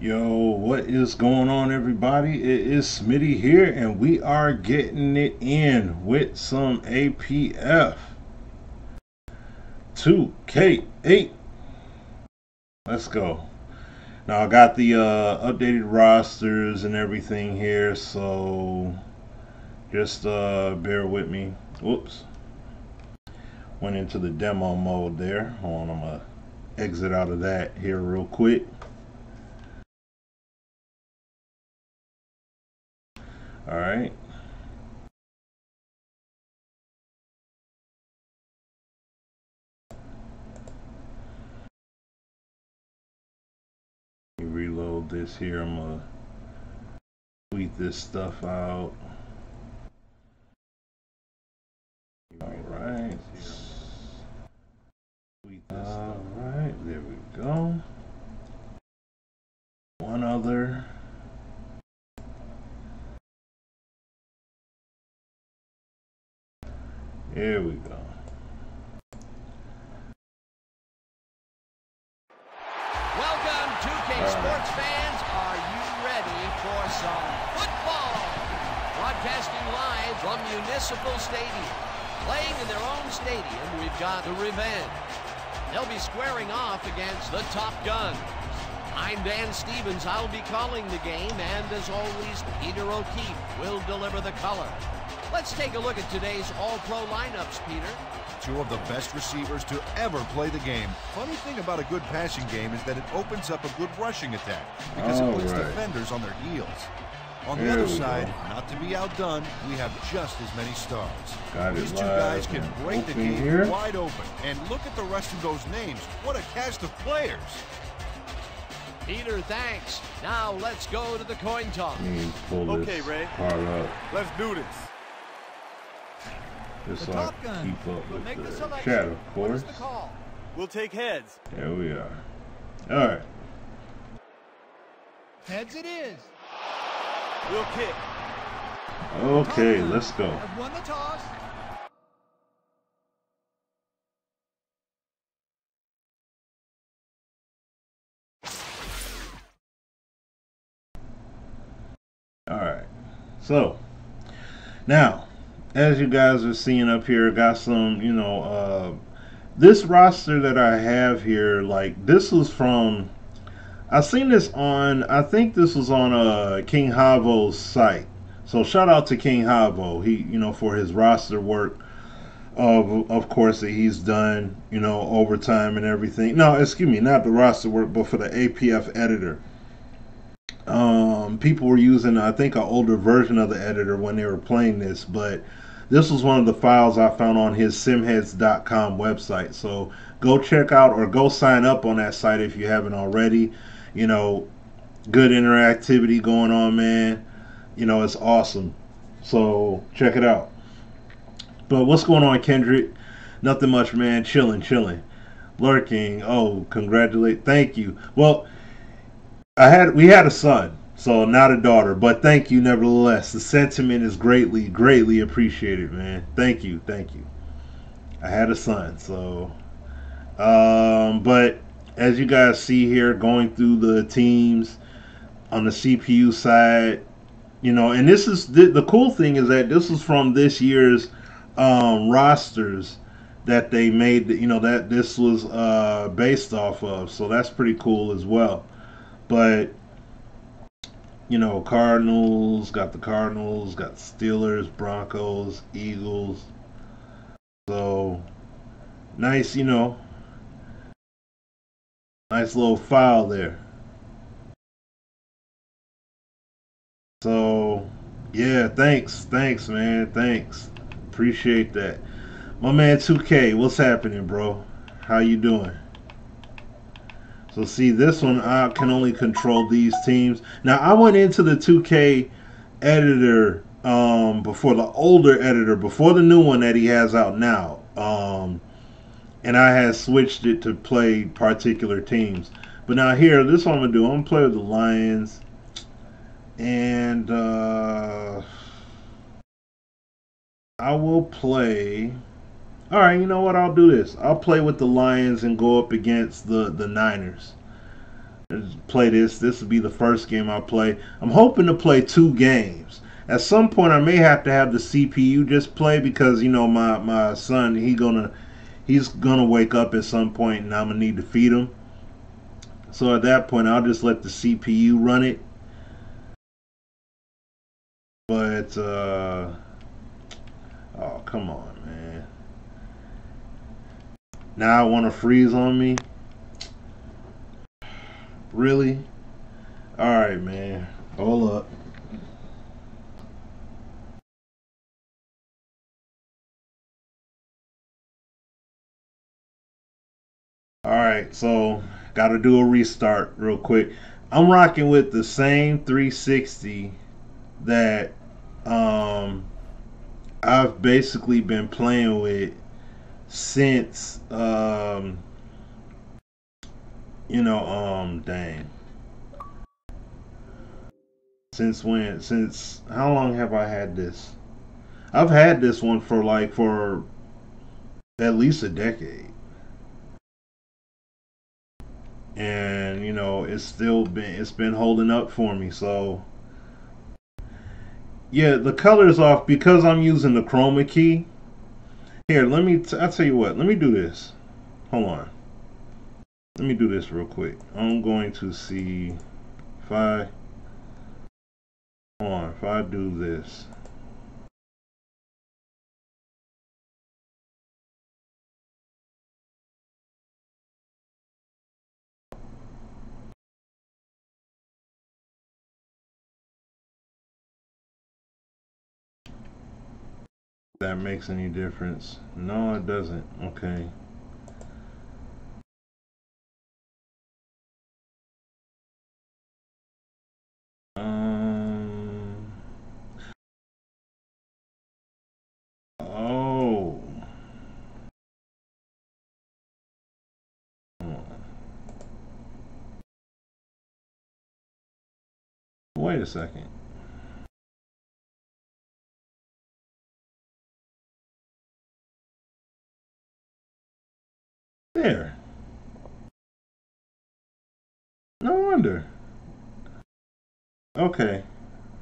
Yo, what is going on, everybody? It is Smitty here, and we are getting it in with some Apf 2K8. Let's go. Now, I got the updated rosters and everything here, so just bear with me. Whoops. Went into the demo mode there. Hold on, I'm going to exit out of that here real quick. All right. Reload this here. I'm gonna tweet this stuff out. All right. All right. There we go. One other. There we go. Welcome, 2K Sports fans. Are you ready for some football? Broadcasting live from Municipal Stadium. Playing in their own stadium, we've got the Revenge. They'll be squaring off against the Top Gun. I'm Dan Stevens. I'll be calling the game, and as always, Peter O'Keefe will deliver the color. Let's take a look at today's all-pro lineups, Peter. Two of the best receivers to ever play the game. Funny thing about a good passing game is that it opens up a good rushing attack because it puts defenders on their heels. On the other side, not to be outdone, we have just as many stars. These two guys can break the game wide open. And look at the rest of those names. What a cast of players. Peter, thanks. Now let's go to the coin toss. Okay, Ray. Let's do this. Just so I can keep up with the chat, of course. We'll take heads. There we are. All right. Heads it is. We'll kick. Okay, let's go. I've won the toss. All right. So, now, as you guys are seeing up here, got some, this roster that I have here, like, this was from, I seen this on, I think this was on King Havo's site. So shout out to King Havo, he, for his roster work, of course, that he's done, overtime and everything. No, excuse me, not the roster work, but for the APF editor. People were using, I think, an older version of the editor when they were playing this, but this was one of the files I found on his simheads.com website. So go check out or go sign up on that site if you haven't already. Good interactivity going on, man. It's awesome. So check it out. But what's going on, Kendrick? Nothing much, man. Chilling. Lurking. Oh, congratulate. Thank you. Well, we had a son, so not a daughter, but thank you nevertheless. The sentiment is greatly appreciated, man. Thank you. I had a son, so but as you guys see here, going through the teams on the CPU side, and this is the cool thing is that this is from this year's rosters that they made, that this was based off of, so that's pretty cool as well. But Cardinals, got the Steelers, Broncos, Eagles. So nice, nice little file there. So yeah, thanks, man, thanks. Appreciate that. My man 2K, what's happening, bro? How you doing? So see, this one, I can only control these teams. Now, I went into the 2K editor before the older editor, before the new one that he has out now. And I had switched it to play particular teams. But now here, this is what I'm going to do. I'm going to play with the Lions. And I will play... All right, you know what? I'll do this. I'll play with the Lions and go up against the Niners. play this. This will be the first game I play. I'm hoping to play 2 games. At some point, I may have to have the CPU just play because you know my son he's gonna wake up at some point and I'm gonna need to feed him. So at that point, I'll just let the CPU run it. But oh, come on, man! Now I want to freeze on me. Really? All right, man. Hold up. All right, so got to do a restart real quick. I'm rocking with the same 360 that I've basically been playing with since dang. Since when? Since how long have I had this? I've had this one for at least a decade. And it's been holding up for me. So yeah, the color's off because I'm using the chroma key. Here, I'll tell you what, let me do this. Hold on. Let me do this real quick. I'm going to see if I do this. That makes any difference? No, it doesn't. Okay. Oh. Wait a second. There. No wonder. Okay.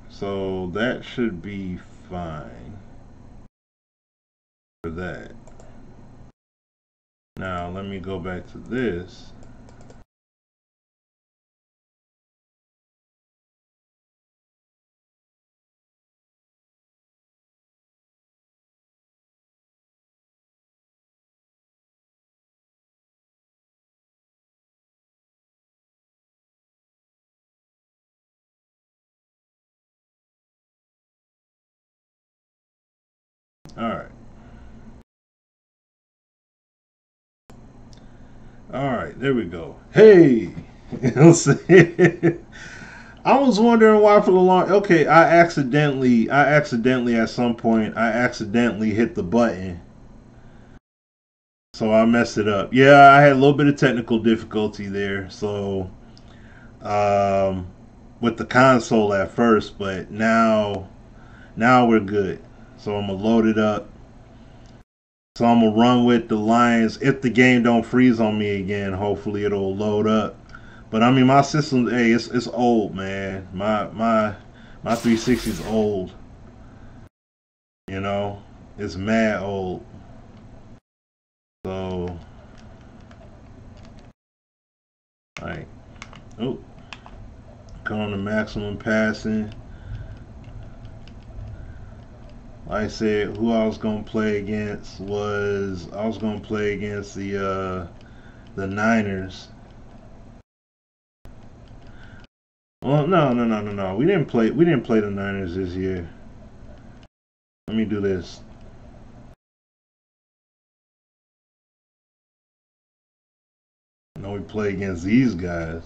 So that should be fine for that. Now let me go back to this. Alright. Alright, there we go. Hey! I was wondering why for the long. Okay, I accidentally at some point I accidentally hit the button, so I messed it up. Yeah, I had a little bit of technical difficulty there. So, with the console at first, but now we're good. So I'm gonna load it up. So I'm gonna run with the Lions. If the game don't freeze on me again, hopefully it'll load up. But I mean, my system, hey, it's old, man. My 360 is old. It's mad old. So, like, oh, come on to maximum passing. Like I said, who I was gonna play against was the Niners. Well, no. We didn't play the Niners this year. Let me do this. No, we play against these guys.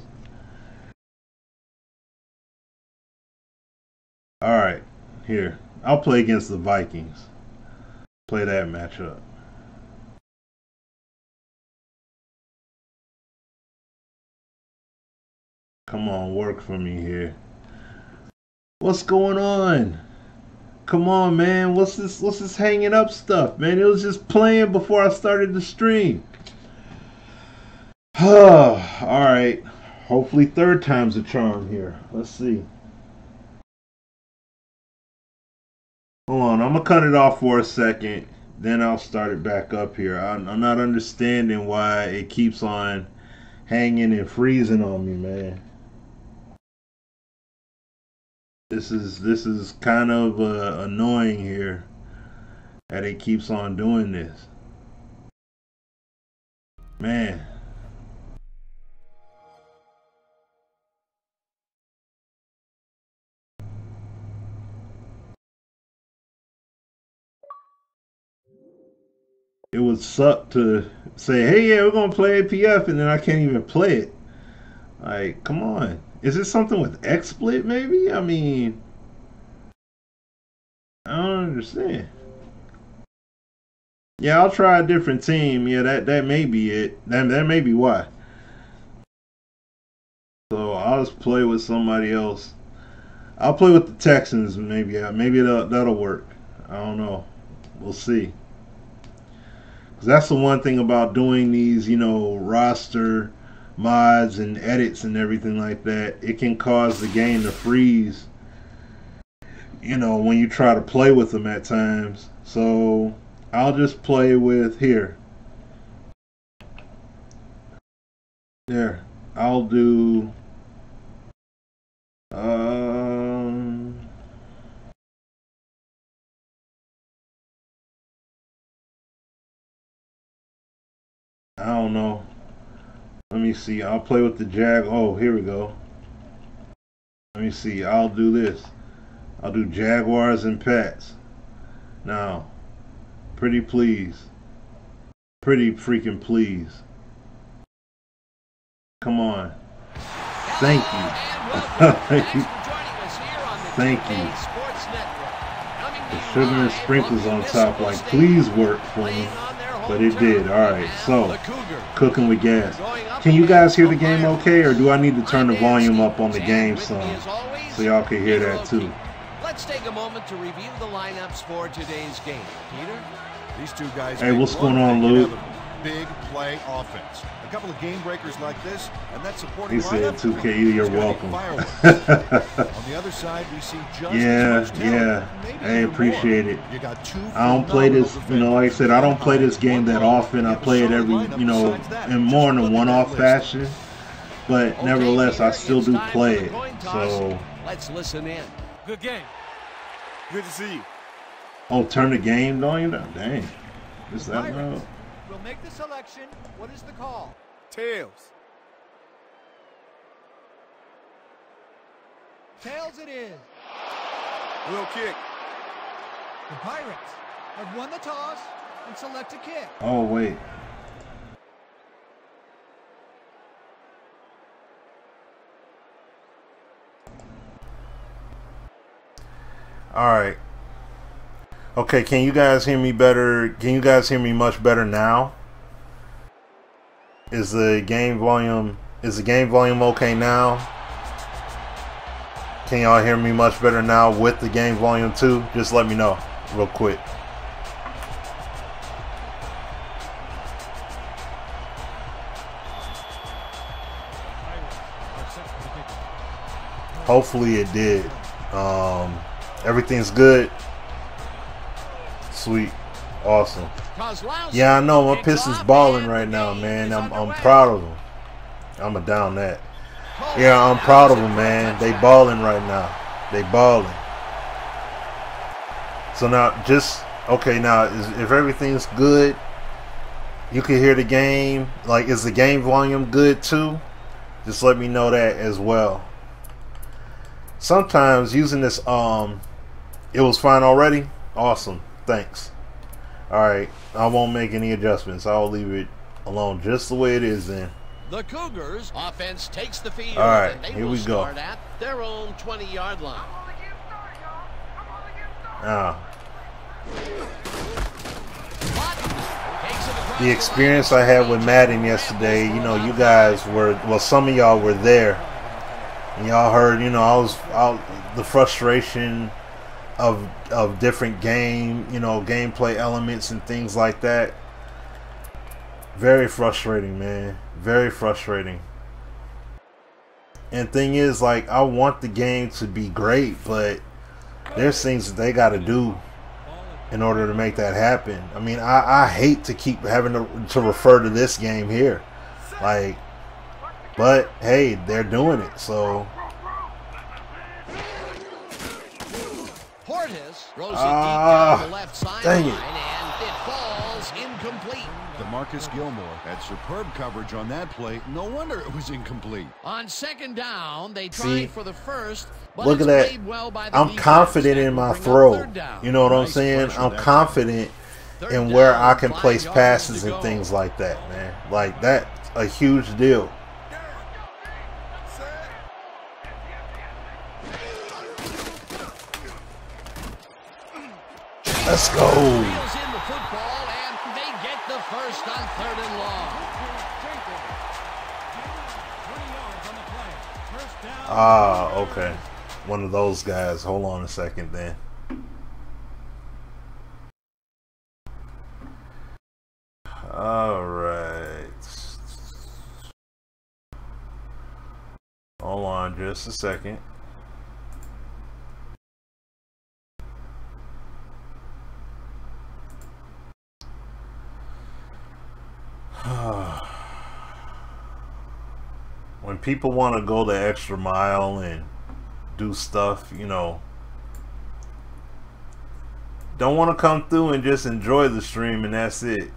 All right, here. I'll play against the Vikings. Play that matchup. Come on, work for me here. What's going on? Come on, man. What's this hanging up stuff, man? It was just playing before I started the stream. All right. Hopefully third time's a charm here. Let's see. Hold on, I'm gonna cut it off for a second, then I'll start it back up here. I'm not understanding why it keeps on hanging and freezing on me, man. This is kind of annoying here that it keeps on doing this, man. It would suck to say, hey, yeah, we're gonna play APF, and then I can't even play it. Like, come on. Is it something with XSplit, maybe? I mean, I don't understand. Yeah, I'll try a different team. Yeah, that may be it. That may be why. So I'll just play with somebody else. I'll play with the Texans, maybe. Maybe that'll work. I don't know. We'll see. 'Cause that's the one thing about doing these, you know, roster mods and edits and everything like that. It can cause the game to freeze, you know, when you try to play with them at times. So I'll just play with here. There. I'll do I don't know. Let me see. I'll play with the Jag. Oh, here we go. Let me see. I'll do this. I'll do Jaguars and Pats. Now, pretty please. Pretty freaking please. Come on. Thank you. Thank you. The sugar and sprinkles on top, like, please work for me. But it did. Alright, so, cooking with gas. Can you guys hear the game okay, or do I need to turn the volume up on the game some so y'all can hear that too? Let's take a moment to review the lineups for today's game. Peter? These two guys. Hey, what's going on, Luke? Big play offense. A couple of game breakers like this, and that supporting he said, lineup. 2K8, you're welcome. On the other side, we see just yeah. Hey, appreciate it. I don't play this, you know, like I said, I don't play this game that often. I play it every, you know, in more in a one-off fashion. But nevertheless, I still do play it. So let's listen in. Good game. Good to see you. Oh, turn the game on you? Dang. Is that no? We'll make the selection. What is the call? Tails. Tails it is. We'll kick. The Pirates have won the toss and select a kick. Oh, wait. All right. Okay, can you guys hear me better? Can you guys hear me much better now? Is the game volume okay now? Can y'all hear me much better now with the game volume too? Just let me know real quick. Hopefully it did. Everything's good. Sweet. Awesome. Yeah, I know my Pistons balling right now, man. I'm proud of them. I'ma down that. Yeah, I'm proud of them, man. They balling right now. They balling. So now, just okay. Now, if everything's good, you can hear the game. Like, is the game volume good too? Just let me know that as well. Sometimes using this, it was fine already. Awesome. Thanks. Alright, I won't make any adjustments. I'll leave it alone just the way it is then. The Cougars offense takes the field. Alright, and they here will we go. start at their own 20-yard line. The experience I had with Madden yesterday, you know, you guys were, well, some of y'all were there. And y'all heard, you know, the frustration of different gameplay elements and things like that. Very frustrating, man. Very frustrating. And thing is, like, I want the game to be great, but there's things that they got to do in order to make that happen. I mean, I hate to keep having to refer to this game here. Like, but hey, they're doing it, so. Portis throws it deep down the left sideline, dang it. and it falls incomplete. DeMarcus Gilmore had superb coverage on that play. No wonder it was incomplete. On second down, they tried See, for the first, but look it's at that. played well by the I'm defense. confident in my Bring up throw. third down. You know what I'm Nice saying? pressure I'm that confident Third in where down, I can 5 place yards passes to and go. things like that, man. Like, that's a huge deal. Let's go. Reels in the football, and they get the first on 3rd and long. Ah, okay. One of those guys. Hold on a second then. All right. Hold on just a second. When people want to go the extra mile and do stuff, you know, don't want to come through and just enjoy the stream and that's it.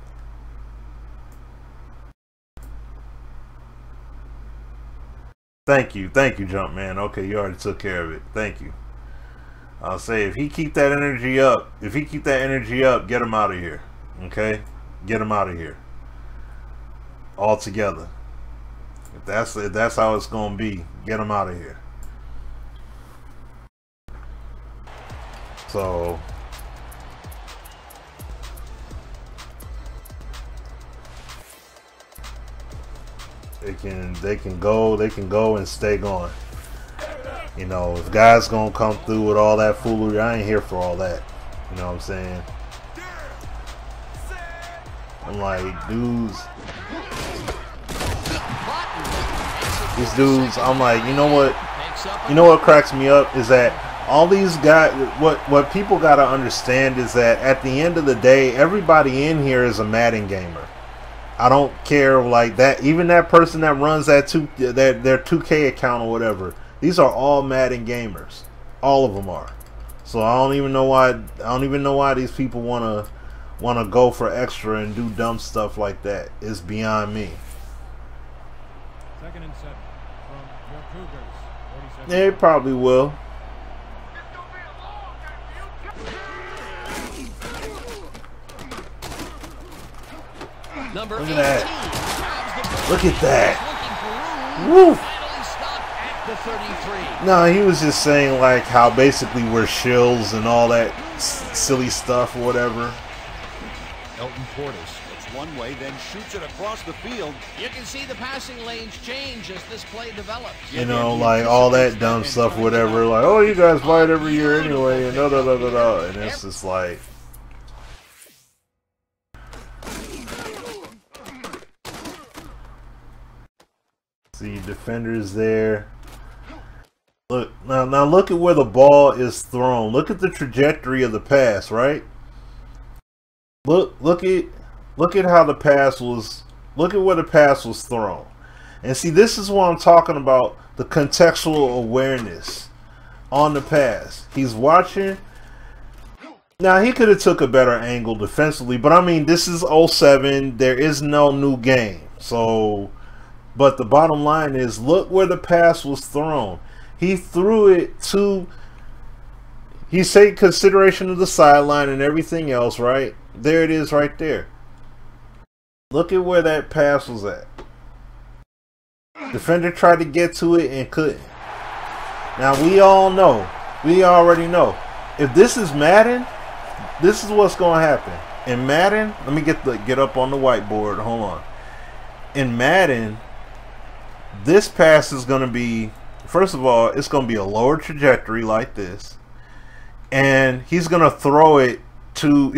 Thank you, Jumpman. Okay, you already took care of it. Thank you. I'll say if he keep that energy up, get him out of here. Okay, get him out of here altogether. If that's how it's gonna be, get him out of here. So they can go and stay gone. You know, if guys gonna come through with all that foolery, I ain't here for all that. You know what I'm saying? I'm like, dudes. These dudes, I'm like, you know what cracks me up is that all these guys, what people gotta understand is that at the end of the day, everybody in here is a Madden gamer. I don't care like that. Even that person that runs their 2K account or whatever, these are all Madden gamers. All of them are. So I don't even know why these people wanna go for extra and do dumb stuff like that. It's beyond me. 2nd and 7 from your Cougars. They probably will. Number Look 18 at that. grabs the Look at that. looking for room. Woo. Finally stopped at the 33. No, he was just saying like how basically we're shills and all that silly stuff or whatever. Elton Portis looks one way, then shoots it across the field. You can see the passing lanes change as this play develops. You know, like all that dumb stuff, whatever. Like, oh, you guys fight every year anyway, and and it's just like. See, defenders there. Look now. Look at where the ball is thrown. Look at the trajectory of the pass, right? Look at how the pass was. Look at where the pass was thrown. And see, this is what I'm talking about. The contextual awareness on the pass. He's watching. Now he could have took a better angle defensively, but I mean, this is 07. There is no new game, so. But the bottom line is, look where the pass was thrown. He threw it to, he said consideration of the sideline and everything else, right? There it is right there. Look at where that pass was at. Defender tried to get to it and couldn't. Now we already know. If this is Madden, this is what's going to happen. In Madden, let me get up on the whiteboard. Hold on. In Madden, this pass is going to be, first of all, it's going to be a lower trajectory like this, and he's going to throw it to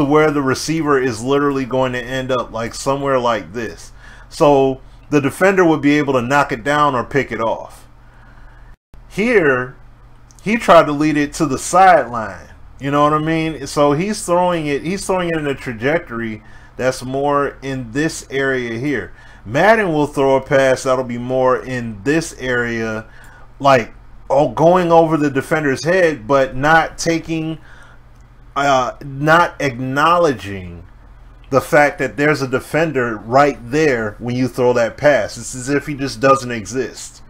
where the receiver is literally going to end up, like somewhere like this. So the defender would be able to knock it down or pick it off. Here, he tried to lead it to the sideline. You know what I mean? So he's throwing it in a trajectory that's more in this area here. Madden will throw a pass that'll be more in this area, like going over the defender's head, but not taking, not acknowledging the fact that there's a defender right there when you throw that pass. It's as if he just doesn't exist.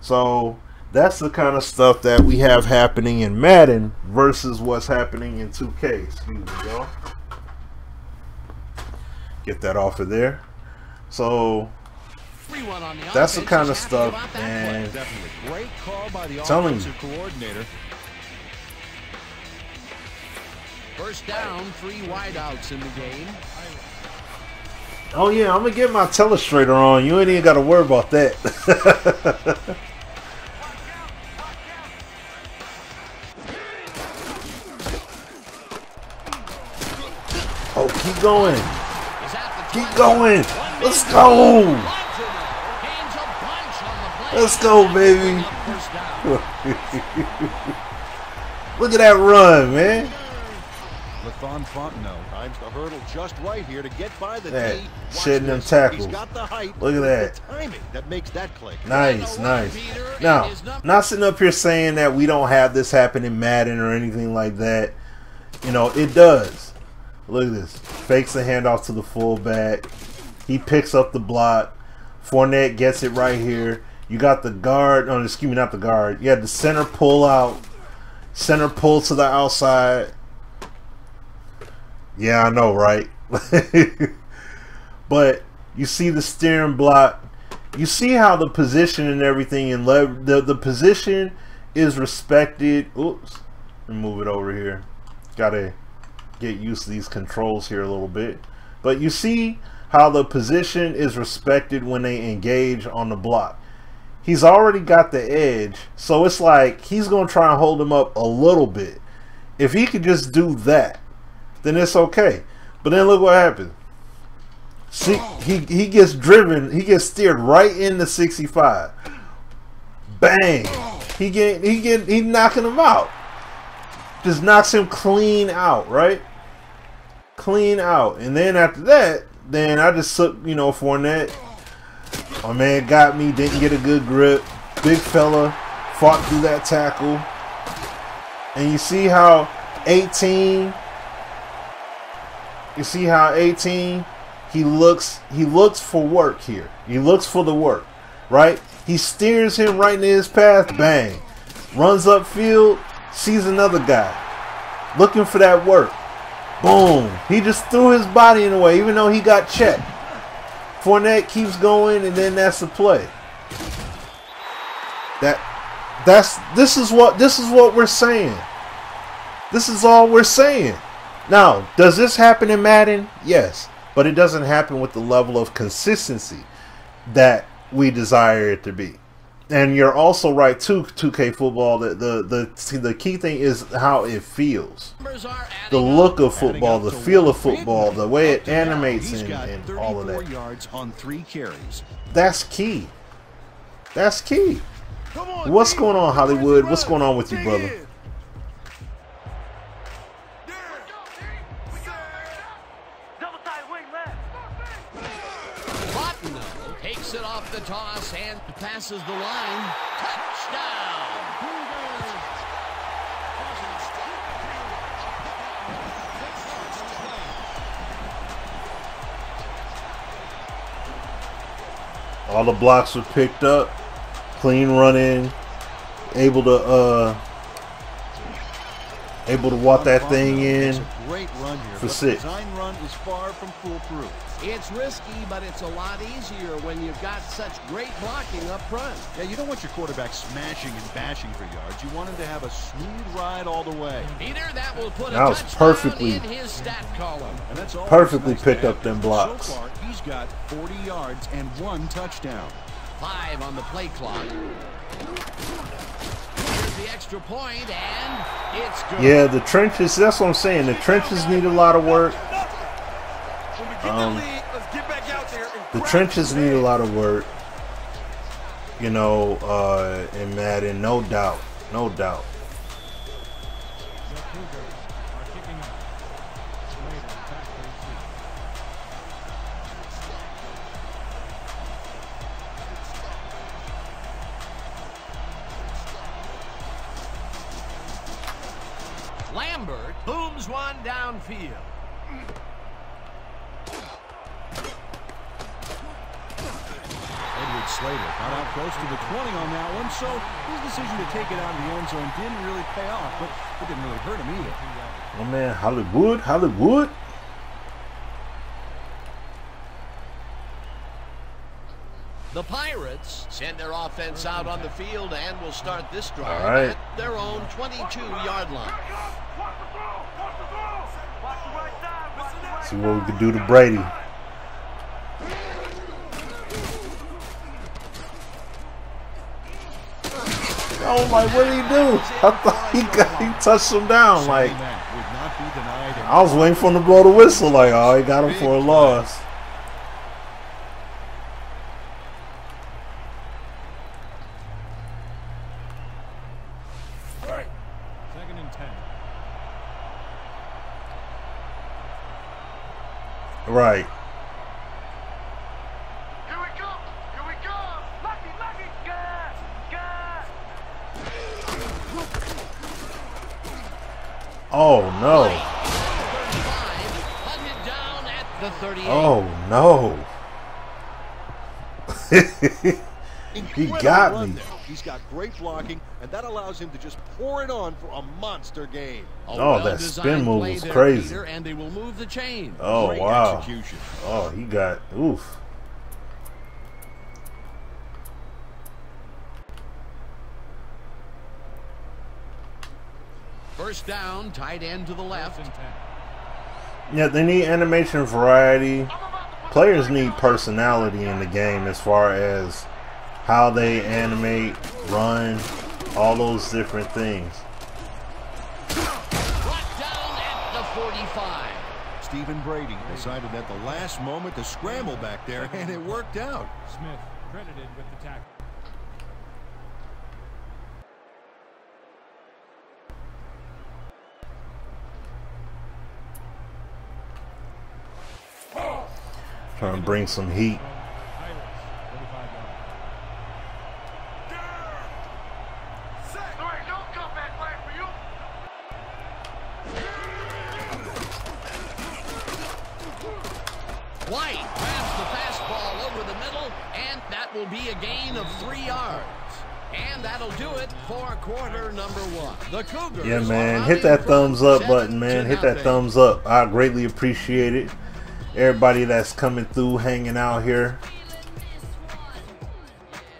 So that's the kind of stuff that we have happening in Madden versus what's happening in 2K. Excuse me, y'all. Get that off of there. So that's the kind of stuff, and Great call by the offensive coordinator. First down, 3 wideouts in the game. Oh yeah, I'm gonna get my telestrator on. You ain't even got to worry about that. Oh, keep going. Keep going. Let's go. Let's go, baby. Look at that run, man. Fontenot times the hurdle just right here to get by the D. Shedding them tackles. He's got the height. Look at that. The timing that makes that click. Nice, nice. Now, not sitting up here saying that we don't have this happen in Madden or anything like that. You know, it does. Look at this. Fakes the handoff to the fullback. He picks up the block. Fournette gets it right here. You got the guard. Oh, excuse me, not the guard. You had the center pull out. Center pull to the outside. Yeah, I know, right? But you see the steering block. You see how the position and everything and the position is respected. Oops. Let me move it over here. Gotta get used to these controls here a little bit. But you see how the position is respected when they engage on the block. He's already got the edge, so it's like he's gonna try and hold him up a little bit. If he could just do that, then it's okay. But then look what happened. See, he gets driven, he gets steered right into 65. Bang! He knocking him out. Just knocks him clean out, right? Clean out. And then after that, then I just took, you know, Fournette. My man got me, didn't get a good grip. Big fella, fought through that tackle. And you see how 18, he looks for work here. He looks for the work, right? He steers him right into his path, bang. Runs upfield, sees another guy. Looking for that work. Boom. He just threw his body in the way, even though he got checked. Fournette keeps going, and then that's the play. This is what we're saying. This is all we're saying. Now, does this happen in Madden? Yes, but it doesn't happen with the level of consistency that we desire it to be. And you're also right too, 2K football. The key thing is how it feels, the look of football, the feel of football, the way it animates, and all of that. Yards on 3 carries. That's key. That's key. What's going on, Hollywood? What's going on with you, brother? Takes it off the toss and passes the line. Touchdown! All the blocks were picked up. Clean running. Able to walk that thing in. Great run here, for 6. Design run is far from foolproof. It's risky, but it's a lot easier when you've got such great blocking up front. Yeah, you don't want your quarterback smashing and bashing for yards. You want him to have a smooth ride all the way. Peter, that will put that a was touchdown in his stat column. And that's all perfectly picked up them blocks. So far, he's got 40 yards and 1 touchdown. 5 on the play clock. Here's the extra point, and it's good. Yeah, the trenches, that's what I'm saying. The trenches need a lot of work. The trenches need a lot of work, you know, in Madden, no doubt, no doubt. Lambert booms one downfield. Edward Slater got out close to the 20 on that one, so his decision to take it out of the end zone didn't really pay off, but it didn't really hurt him either. Oh man, Hollywood. The Pirates send their offense out on the field and will start this drive right. at their own 22-yard line. See what we can do to Brady. Oh, like, what did he do? I thought he touched him down. Like, I was waiting for him to blow the whistle. Like, oh, he got him for a loss. Second and 10. Right. Here we go! Here we go! Lucky! Good! Oh no. 35, hunted down at the 38. Oh no. He got me. He's got great blocking, and that allows him to just pour it on for a monster game. Oh, that spin move was crazy. Peter, and they will move the chain. Oh Great wow. execution. Oh, he got oof. First down, tight end to the left. Yeah, they need animation variety. Players need personality in the game as far as how they animate, run, all those different things. Brought down at the 45. Stephen Brady decided at the last moment to scramble back there, and it worked out. Smith credited with the tackle. Trying to bring some heat. White grabs the fastball over the middle, and that will be a gain of 3 yards. And that'll do it for quarter number 1. The Cougars. Yeah, man. Hit that thumbs up button, man. Hit that thumbs up. I greatly appreciate it. Everybody that's coming through, hanging out here.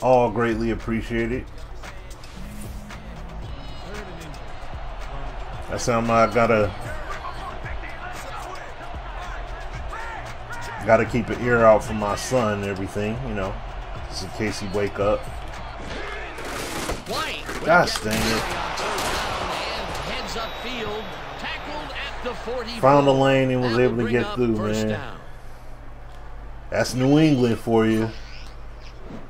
All greatly appreciate it. That's something I gotta keep an ear out for my son and everything, you know, just in case he wake up. White. Gosh dang it. Heads upfield, tackled at the 44. Found the lane and was That'll able to bring get up through, first man. down. That's New England for you.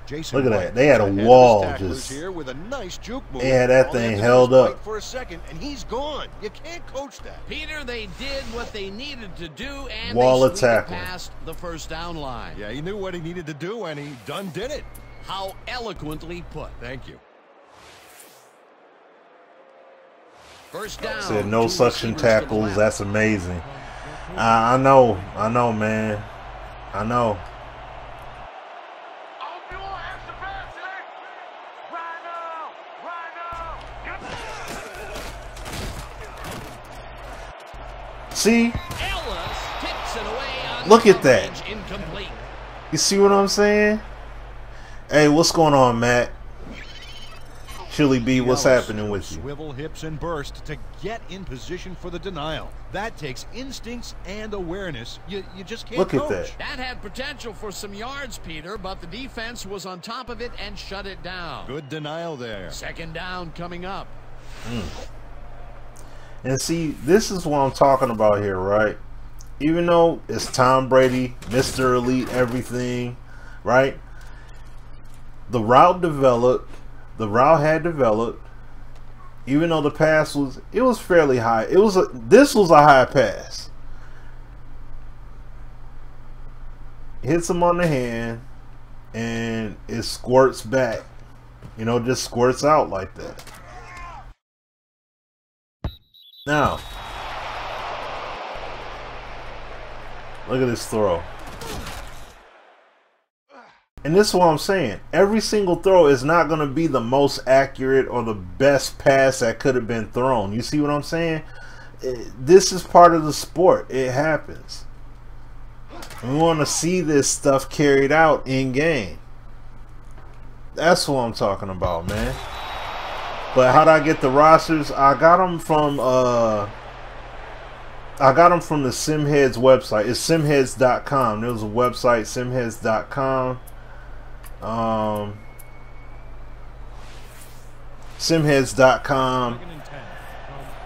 Jason Look at White that. They had a ahead of his wall tacklers just. here with a nice juke move. They had that All they thing have to do held is up. wait for a second, and he's gone. You can't coach that. Peter, they did what they needed to do, and Wall they of squeaked tackle. past the first down line. Yeah, he knew what he needed to do, and he done did it. How eloquently put. Thank you. First down. Said no 2 suction receivers to the tackles. left. That's amazing. I know, man. I know. See? Ellis tips it away on Look the at that. coverage, incomplete. You see what I'm saying? Hey, what's going on, Matt? Chili B, what's Ellis happening with you? Swivel hips and burst to get in position for the denial. That takes instincts and awareness. You just can't Look at coach. that. That had potential for some yards, Peter, but the defense was on top of it and shut it down. Good denial there. Second down coming up. And see, this is what I'm talking about here, right? even though it's Tom Brady, Mr. Elite, everything, right? The route had developed. Even though the pass was fairly high. This was a high pass. Hits him on the hand, and it squirts back. You know, just squirts out like that. Now, look at this throw. And this is what I'm saying. Every single throw is not going to be the most accurate or the best pass that could have been thrown. You see what I'm saying? This is part of the sport. It happens. We want to see this stuff carried out in game. That's what I'm talking about, man. But how'd I get the rosters? I got them from the SimHeads website. It's simheads.com. There was a website, simheads.com. Simheads.com.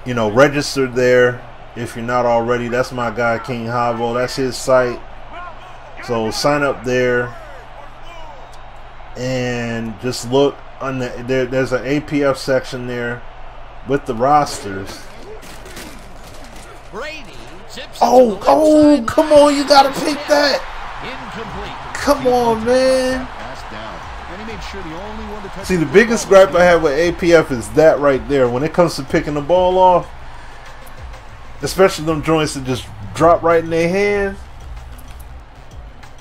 You know, registered there if you're not already. That's my guy King Havo. That's his site. So sign up there and just look on there's an APF section there with the rosters. Brady zips Oh, come on, you gotta pick that. incomplete. Come on, man. Pass down. And he made sure the only one to touch See, the biggest gripe I have with APF is that right there. When it comes to picking the ball off, especially them joints that just drop right in their hands,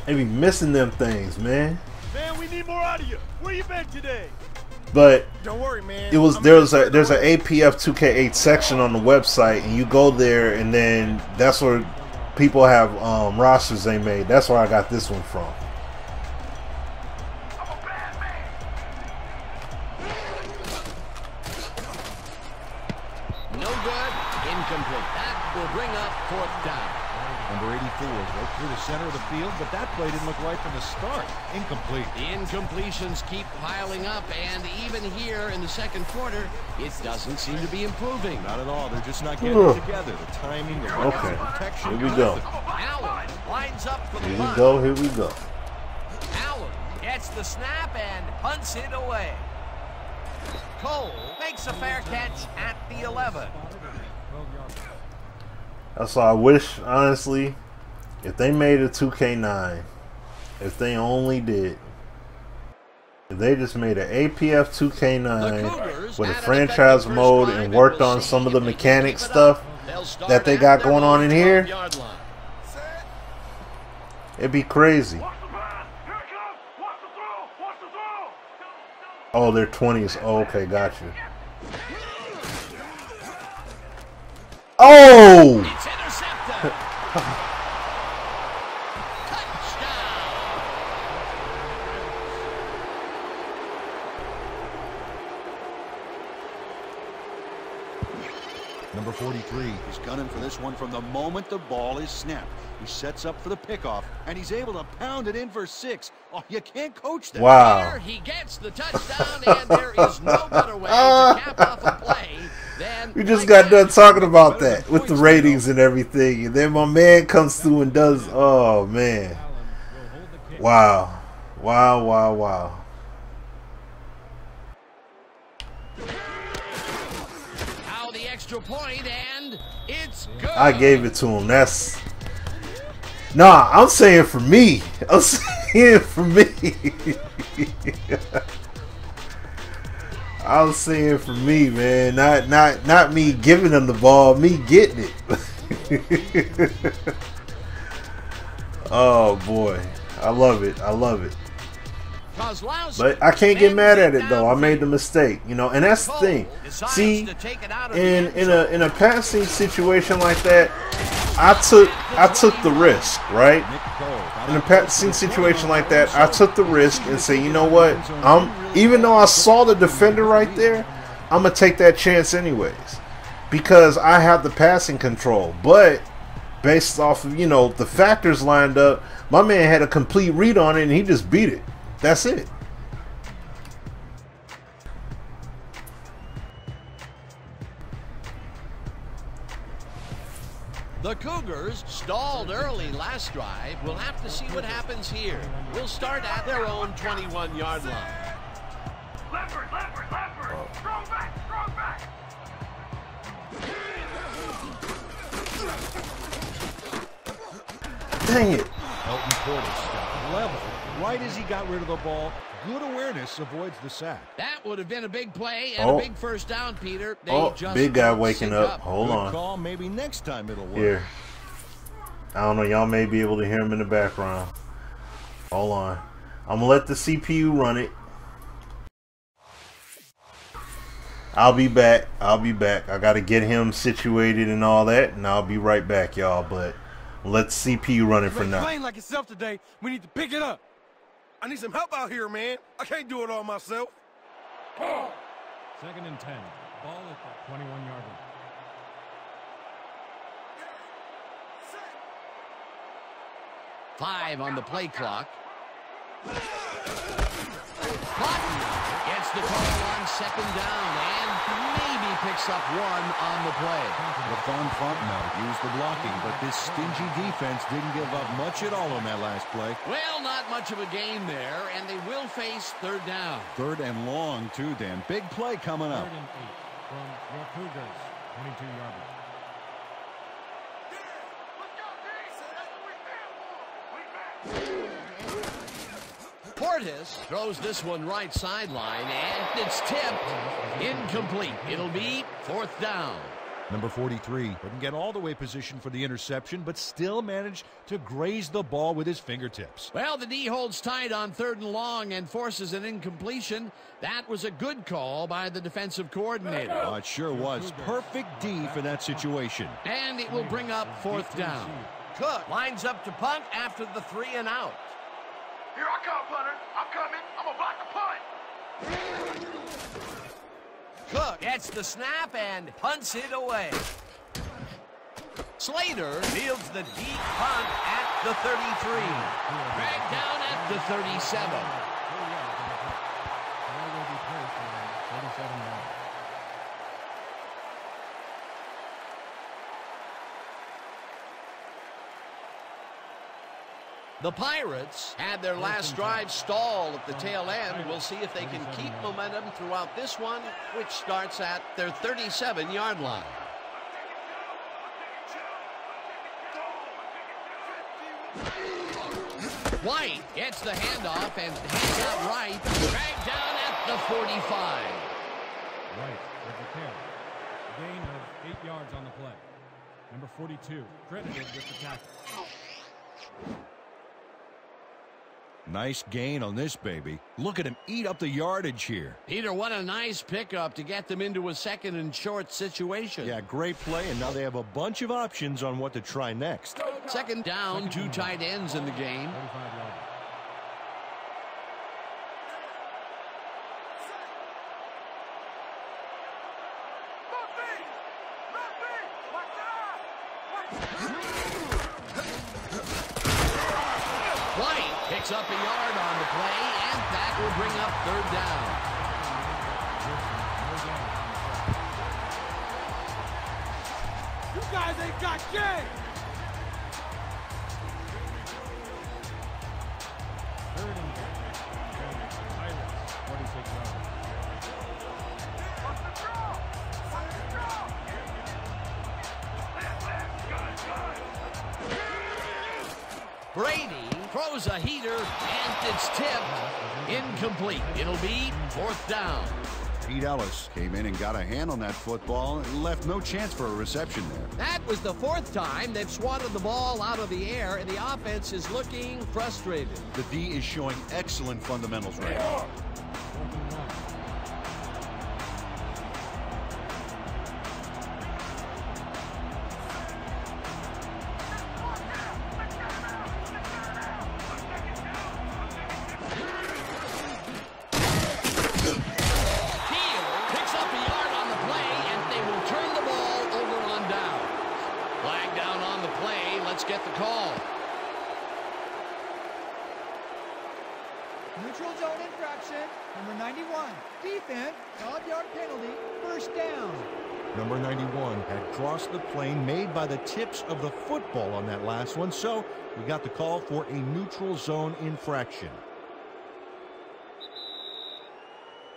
they be missing them things, man. Man, we need more out of you. Where you been today? But Don't worry, man. there's an Apf 2K8 section on the website, and you go there, and then that's where people have rosters they made. That's where I got this one from. No good. Incomplete. That will bring up fourth down. Number 84 right through the center of the field, but that play didn't look right from the start. Incomplete. The incompletions keep piling up, and even here in the second quarter, it doesn't seem to be improving. Not at all. They're just not getting it together. The timing, the Okay, protection. here we go. Allen lines up for the Here we punt. go. Here we go. Allen gets the snap and punts it away. Cole makes a fair catch at the 11. That's all I wish, honestly, if they made a 2K9, if they only did, if they just made an APF 2K9 with a franchise mode and worked on some of the mechanic stuff that they got going on in here, it'd be crazy. Watch the pass. Here it comes. Watch the throw. Watch the throw. Oh, they're 20s. Oh, okay, got you. Oh! It's intercepted. Touchdown. Number 43. He's gunning for this one from the moment the ball is snapped. He sets up for the pickoff, and he's able to pound it in for 6. Oh, you can't coach that. Wow. Here he gets the touchdown, and there is no better way to cap off a play than We just like got that. done talking about that with the ratings and everything, and then my man comes through and does. Oh man! Wow! Wow! Wow! Wow! Now the extra point, and it's good. I gave it to him. That's nah. I'm saying for me. I'm saying for me. I was saying for me, man, not me giving them the ball, me getting it. Oh boy, I love it. I love it. But I can't get mad at it though. I made the mistake, you know, and that's the thing. See, in a passing situation like that, I took the risk, right? In a passing situation like that, I took the risk and say, you know what? Even though I saw the defender right there, I'm gonna take that chance anyways because I have the passing control. But based off of, you know, the factors lined up, my man had a complete read on it and he just beat it. That's it. The Cougars stalled early last drive. We'll have to see what happens here. We'll start at their own 21-yard line. Leopard! Strong back! Dang it. Elton Portis got level right as he got rid of the ball. Good awareness avoids the sack. That would have been a big play and a big first down, Peter. They just big guy waking up. Hold Good on. call. Maybe next time it'll work. Here. I don't know. Y'all may be able to hear him in the background. Hold on. I'm going to let the CPU run it. I'll be back. I got to get him situated and all that, and I'll be right back, y'all. But let the CPU run it for now. Playing like itself today. We need to pick it up. I need some help out here, man. I can't do it all myself. 2nd and 10. Ball at the 21-yard line. Five on the play clock. Cotton gets the call on 2nd down and maybe picks up 1 on the play. The farm front now used the blocking, but this stingy defense didn't give up much at all on that last play. Well, not much of a gain there, and they will face 3rd down. 3rd and long, too, Dan. Big play coming up. 3rd and 8 from your Cougars, 22-yard line. Portis throws this one right sideline, and it's tipped. Incomplete. It'll be 4th down. Number 43 couldn't get all the way positioned for the interception, but still managed to graze the ball with his fingertips. Well, the D holds tight on 3rd and long and forces an incompletion. That was a good call by the defensive coordinator. Oh, it sure was. Perfect D for that situation. And it will bring up 4th down. Cook lines up to punt after the 3 and out. Here I come, punter. I'm coming. I'm gonna block the punt. Cook gets the snap and punts it away. Slater fields the deep punt at the 33. Dragged down at the 37. The Pirates had their last drive stall at the tail end. We'll see if they can keep momentum throughout this one, which starts at their 37-yard line. White gets the handoff and hands out right, dragged down at the 45. White with the carry. Gain of 8 yards on the play. Number 42, credited with the tackle. Nice gain on this baby. Look at him eat up the yardage here. Peter, what a nice pickup to get them into a 2nd and short situation. Yeah, great play, and now they have a bunch of options on what to try next. 2nd down, 2 tight ends in the game. 45 yards. White picks up a yard on the play, and that will bring up 3rd down. You guys ain't got game. 3rd and 10. Pirates, 46 yards. Brady throws a heater, and it's tipped. Incomplete. It'll be 4th down. Pete Ellis came in and got a hand on that football and left no chance for a reception there. That was the 4th time they've swatted the ball out of the air, and the offense is looking frustrated. The D is showing excellent fundamentals right now. 4th and 1. Get the call. Neutral zone infraction. Number 91. Defense. 12-yard penalty. 1st down. Number 91 had crossed the plane made by the tips of the football on that last one, so we got the call for a neutral zone infraction.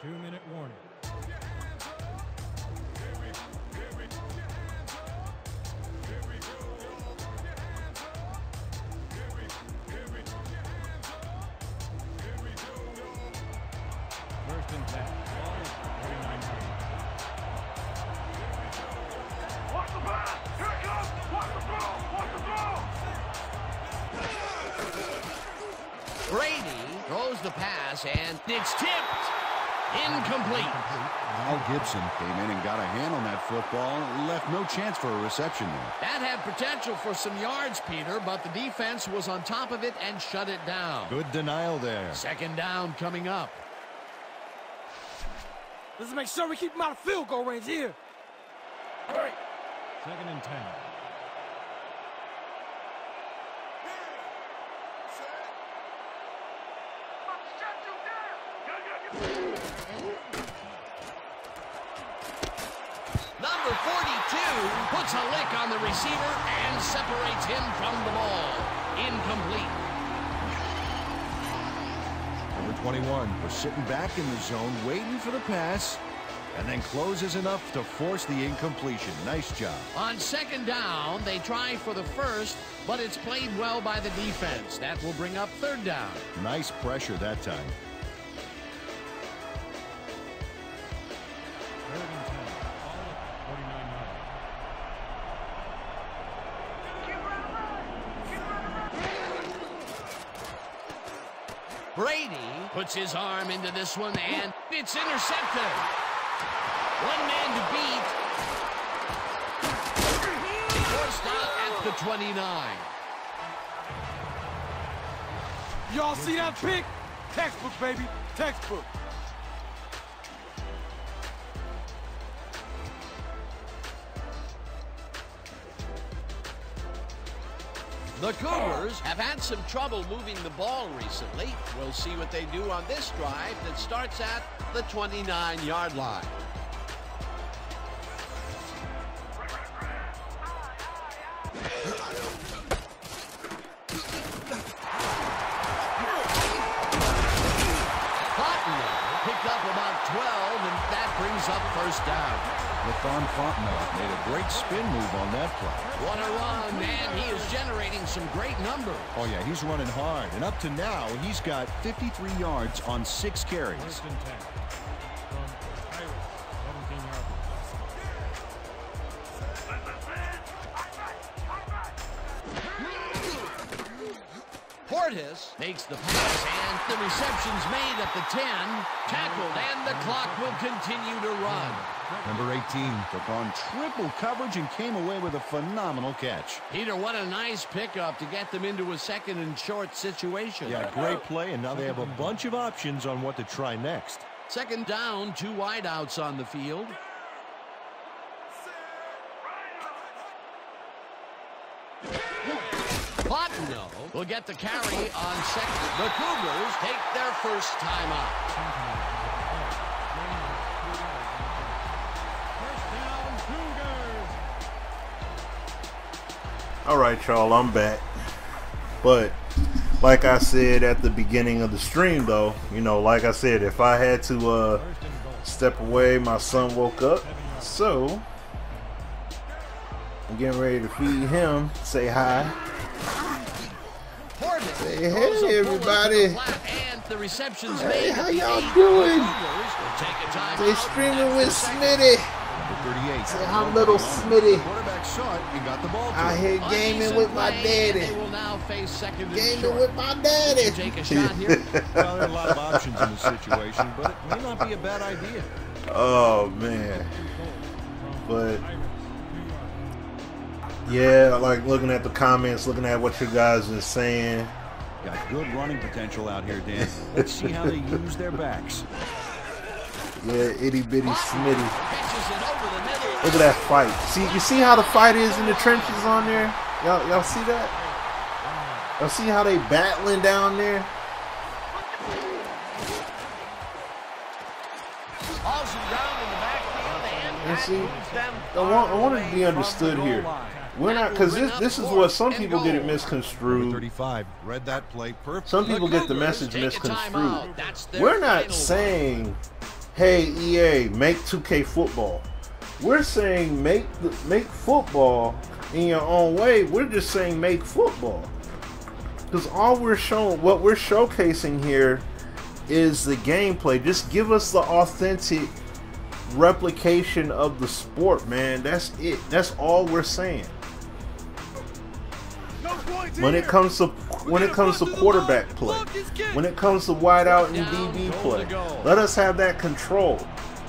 2-minute warning. First and 10. Ball is 49. Watch the pass! Here it comes! Watch the throw! Watch the throw! Brady throws the pass, and it's tipped. Incomplete. Al Gibson came in and got a hand on that football. Left no chance for a reception there. That had potential for some yards, Peter, but the defense was on top of it and shut it down. Good denial there. Second down coming up. Let's make sure we keep him out of field goal range here. All right. 2nd and 10. Number 42 puts a lick on the receiver and separates him from the ball. Incomplete. Number 21 was sitting back in the zone, waiting for the pass, and then closes enough to force the incompletion. Nice job. On second down, they try for the first, but it's played well by the defense. That will bring up third down. Nice pressure that time. 3rd and 10. Ball at 49 yards. Brady puts his arm into this one, and it's intercepted. One man to beat. Forced out at the 29. Y'all see that pick? Textbook, baby. Textbook. The Cougars have had some trouble moving the ball recently. We'll see what they do on this drive that starts at the 29-yard line. Picked up about 12, and that brings up first down. Lathon Fontenot made a great spin move on that play. What a run, and he is generating some great numbers. Oh, yeah, he's running hard. And up to now, he's got 53 yards on 6 carries. 1st and 10. From Pirates, 17-yard Portis makes the pass, and the reception's made at the 10. Tackled, and the clock will continue to run. Number 18 took on triple coverage and came away with a phenomenal catch. Peter, what a nice pickup to get them into a 2nd and short situation. Yeah, great play, and now they have a bunch of options on what to try next. Second down, 2 wideouts on the field. Fontenot will get the carry on second. The Cougars take their first time out. First down, Cougars. All right, y'all, I'm back. But like I said at the beginning of the stream, though, you know, like I said, if I had to step away, my son woke up. So I'm getting ready to feed him. Say hi. Say hey, everybody. The reception's hey, made. how y'all doing? They streaming with Smitty. Say I'm little Smitty. Out here gaming with my daddy. Gaming with my daddy. Take a shot here. Well, there are a lot of options in this situation, but it may not be a bad idea. Oh man. But yeah, like looking at the comments, looking at what you guys are saying. Got good running potential out here, Dan. Let's see how they use their backs. Yeah, itty bitty Smitty. Look at that fight. See, you see how the fight is in the trenches on there? Y'all see that? Y'all see how they battling down there? Balls him down in the backfield, and And see, I want it to be understood here. We're not, because this is what some people get it misconstrued. 35 read that play perfect. Some people get the message misconstrued. We're not saying, hey EA, make 2K football. We're saying make football in your own way. We're just saying make football. Because all we're showing, what we're showcasing here is the gameplay. Just give us the authentic replication of the sport, man. That's it. That's all we're saying. When it comes to quarterback play, when it comes to wideout and DB play, let us have that control.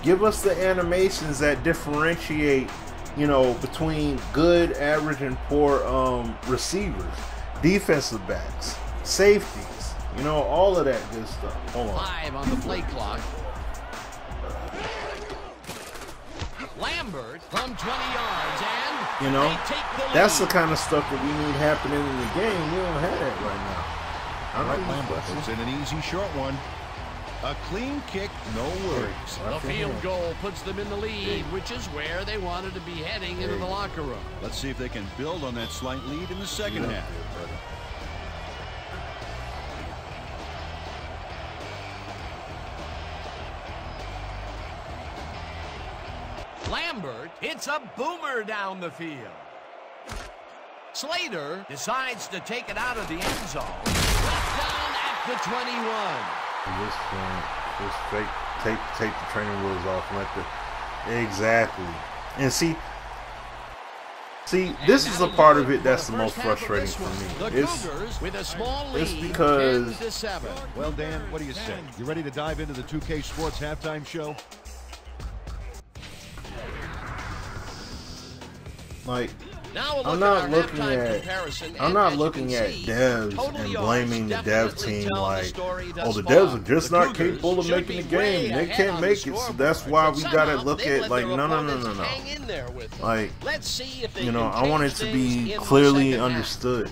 Give us the animations that differentiate, you know, between good, average, and poor receivers, defensive backs, safeties, you know, all of that good stuff. Hold on. 5 on the play clock. Lambert from 20 yards, and you know, they take the lead. That's the kind of stuff that we need happening in the game. We don't have that right now. All right, Lambert puts in an easy short one. A clean kick, no worries. The field goal puts them in the lead, which is where they wanted to be heading into the locker room. Let's see if they can build on that slight lead in the second half. Lambert hits a boomer down the field. Slater decides to take it out of the end zone. Down at the 21. Just take the training wheels off and let the and see, this is a part of it that's the most frustrating for me. It's because, well, Dan, what do you say? You ready to dive into the 2K Sports halftime show? like, I'm not looking at devs and blaming the dev team like, oh, the devs are just not capable of making the game. They can't make it, so that's why we gotta look at, like, no. Like, you know, I want it to be clearly understood.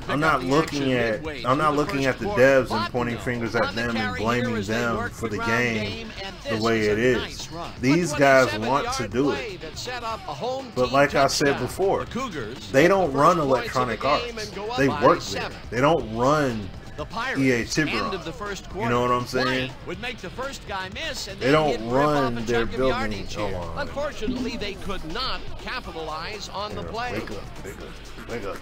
I'm not looking at the devs and pointing fingers at them and blaming them for the game the way it is. These guys want to do it, but like I said before, they don't run Electronic Arts. They work there. They don't run EA Tiburon. You know what I'm saying? They don't run their building. Unfortunately, they could not capitalize on the play.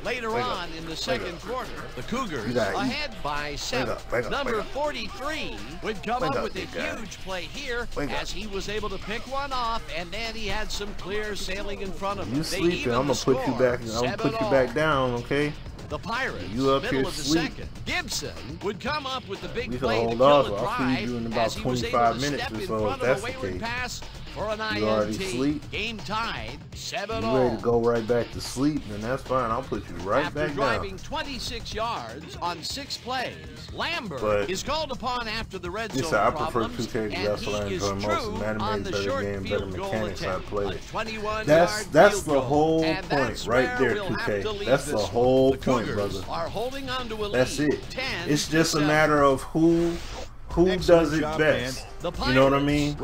Later on in the second quarter, the Cougars ahead by 7. Number 43 would come up with a huge play here as he was able to pick one off, and then he had some clear sailing in front of him. You sleeping? I'm gonna put you back. I'm gonna put you back down, okay? The Pirates, you up middle here of the sleep. second. Gibson would come up with the big We play can to hold kill off. a I'll feed you in drive about as he was able 25 to minutes step or in so, front if of a that's the wayward case. pass for an You already INT. sleep? Game tied, 7-all. You ready to go right back to sleep, then that's fine. I'll put you right After back driving down. 26 yards on 6 plays, Lambert is called upon after the red zone I prefer problems, 2K because that's what I and he is enjoy most. true The on animated the better short game, better field goal mechanics. I attempt. play it. 21-yard That's field the goal. whole And point that's right where there, we'll have 2K. to leave That's the this whole one. The point, Cougars brother. are holding on to a lead. That's it. 10 It's just a 7. matter of who does it best. You know what I mean?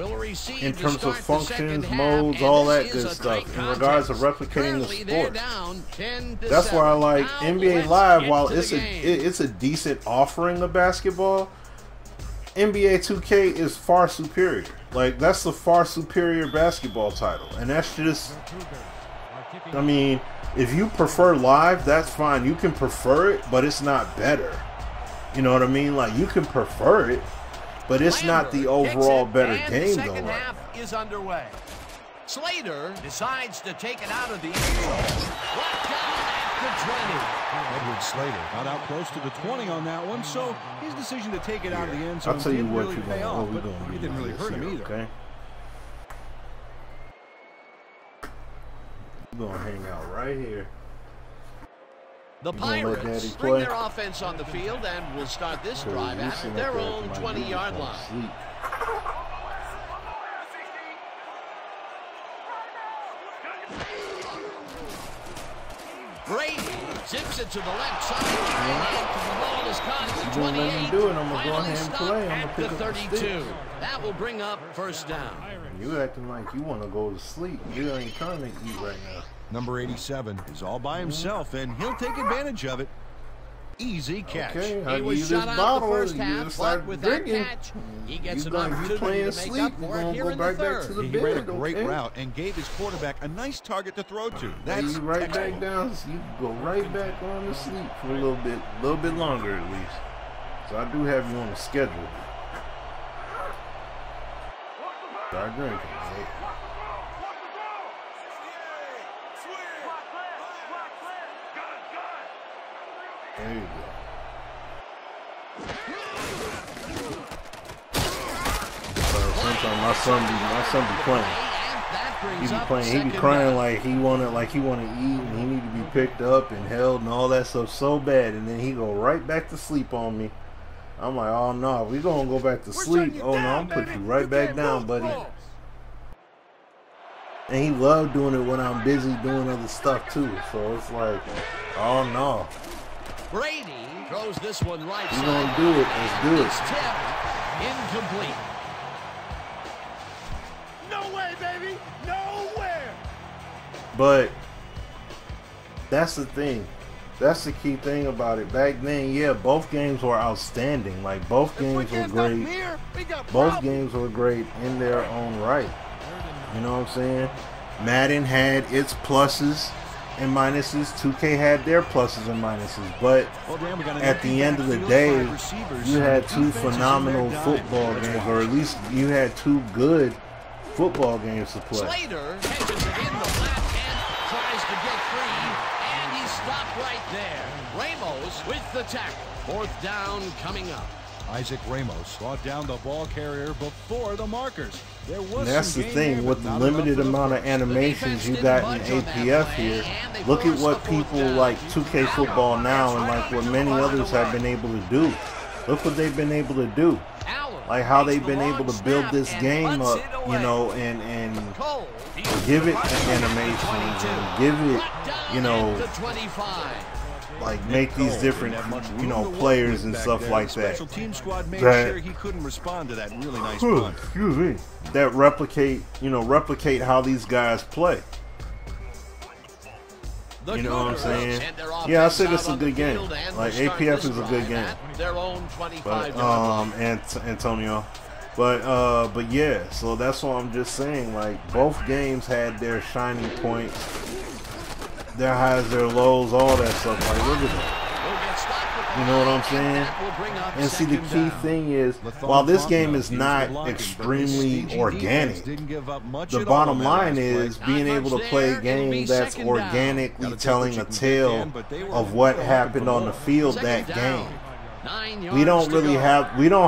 In terms of functions, modes, all that good stuff. In regards to replicating the sport. That's why I like NBA Live. While it's a decent offering of basketball, NBA 2K is far superior. Like, that's the far superior basketball title, and that's just. I mean, if you prefer Live, that's fine. You can prefer it, but it's not better. You know what I mean? Like, you can prefer it, but it's not the overall better game, though. The second half is underway. Slater decides to take it out of the end zone. Brought down at the 20. Edward Slater got out close to the 20 on that one, so his decision to take it out of the end zone I'll tell you didn't what really you're pay off, but going to do. it didn't really hurt him either. Okay? We're going to hang out right here. The Pirates bring their offense on the field and will start this drive at their own 20-yard line. Brady zips it to the left side. And the ball is caught at the 28. Let me do it. I'm going to go ahead and play. I'm going to pick the up 32. the stick. That will bring up first down. You acting like you want to go to sleep. You ain't trying to eat right now. Number 87 is all by himself, and he'll take advantage of it. Easy catch. Okay, He was shut out the first half, but with that catch, he gets an opportunity to make up for it here in the third. He ran a great route and gave his quarterback a nice target to throw to. That's you right back down. So you go right back on to sleep for a little bit longer at least. So I do have you on the schedule. Start drinking, right? There you go. Sometimes my son be playing. He be playing. He be crying like he wanna eat, and he need to be picked up and held and all that stuff so bad, and then he go right back to sleep on me. I'm like, oh no, we gonna go back to sleep. Oh no, I'm put you right back down, buddy. And he loved doing it when I'm busy doing other stuff too. So it's like, oh no. Brady throws this one right side. He's gonna do it. Let's do it. It's tipped. Incomplete. No way, baby. Nowhere. But that's the thing. That's the key thing about it. Back then, yeah, both games were outstanding. Like both games were great. Both games were great in their own right. You know what I'm saying? Madden had its pluses and minuses. 2K had their pluses and minuses. But at the end of the day, you had two phenomenal football games, or at least you had two good football games to play. Slater catches it in the flat and tries to get free, and he's stopped right there. Ramos with the tackle. Fourth down coming up. Isaac Ramos brought down the ball carrier before the markers. That's the thing with the limited amount of animations you got in APF here. Look at what people like 2K Football now and like what many others have been able to do. Look what they've been able to do. Like how they've been able to build this game up, you know, and give it animations and give it, you know, like make these different, you know, players and stuff like that. Special team squad made sure he couldn't respond to that really nice punt. Excuse me. That replicate how these guys play. You know what I'm saying? Yeah, I say this is a good game. Like APF is a good game. But Antonio. But yeah, so that's what I'm just saying. Like both games had their shining points, their highs, their lows, all that stuff. Like look at that. You know what I'm saying? And see, the key thing is, while this game is not extremely organic, the bottom line is being able to play a game that's organically telling a tale of what happened on the field that game. We don't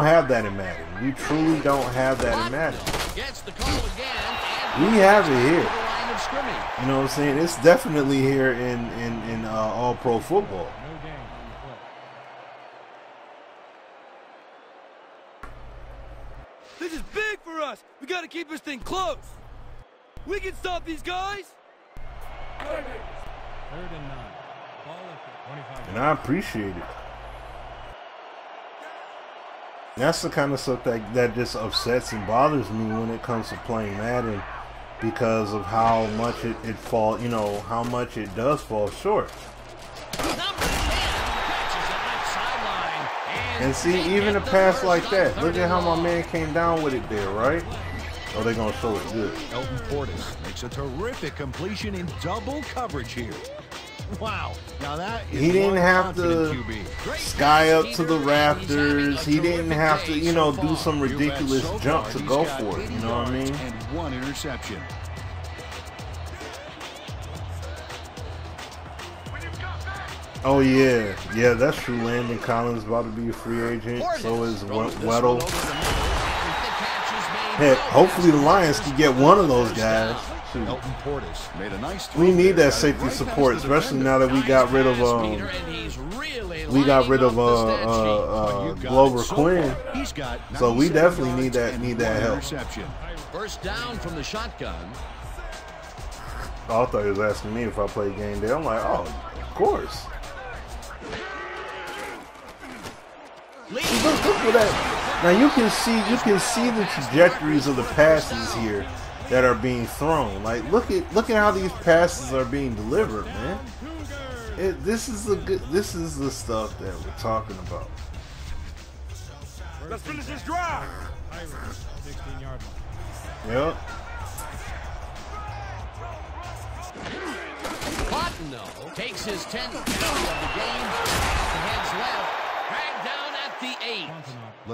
have that in Madden. We truly don't have that in Madden. We have it here. You know what I'm saying? It's definitely here in All Pro Football. This is big for us. We got to keep this thing close. We can stop these guys. Third and 9. Ball at 25. And I appreciate it. That's the kind of stuff that just upsets and bothers me when it comes to playing Madden, because of how much it fall, you know, how much it does fall short. And see, even a pass like that, look at how my man came down with it there, right? Oh, they're going to show it good. Elton Portis makes a terrific completion in double coverage here. Wow. Now that is he didn't have to sky up to the rafters. He didn't have to, you know, do some ridiculous jump to go for it. You know what I mean? And one interception. Oh yeah, yeah, that's true. Landon Collins about to be a free agent. So is Weddle. Heck, hopefully the Lions can get one of those guys. Elton Portis made a nice we need that safety support, especially now that we got rid of Glover Quinn. So we definitely need that help. First down from the shotgun. Oh, I thought he was asking me if I played game day. I'm like, oh, of course. Look at that. Now you can see the trajectories of the passes here that are being thrown. Like look at how these passes are being delivered, man. This is the stuff that we're talking about. Let's finish this drive. 16-yard line. Yep. Fontenot takes his 10th carry of the game. Heads left. Dragged down at the 8.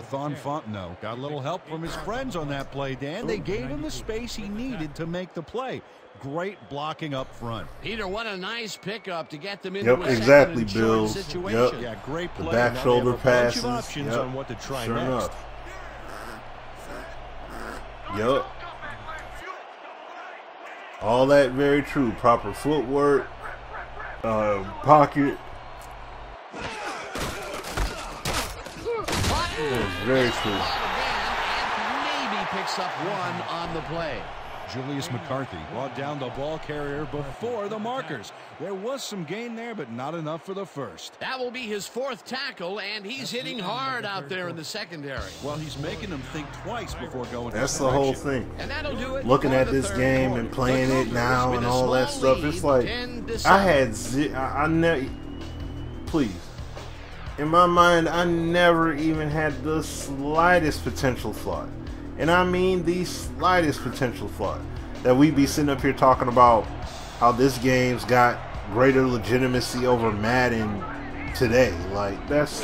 Lathon Fontenot got a little help from his friends on that play, Dan. They gave him the space he needed to make the play. Great blocking up front. Peter, what a nice pickup to get them into a exactly, second and short Bills. situation. Yeah, great play. The back Now shoulder they have a bunch of passes. options on what to try Sure next. enough. Yep. All that very true. Proper footwork, pocket. That's very true. And maybe picks up one on the play. Julius McCarthy brought down the ball carrier before the markers. There was some gain there, but not enough for the first. That will be his 4th tackle, and he's hitting hard out there in the secondary. Well, he's making them think twice before going. That's the whole thing. And that'll do it. Looking for at the this third game quarter. and playing The it Cougars now with and a all that small stuff, it's lead, like 10-7. I had I never. Please, in my mind, I never even had the slightest potential flaw, and I mean the slightest potential flaw, that we'd be sitting up here talking about how this game's got greater legitimacy over Madden today. Like that's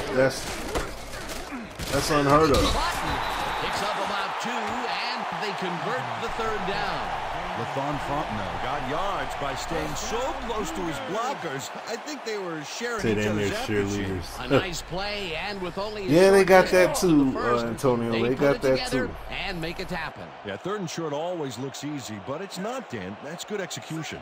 unheard of. Picks up about 2, and they convert the 3rd down. Lathon Fontenot got yards by staying so close to his blockers. I think they were sharing Sit each in there, other's aftershave. cheerleaders. A nice play, and with only a Yeah, they short got that distance to the too, first, Antonio. They put got it that together too. and make it happen. Yeah, 3rd and short always looks easy, but it's not, Dan. That's good execution.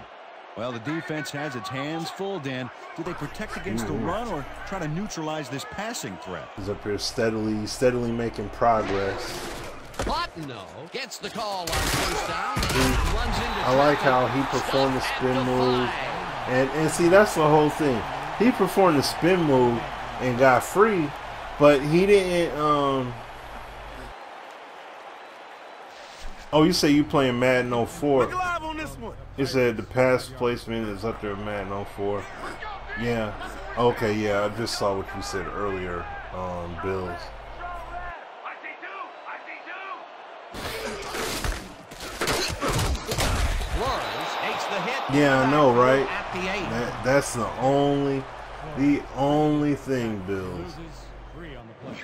Well, the defense has its hands full, Dan. Do they protect against the run or try to neutralize this passing threat? He's up here steadily making progress. Fontenot gets the call on 1st down. And runs into I like how traffic. he performed the Stop spin at the move, 5. and see, that's the whole thing. He performed the spin move and got free, but he didn't. Oh, you say you playing Madden 04? Live on this one. He said the pass placement is up there in Madden 04. Yeah. Okay. Yeah, I just saw what you said earlier on Bills. Flores takes the hit. Yeah, I know, right? At the 8. That's the only thing, Bills. Loses 3 on the play.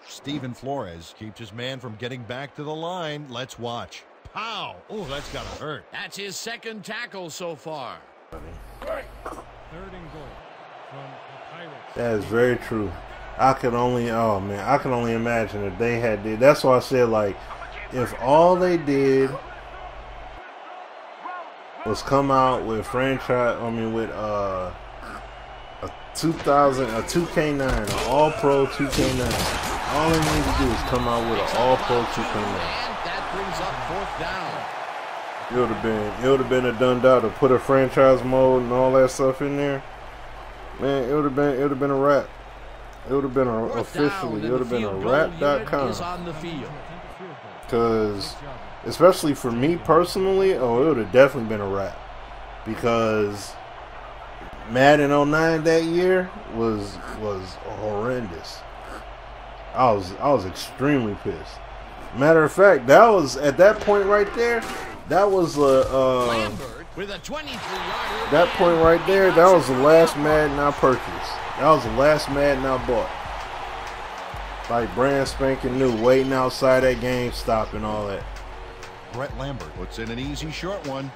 Stephen Flores keeps his man from getting back to the line. Let's watch. Pow! Oh, that's gotta hurt. That's his 2nd tackle so far. 3rd and goal from the Pirates. That is very true. I can only imagine if they had did. That's why I said, like, if all they did was come out with with a 2K9, an All Pro 2K9. All they need to do is come out with an All Pro 2K9. And that brings up 4th down. It would have been a done deal to put a franchise mode and all that stuff in there. Man, it would have been a wrap. It would have been officially. It would have been a wrap.com. Is on the field. Because, especially for me personally, it would have definitely been a wrap. Because Madden 09 that year was horrendous. I was extremely pissed. Matter of fact, that was at that point right there. That was Lambert with a 23-yarder. that point right there. That was the last Madden I purchased. That was the last Madden I bought. Like brand spanking new, waiting outside at GameStop and all that. Brett Lambert puts in an easy short one.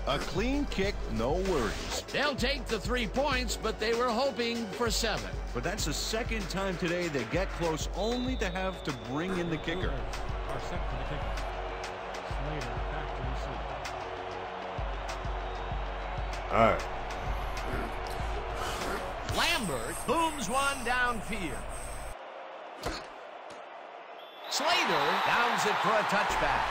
A clean kick, no worries. They'll take the 3 points, but they were hoping for 7. But that's the 2nd time today they get close, only to have to bring in the kicker. Are set for the kicker. Slater back to receive. All right. Lambert booms one downfield. Slater downs it for a touchback.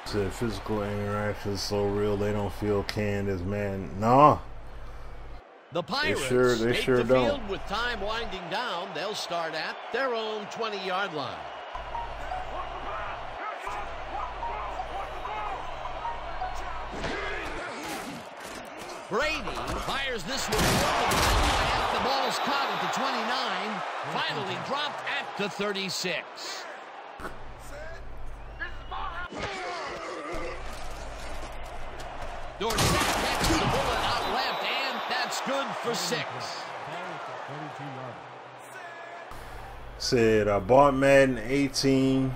Said physical interaction is so real they don't feel canned as man. Nah. The Pirates They take sure the field don't. with time winding down. They'll start at their own 20-yard line. Brady fires this one. The ball's caught at the 29. Finally dropped at the 36. Dorsett catches the bullet out left, and that's good for 6. Said I bought Madden 18,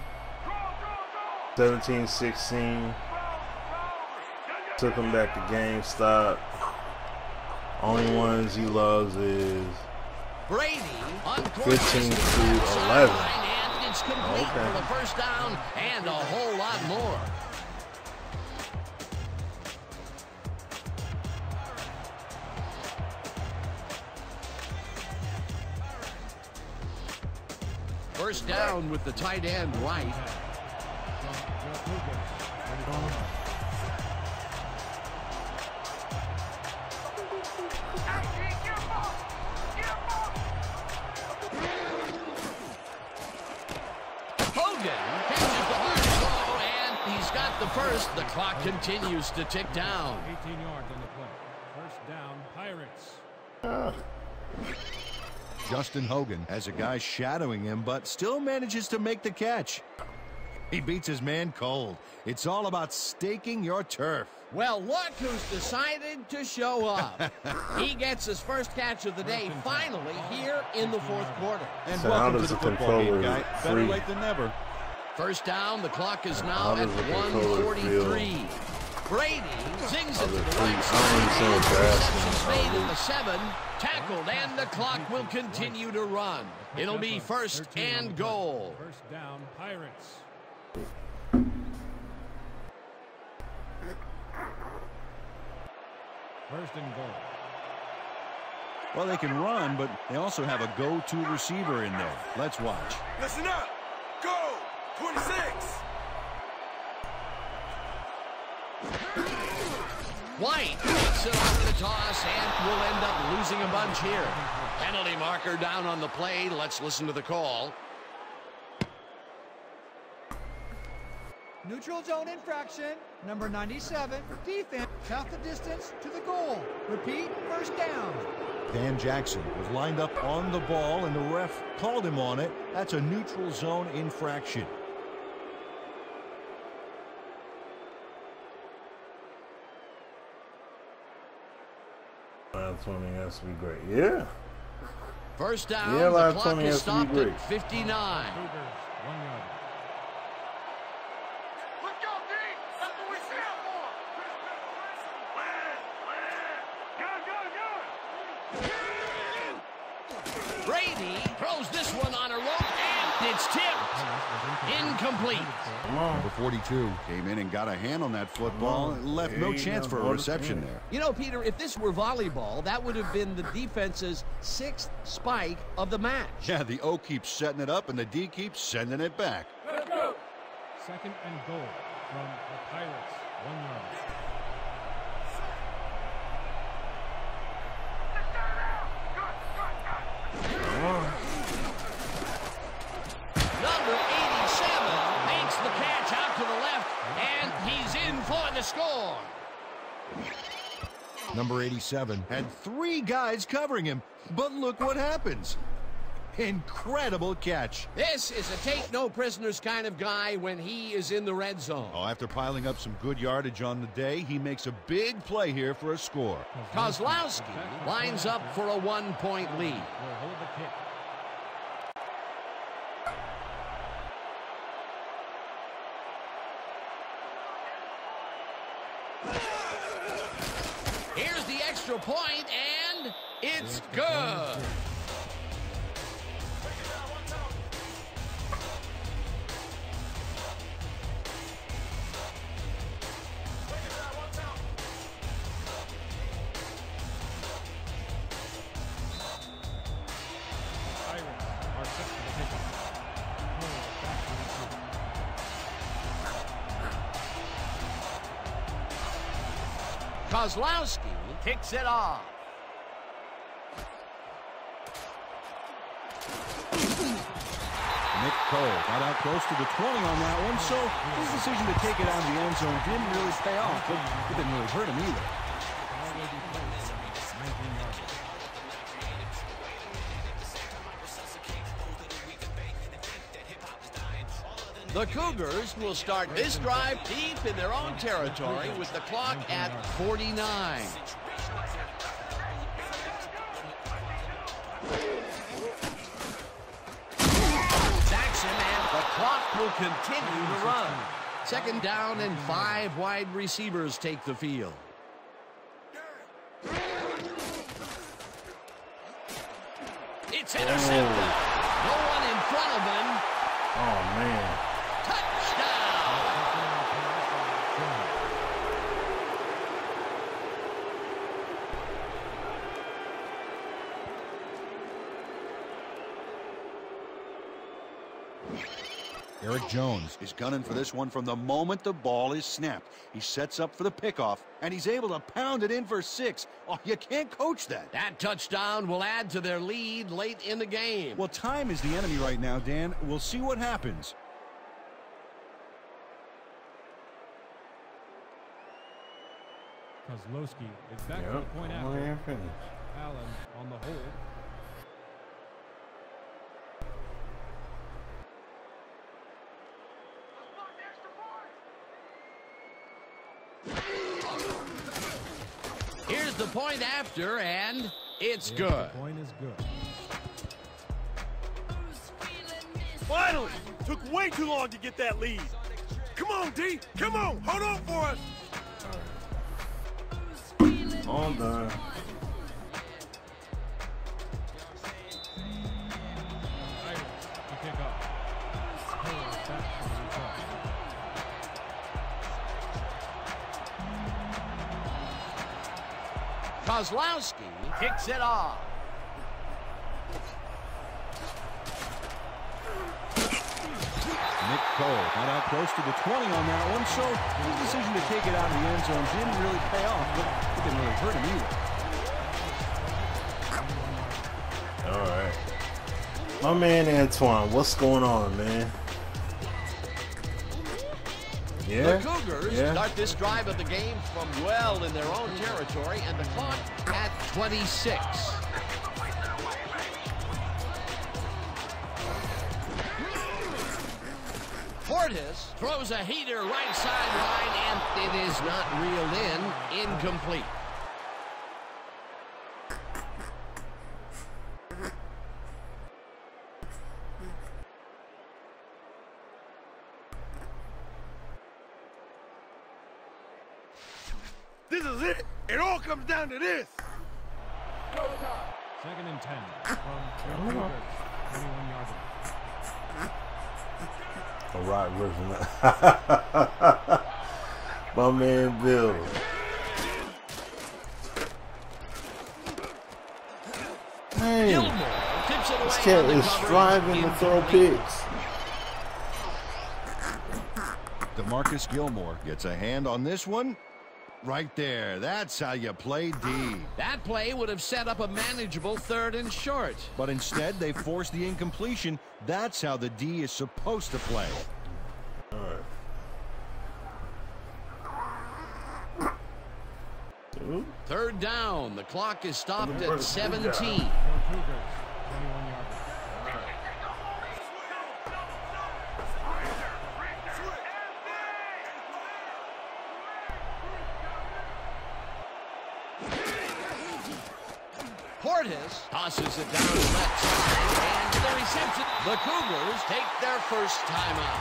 17, 16. Took him back to GameStop. Only ones he loves is Brady 15 to 11. And it's complete for the first down and a whole lot more. First down with the tight end right. The first, the clock continues to tick down. 18 yards on the play. First down, Pirates. Justin Hogan has a guy shadowing him, but still manages to make the catch. He beats his man cold. It's all about staking your turf. Well, look who's decided to show up. He gets his first catch of the day finally here in the fourth quarter. And so welcome to the football game, guy. Better late than never. First down, the clock is now at 1:43. Brady zings it to the right side. He's made at the 7, tackled, and the clock will continue to run. It'll be first and goal. First down, Pirates. First and goal. Well, they can run, but they also have a go-to receiver in there. Let's watch. Listen up. Go. 26. White takes it off the toss and will end up losing a bunch here. Penalty marker down on the play. Let's listen to the call. Neutral zone infraction, number 97, defense, half the distance to the goal. Repeat, first down. Dan Jackson was lined up on the ball, and the ref called him on it. That's a neutral zone infraction. Live swimming has to be great. Yeah. First down, yeah, the clock is stopped at 59. Cougars, 1 yard. Let's go, D! That's what we stand for! Go! Brady throws this one on a rope, and it's tipped. Incomplete. Number 42 came in and got a hand on that football. Left no chance for a reception there. You know, Peter, if this were volleyball, that would have been the defense's 6th spike of the match. Yeah, the O keeps setting it up, and the D keeps sending it back. Let's go! Second and goal from the Pirates, 1 yard. Number 87 makes the catch out to the left, and he's in for the score. Number 87 had 3 guys covering him, but look what happens. Incredible catch. This is a take-no-prisoners kind of guy when he is in the red zone. Oh, after piling up some good yardage on the day, he makes a big play here for a score. Kozlowski lines up for a 1-point lead. Will hold the kick. Here's the extra point, and it's good. Pirates are set for the kickoff. Hold back to the Kozlowski kicks it off. Nick Cole got out close to the 20 on that one, so his decision to take it out of the end zone didn't really pay off, but it didn't really hurt him either. The Cougars will start this drive deep in their own territory with the clock at 49. Sacks him, and the clock will continue to run. 2nd down and 5 wide receivers take the field. It's intercepted. No one in front of him. Oh, man. Eric Jones is gunning for this one from the moment the ball is snapped. He sets up for the pickoff, and he's able to pound it in for 6. Oh, you can't coach that. That touchdown will add to their lead late in the game. Well, time is the enemy right now, Dan. We'll see what happens. Kozlowski is back to the point after. Allen on the hold. Here's the point after, and it's good. The point is good. Finally! Took way too long to get that lead. Come on, D! Come on! Hold on for us! All done. To pick up. Taylor back to the return. Kozlowski kicks it off. Nick Cole got out close to the 20 on that one, so his decision to take it out of the end zone didn't really pay off, but it didn't really hurt him either. All right. My man Antoine, what's going on, man? Yeah? The Cougars start this drive of the game from well in their own territory, and the clock at 26. Portis throws a heater right sideline, and it is not reeled in. Incomplete. This is it! It all comes down to this! 2nd and 10 from the Cougars. 21-yard line. A rock version. My man Bill. Man, this cat is striving to throw picks. DeMarcus Gilmore gets a hand on this one. Right there. That's how you play D. That play would have set up a manageable 3rd and short. But instead, they force the incompletion. That's how the D is supposed to play. All right. 3rd down. The clock is stopped at 17. For Cougars. 21-yard line. Portis tosses it down the left side, and the reception. The Cougars take their first timeout.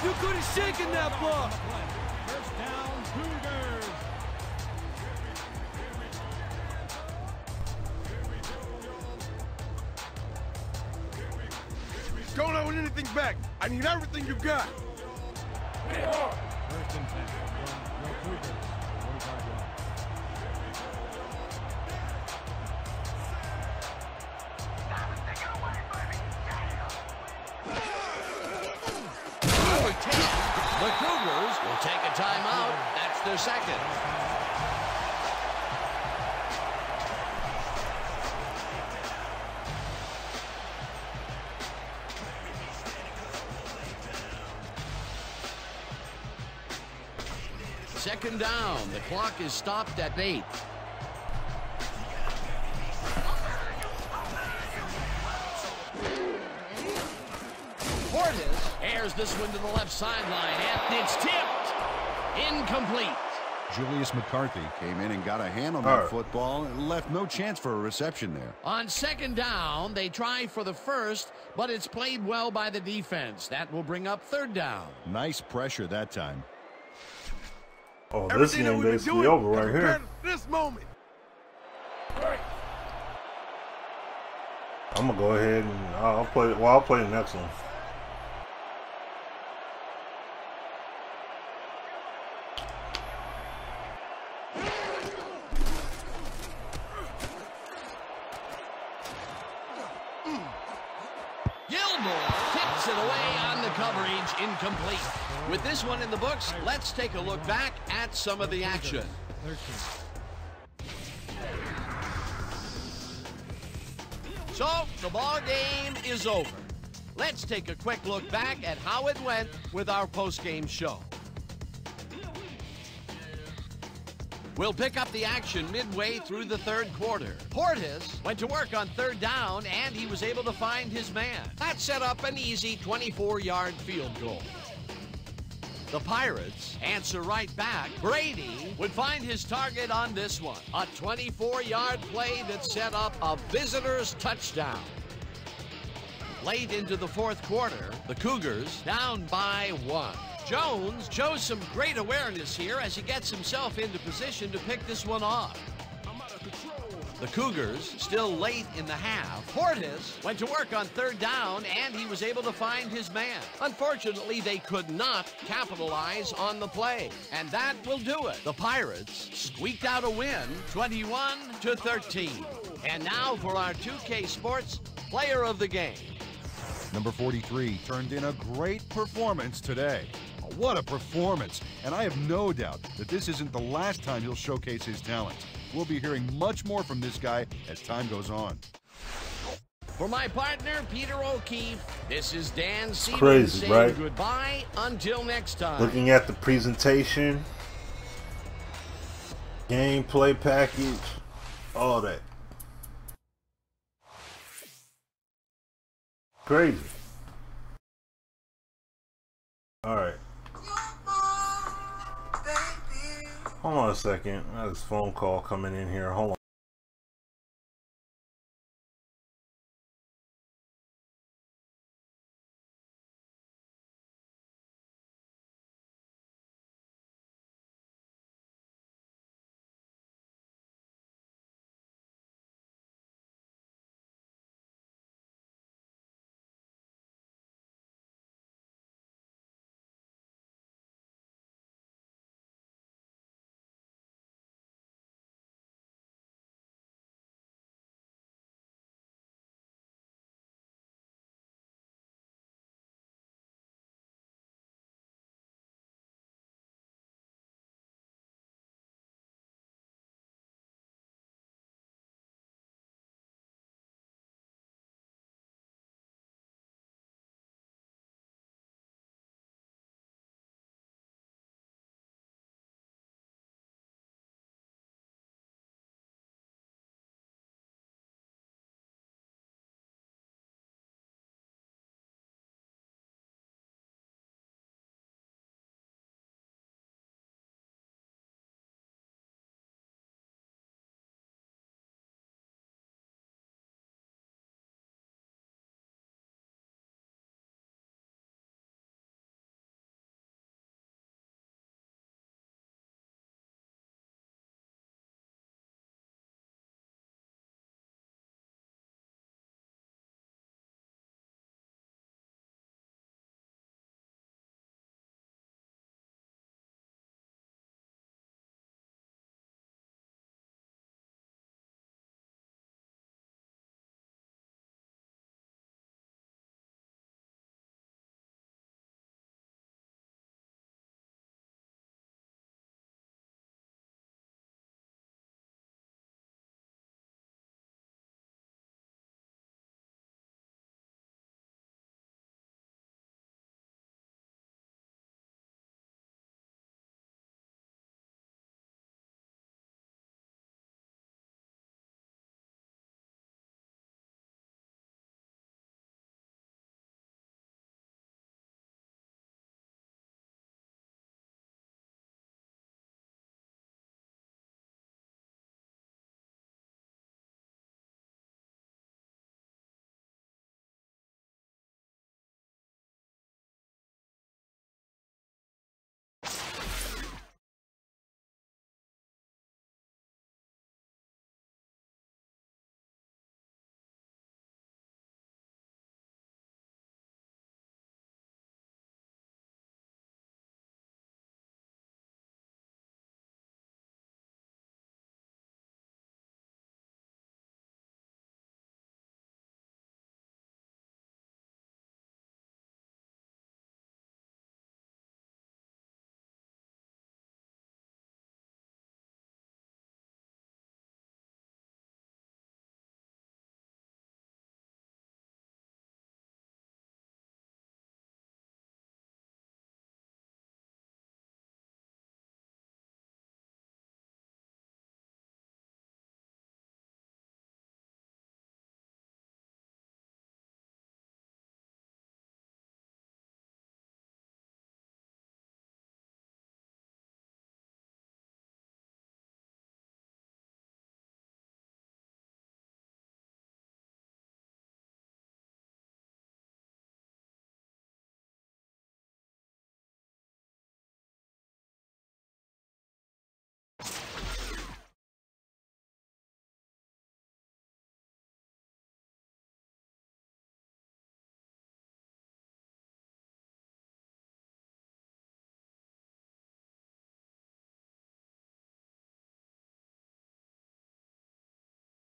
You could have shaken that ball! First down, Cougars. Don't hold anything back. I need everything you got. 1st and 10 from the Cougars. 45 yards. Number 10, the Cougars will take a timeout. That's their second. Second down. The clock is stopped at 8. Portis airs this one to the left sideline, and it's tipped. Incomplete. Julius McCarthy came in and got a hand on that football and left no chance for a reception there. On second down, they try for the first, but it's played well by the defense. That will bring up third down. Nice pressure that time. Oh, this game basically over right here. This moment. I'm gonna go ahead and I'll play. Well, I'll play the next one. Tips it away on the coverage, incomplete. With this one in the books, let's take a look back at some of the action. So, the ball game is over. Let's take a quick look back at how it went with our post-game show. We'll pick up the action midway through the third quarter. Portis went to work on third down, and he was able to find his man. That set up an easy 24-yard field goal. The Pirates answer right back. Brady would find his target on this one. A 24-yard play that set up a visitor's touchdown. Late into the fourth quarter, the Cougars down by 1. Jones shows some great awareness here as he gets himself into position to pick this one off. The Cougars still late in the half. Portis went to work on third down, and he was able to find his man. Unfortunately, they could not capitalize on the play, and that will do it. The Pirates squeaked out a win, 21-13. And now for our 2K Sports Player of the Game. Number 43 turned in a great performance today. What a performance! And I have no doubt that this isn't the last time he'll showcase his talents. We'll be hearing much more from this guy as time goes on. For my partner, Peter O'Keefe, this is Dan Siemens crazy, saying right? Goodbye until next time. Looking at the presentation, gameplay package, all that. Crazy. All right. Hold on a second. I have this phone call coming in here. Hold on.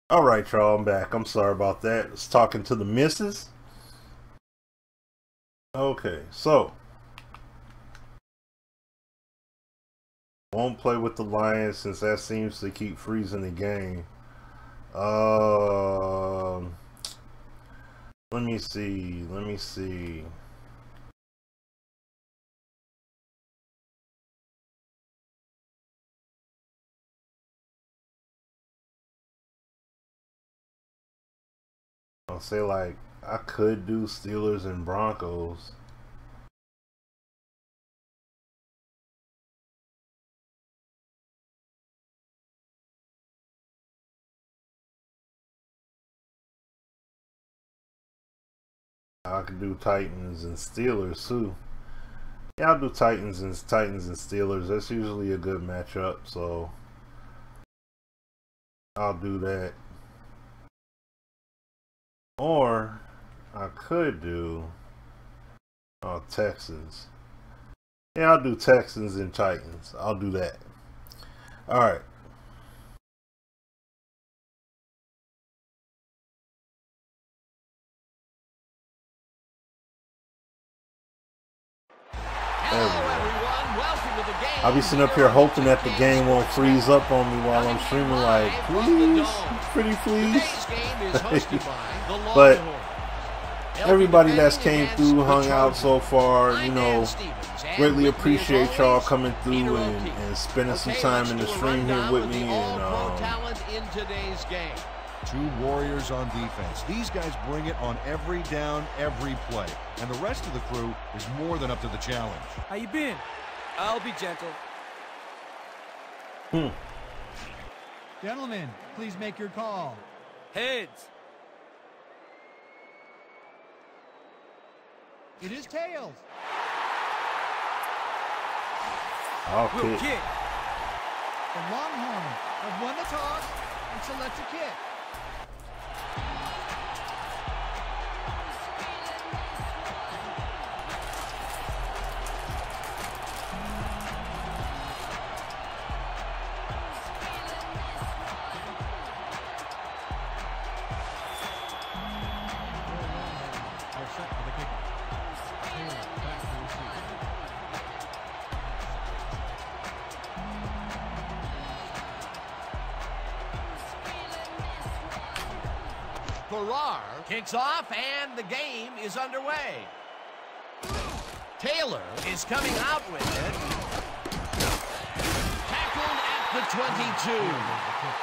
All right, y'all, I'm back. I'm sorry about that. It's talking to the missus. Okay, so won't play with the Lions since that seems to keep freezing the game. Let me see. I'll say, like, I could do Steelers and Broncos. I could do Titans and Steelers too. Yeah, I'll do Titans and Steelers. That's usually a good matchup, so I'll do that. Or I could do Texans. Yeah, I'll do Texans and Titans. I'll do that. All right. I'll be sitting up here hoping that the game won't freeze up on me while I'm streaming, like, please, pretty please. But everybody that's came through, hung out so far, you know, greatly appreciate y'all coming through and spending some time in the stream here with me. And two warriors on defense. These guys bring it on every down, every play. And the rest of the crew is more than up to the challenge. How you been? I'll be gentle. Gentlemen, please make your call. Heads. It is tails. Okay. Kick. The Longhorns have won the toss and select a kick. Farrar kicks off, and the game is underway. Taylor is coming out with it. Tackled at the 22.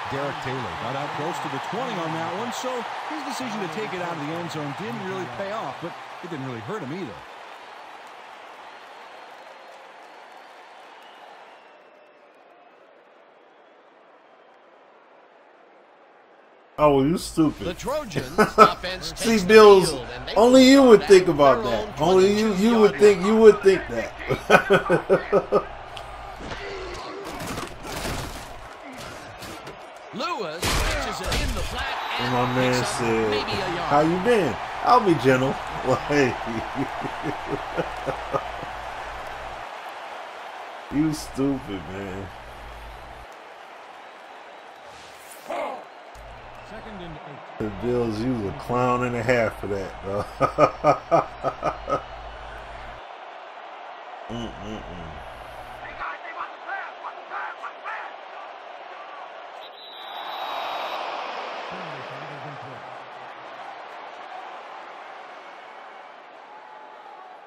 Derek Taylor got out close to the 20 on that one, so his decision to take it out of the end zone didn't really pay off, but it didn't really hurt him either. Oh, well, you stupid. The Trojans offense See, Bills, only you would think about that. Only you would think that. Lewis pitches it in the flat, And my man picks up said, maybe a yard. how you been? I'll be gentle. Like, you stupid, man. Second and 8. The Bills, you was a clown and a half for that, bro. Hey guys, they want the pass. Want the pass. Want the pass.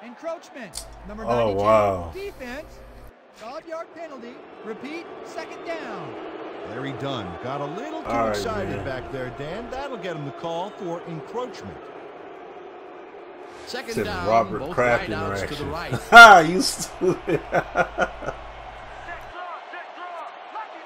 Encroachment. Number Oh, 92. wow. Defense. 5-yard penalty. Repeat. Second down. Larry Dunn got a little too All right, excited man. back there, Dan. That'll get him the call for encroachment. Second Said down, Robert both Kraft wideouts to the interaction. right. Ha! You stupid. Check draw. Lucky.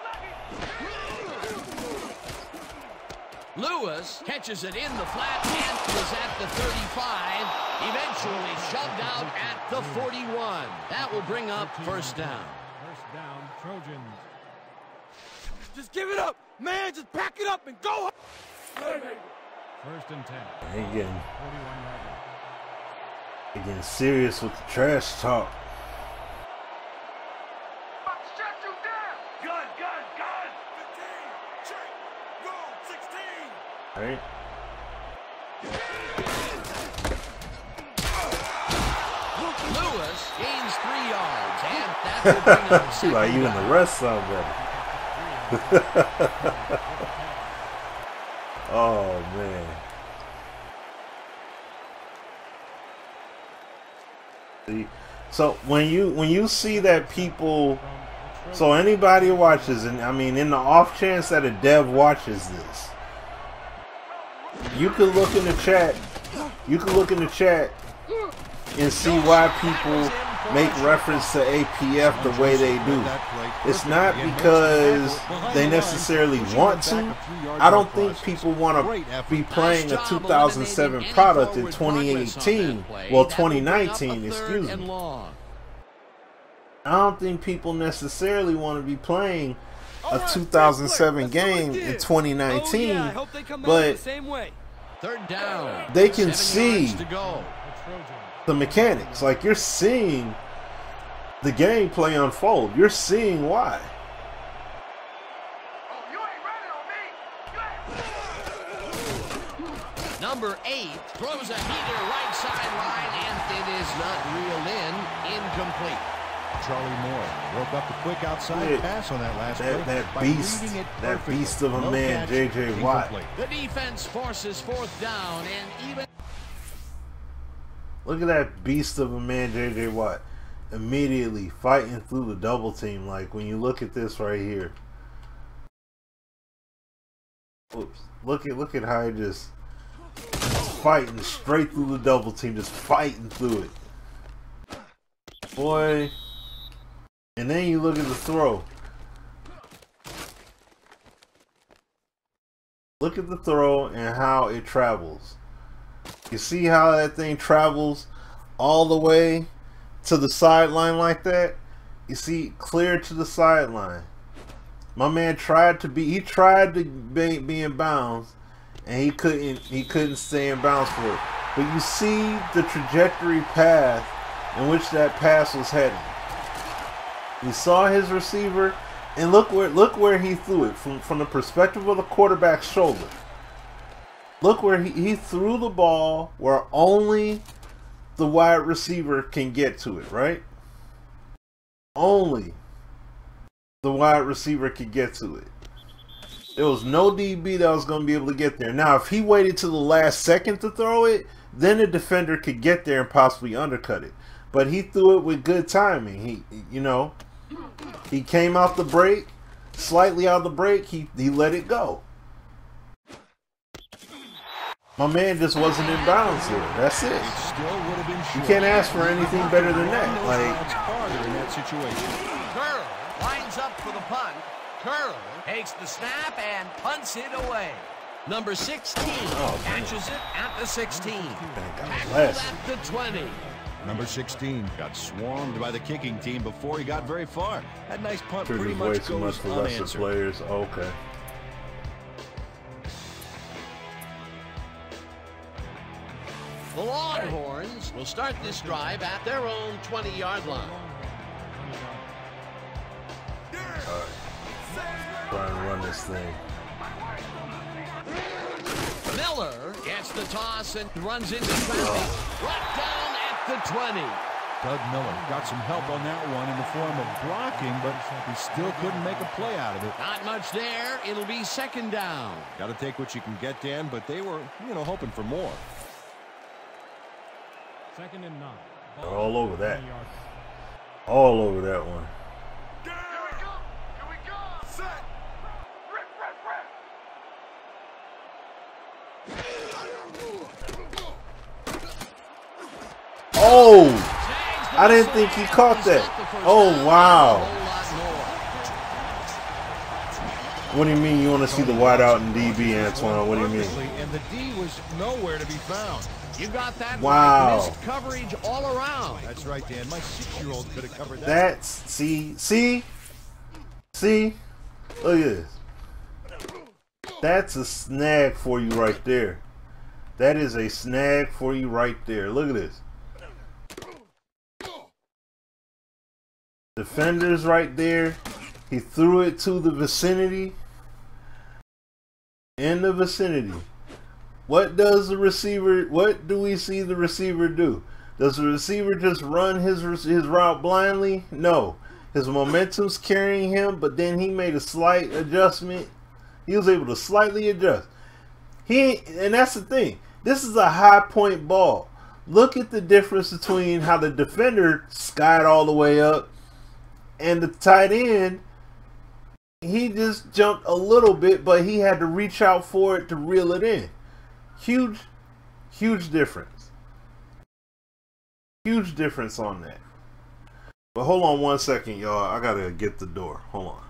Lewis catches it in the flat and is at the 35. Eventually shoved out at the 41. That will bring up first down. First down, Trojans. Just give it up, man. Just pack it up and go. First and 10. He getting, 41-yard line. he getting serious with the trash talk. Shut you down. Gun, gun, gun. 15. Check. Go. 16. Right? Lewis gains 3 yards, and that will bring up She like even the rest sound better. Oh man. See, so when you see that people, so anybody who watches, and I mean in the off chance that a dev watches this, you could look in the chat. You can look in the chat and see why people make reference to APF the way they do. It's not because they necessarily want to. I don't think people want to be playing a 2007 product in 2018. Well, 2019, excuse me. I don't think people necessarily want to be playing a 2007 game in 2019, but they can see the mechanics. Like, you're seeing the gameplay unfold. You're seeing why. Number 8 throws a heater right sideline, and it is not reeled in. Incomplete. Charlie Moore broke up the quick outside pass on that last play. That beast of a man, J.J. Watt. The defense forces 4th down, and even... Look at that beast of a man, J.J. Watt. Immediately fighting through the double team. Like, when you look at this right here. Oops. Look at how he just fighting straight through the double team. Just fighting through it. Boy. And then you look at the throw. Look at the throw and how it travels. You see how that thing travels all the way to the sideline like that? You see, clear to the sideline. My man tried to be in bounds, and he couldn't stay in bounds for it. But you see the trajectory path in which that pass was heading. We saw his receiver, and look where he threw it from the perspective of the quarterback's shoulder. Look where he threw the ball where only the wide receiver can get to it, right? Only the wide receiver could get to it. There was no DB that was going to be able to get there. Now, if he waited to the last second to throw it, then the defender could get there and possibly undercut it. But he threw it with good timing. He came out the break, slightly out of the break. He let it go. My man just wasn't in bounds here. That's it. You can't ask for anything better than that. Like, in that situation. Curl lines up for the punt. Curl takes the snap and punts it away. Number 16 catches it at the 16. Tackled at the 20. Number 16 got swarmed by the kicking team before he got very far. That nice punt pretty much goes unanswered. Players. Okay. The Longhorns will start this drive at their own 20-yard line. All right. Try and run this thing. Miller gets the toss and runs into traffic. Brought down at the 20. Doug Miller got some help on that one in the form of blocking, but he still couldn't make a play out of it. Not much there. It'll be 2nd down. Got to take what you can get, Dan, but they were, hoping for more. 2nd and 9. They're all over that. All over that one. Here we go. Set. Rip. Oh! I didn't think he caught that. Oh, wow. What do you mean you want to see the wide out in DB, Antoine? What do you mean? And the D was nowhere to be found. You got that? Wow. Missed coverage all around. That's right, Dan. My 6-year-old could have covered that. That's, see? Look at this. That's a snag for you right there. That is a snag for you right there. Look at this. Defenders right there. He threw it to the vicinity. In the vicinity. what does the receiver? What do we see the receiver do? Does the receiver just run his route blindly? No. His momentum's carrying him, but then he made a slight adjustment. He was able to slightly adjust. And that's the thing. This is a high point ball. Look at the difference between how the defender skied all the way up and the tight end. He just jumped a little bit, but he had to reach out for it to reel it in. Huge difference. Huge difference on that. But hold on 1 second, y'all. I gotta get the door. Hold on.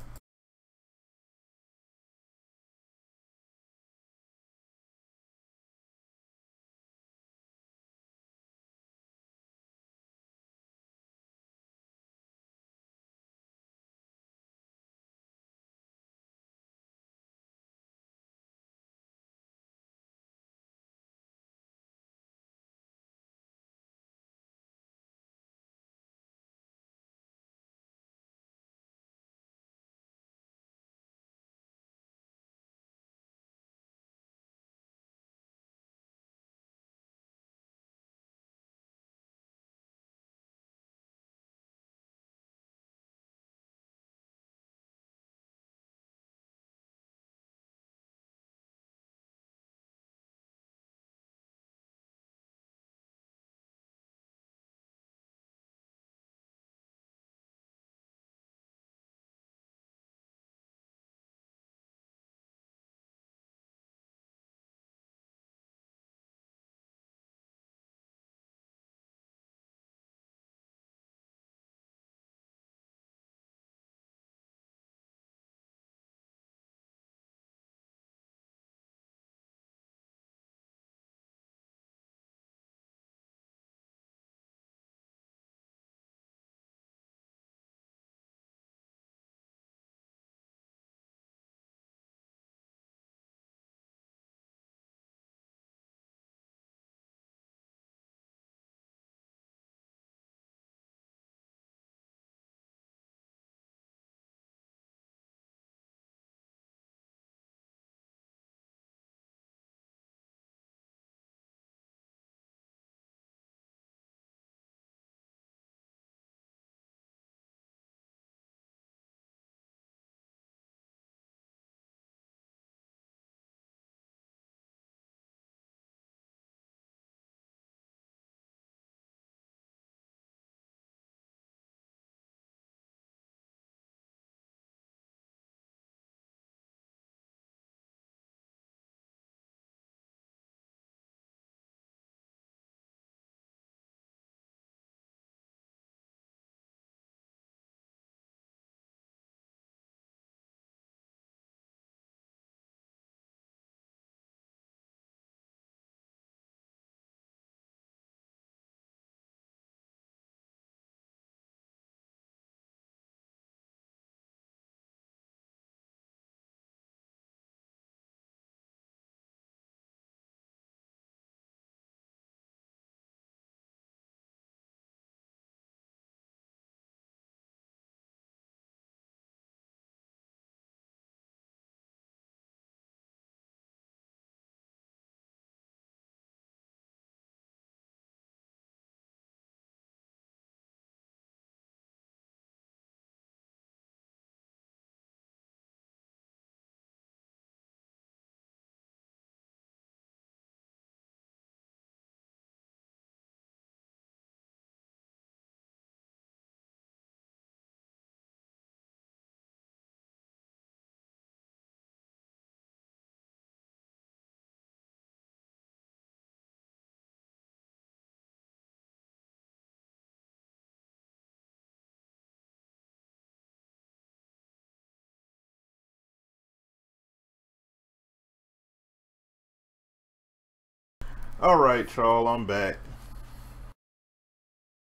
Alright, y'all, I'm back.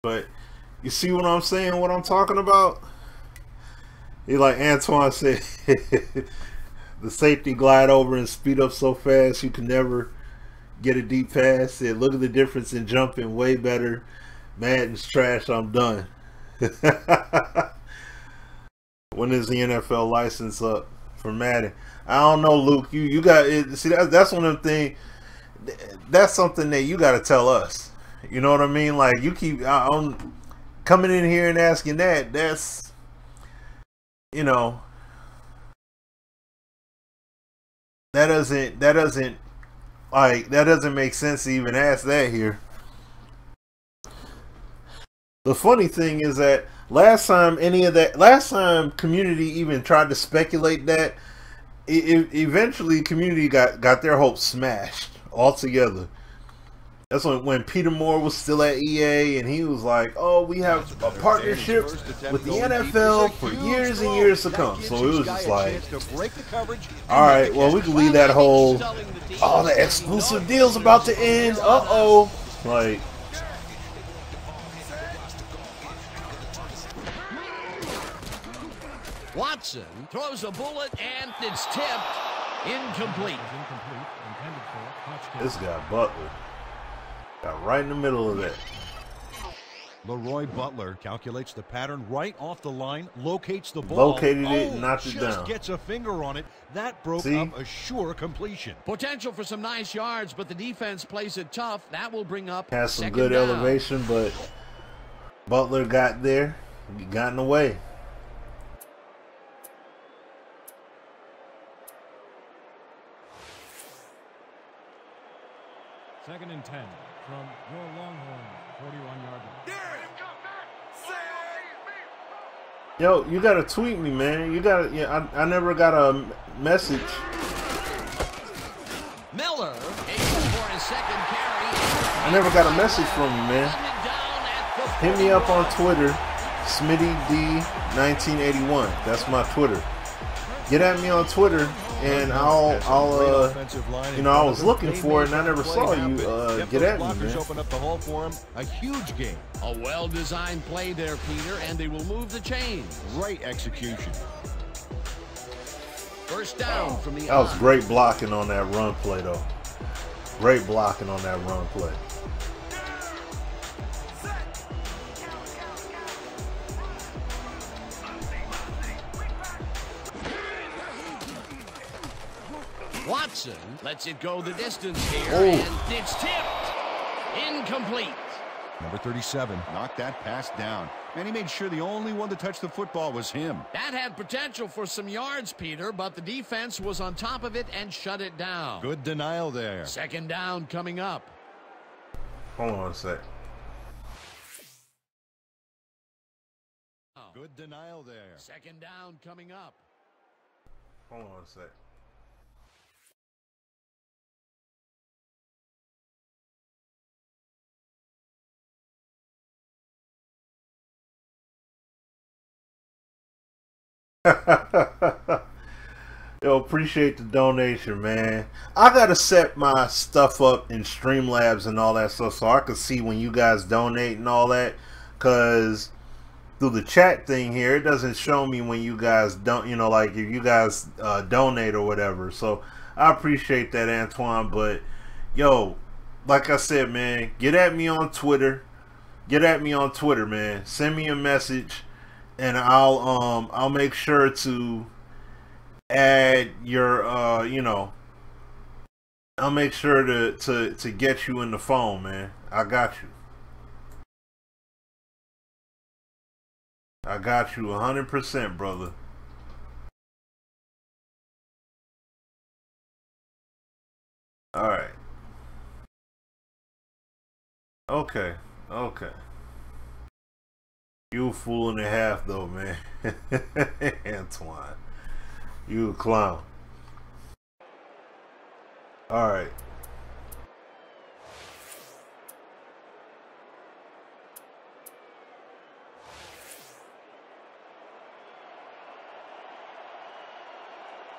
But you see what I'm saying, what I'm talking about? He, like Antoine said, the safety glide over and speed up so fast you can never get a deep pass. Said, look at the difference in jumping, way better. Madden's trash, I'm done. When is the NFL license up for Madden? I don't know, Luke. You got it. See, that's one of the things. that's something that you got to tell us. You know what I mean? Like, you keep on coming in here and asking that. That's, you know, that doesn't make sense to even ask that here. The funny thing is that last time community even tried to speculate that, eventually community got their hopes smashed altogether. That's when Peter Moore was still at EA and he was like, "Oh, we have a partnership with the NFL for years and years to come." So it was just like, all right, well, we can leave that whole, all the exclusive deals about to end. Uh-oh. Like, Watson throws a bullet and it's tipped. Incomplete. This guy Butler got right in the middle of that. Leroy Butler calculates the pattern right off the line, locates the ball. Located it and knocked it down. Just gets a finger on it. That broke up a sure completion. Potential for some nice yards, but the defense plays it tough. That will bring up has some good elevation, but Butler got there. He got in the way. Second and 10 from your Longhorn 41-yard line. Yo, you gotta tweet me, man. You gotta. Yeah, I never got a message. Miller able for his second carry. I never got a message from you, man. Hit me up on Twitter, SmittyD1981. That's my Twitter. Get at me on Twitter, and I'll you know, I was looking for it and I never saw you. Get at me, man. Open up the hole for him. A huge game. A well-designed play there, Peter, and they will move the chains. Great execution. First down from the That was great blocking on that run play, though. Great blocking on that run play. Watson lets it go the distance here, and it's tipped. Incomplete. Number 37 knocked that pass down, and he made sure the only one to touch the football was him. That had potential for some yards, Peter, but the defense was on top of it and shut it down. Good denial there. Second down coming up. Hold on a sec. Good denial there. Second down coming up. Hold on a sec. Yo, appreciate the donation, man. I gotta set my stuff up in Streamlabs and all that stuff so I can see when you guys donate and all that, because through the chat thing here, it doesn't show me when you guys don't, you know, like if you guys donate or whatever. So I appreciate that, Antoine. But yo, like I said, man, get at me on Twitter. Get at me on Twitter, man. Send me a message, and I'll make sure to add your you know, I'll make sure to get you in the phone, man. I got you. I got you 100%, brother. All right. Okay. Okay. You a fool and a half, though, man. Antoine. You a clown. All right.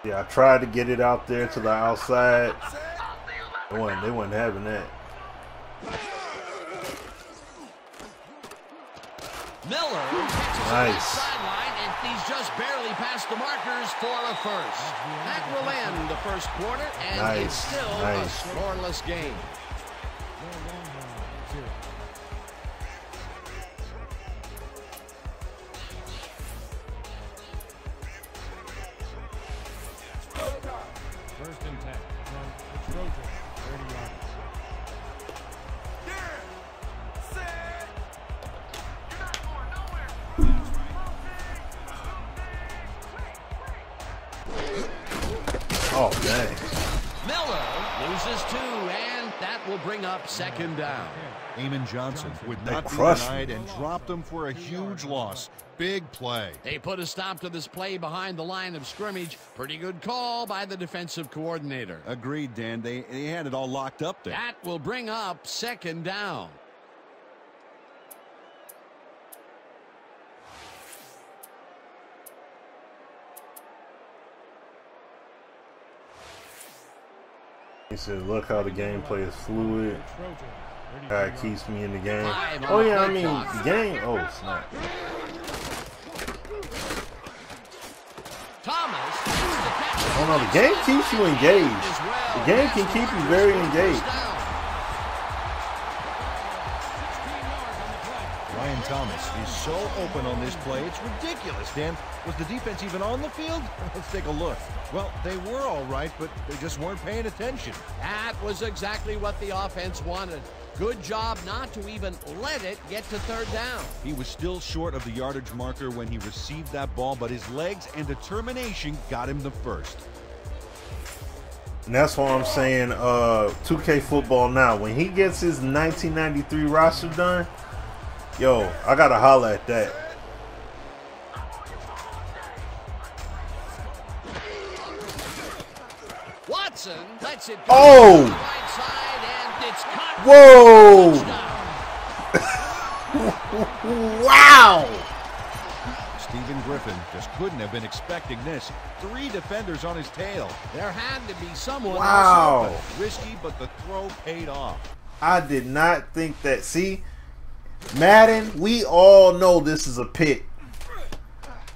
Yeah, I tried to get it out there to the outside. They wasn't having that. Miller catches on the sideline, and he's just barely past the markers for a first. That will end the first quarter, and it's still a scoreless game. First and 10 from the Trojans, 30 yards. Oh, dang. Miller loses 2, and that will bring up 2nd down. Eamon Johnson would not be crushed denied and dropped him for a huge loss. Big play. They put a stop to this play behind the line of scrimmage. Pretty good call by the defensive coordinator. Agreed, Dan. They had it all locked up there. That will bring up 2nd down. He said, look how the gameplay is fluid. How it keeps me in the game. Oh, yeah, I mean, the game. Oh, snap. Thomas. Oh, no, the game keeps you engaged. The game can keep you very engaged. Ryan Thomas is so open on this play. It's ridiculous, Dan. Was the defense even on the field? Let's take a look. Well, they were all right, but they just weren't paying attention. That was exactly what the offense wanted. Good job not to even let it get to 3rd down. He was still short of the yardage marker when he received that ball, but his legs and determination got him the first. And that's why I'm saying 2K football now. When he gets his 1993 roster done, yo, I gotta holler at that. Watson lets it go Oh! to the right side, and it's caught. Whoa! Wow! Stephen Griffin just couldn't have been expecting this. 3 defenders on his tail. There had to be someone Wow. else open. Risky, but the throw paid off. I did not think that. See, Madden, we all know this is a pick.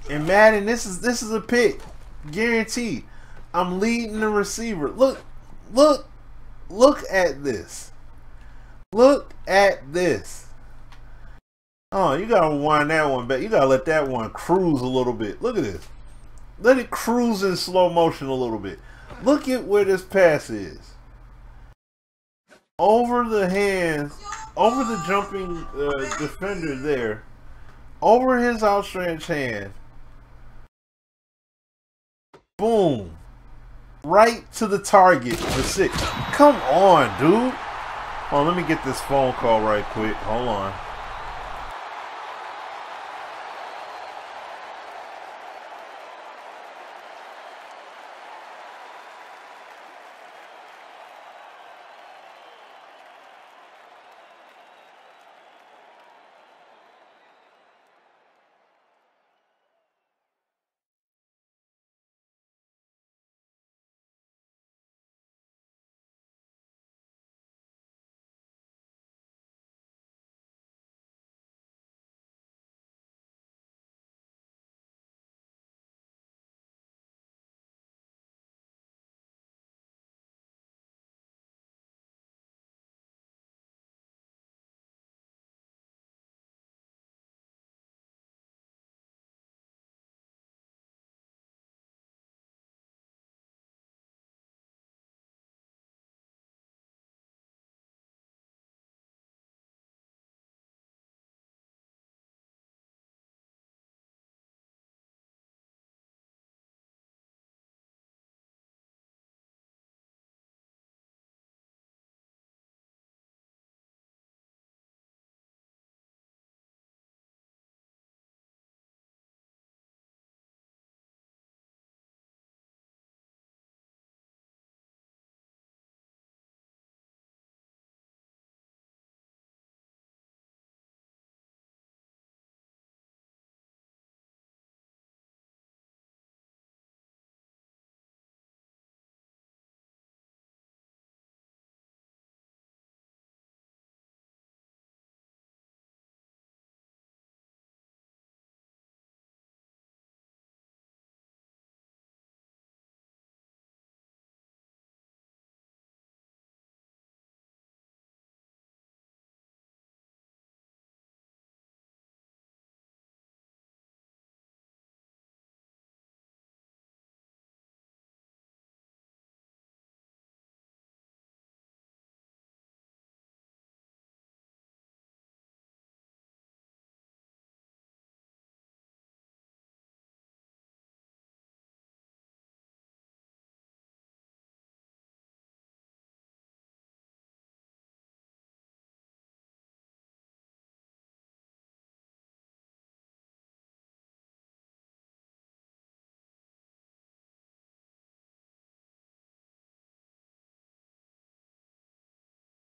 And Madden, this is a pick. Guaranteed. I'm leading the receiver. Look at this. Look at this. Oh, you gotta wind that one back. You gotta let that one cruise a little bit. Look at this. Let it cruise in slow motion a little bit. Look at where this pass is. Over the hands, over the jumping defender there, over his outstretched hand. Boom. Right to the target for 6. Come on, dude. Hold on, let me get this phone call right quick. Hold on.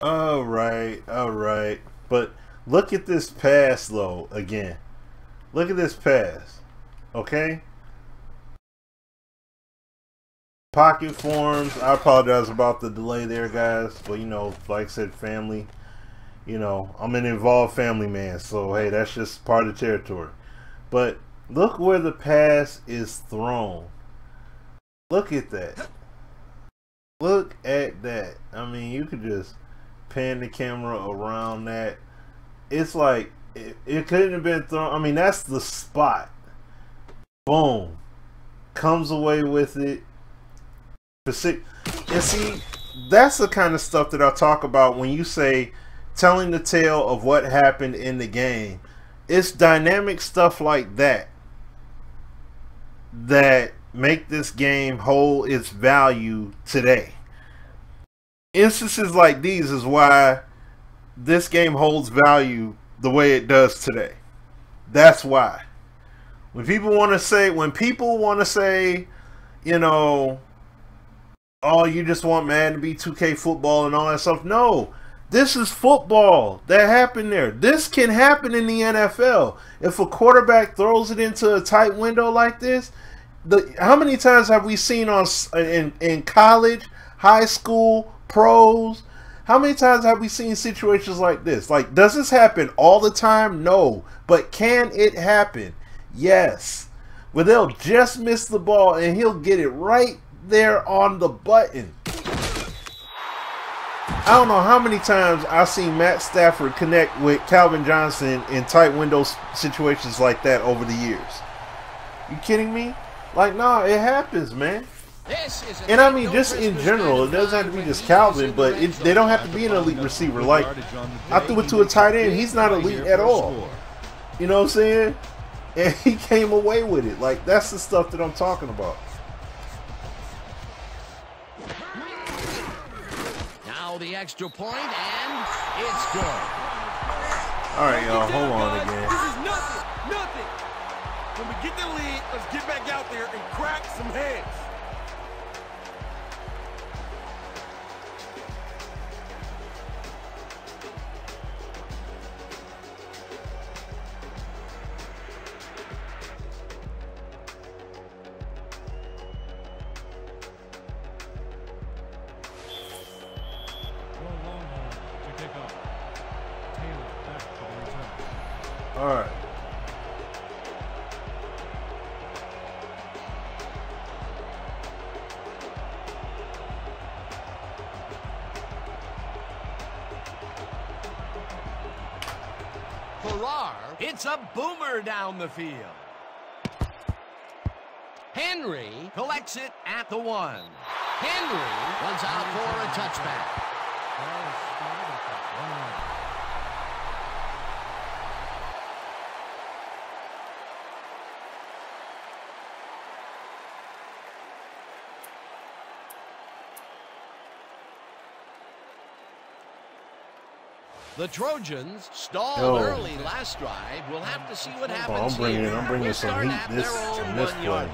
All right, all right. But look at this pass, though, again. Look at this pass, okay? Pocket forms. I apologize about the delay there, guys. But, you know, like I said, family. You know, I'm an involved family man. So, hey, that's just part of the territory. But look where the pass is thrown. Look at that. Look at that. I mean, you could just pan the camera around that. It's like, it couldn't have been thrown. I mean, that's the spot. Boom. Comes away with it. And see, that's the kind of stuff that I talk about when you say telling the tale of what happened in the game. It's dynamic stuff like that that make this game hold its value today. Instances like these is why this game holds value the way it does today. That's why. When people want to say, you know, oh, you just want Madden to be 2K football and all that stuff. No, this is football that happened there. This can happen in the NFL. If a quarterback throws it into a tight window like this, how many times have we seen in college, high school, pros? How many times have we seen situations like this? Like, does this happen all the time? No. But can it happen? Yes. Where they'll just miss the ball and he'll get it right there on the button. I don't know how many times I've seen Matt Stafford connect with Calvin Johnson in tight window situations like that over the years. You kidding me? Like, nah, it happens, man. And I mean, just in general, it doesn't have to be just Calvin, but they don't have to be an elite receiver. Like, I threw it to a tight end. He's not elite at all. You know what I'm saying? And he came away with it. Like, that's the stuff that I'm talking about. Now the extra point, and it's good. All right, y'all, hold on again. This is nothing, nothing. When we get the lead, let's get back out there and crack some heads. All right. Farrar hits a boomer down the field. Henry collects it at the 1. Henry runs out for a touchback. The Trojans stalled early last drive. We'll have to see what happens here. I'm bringing some heat in this play.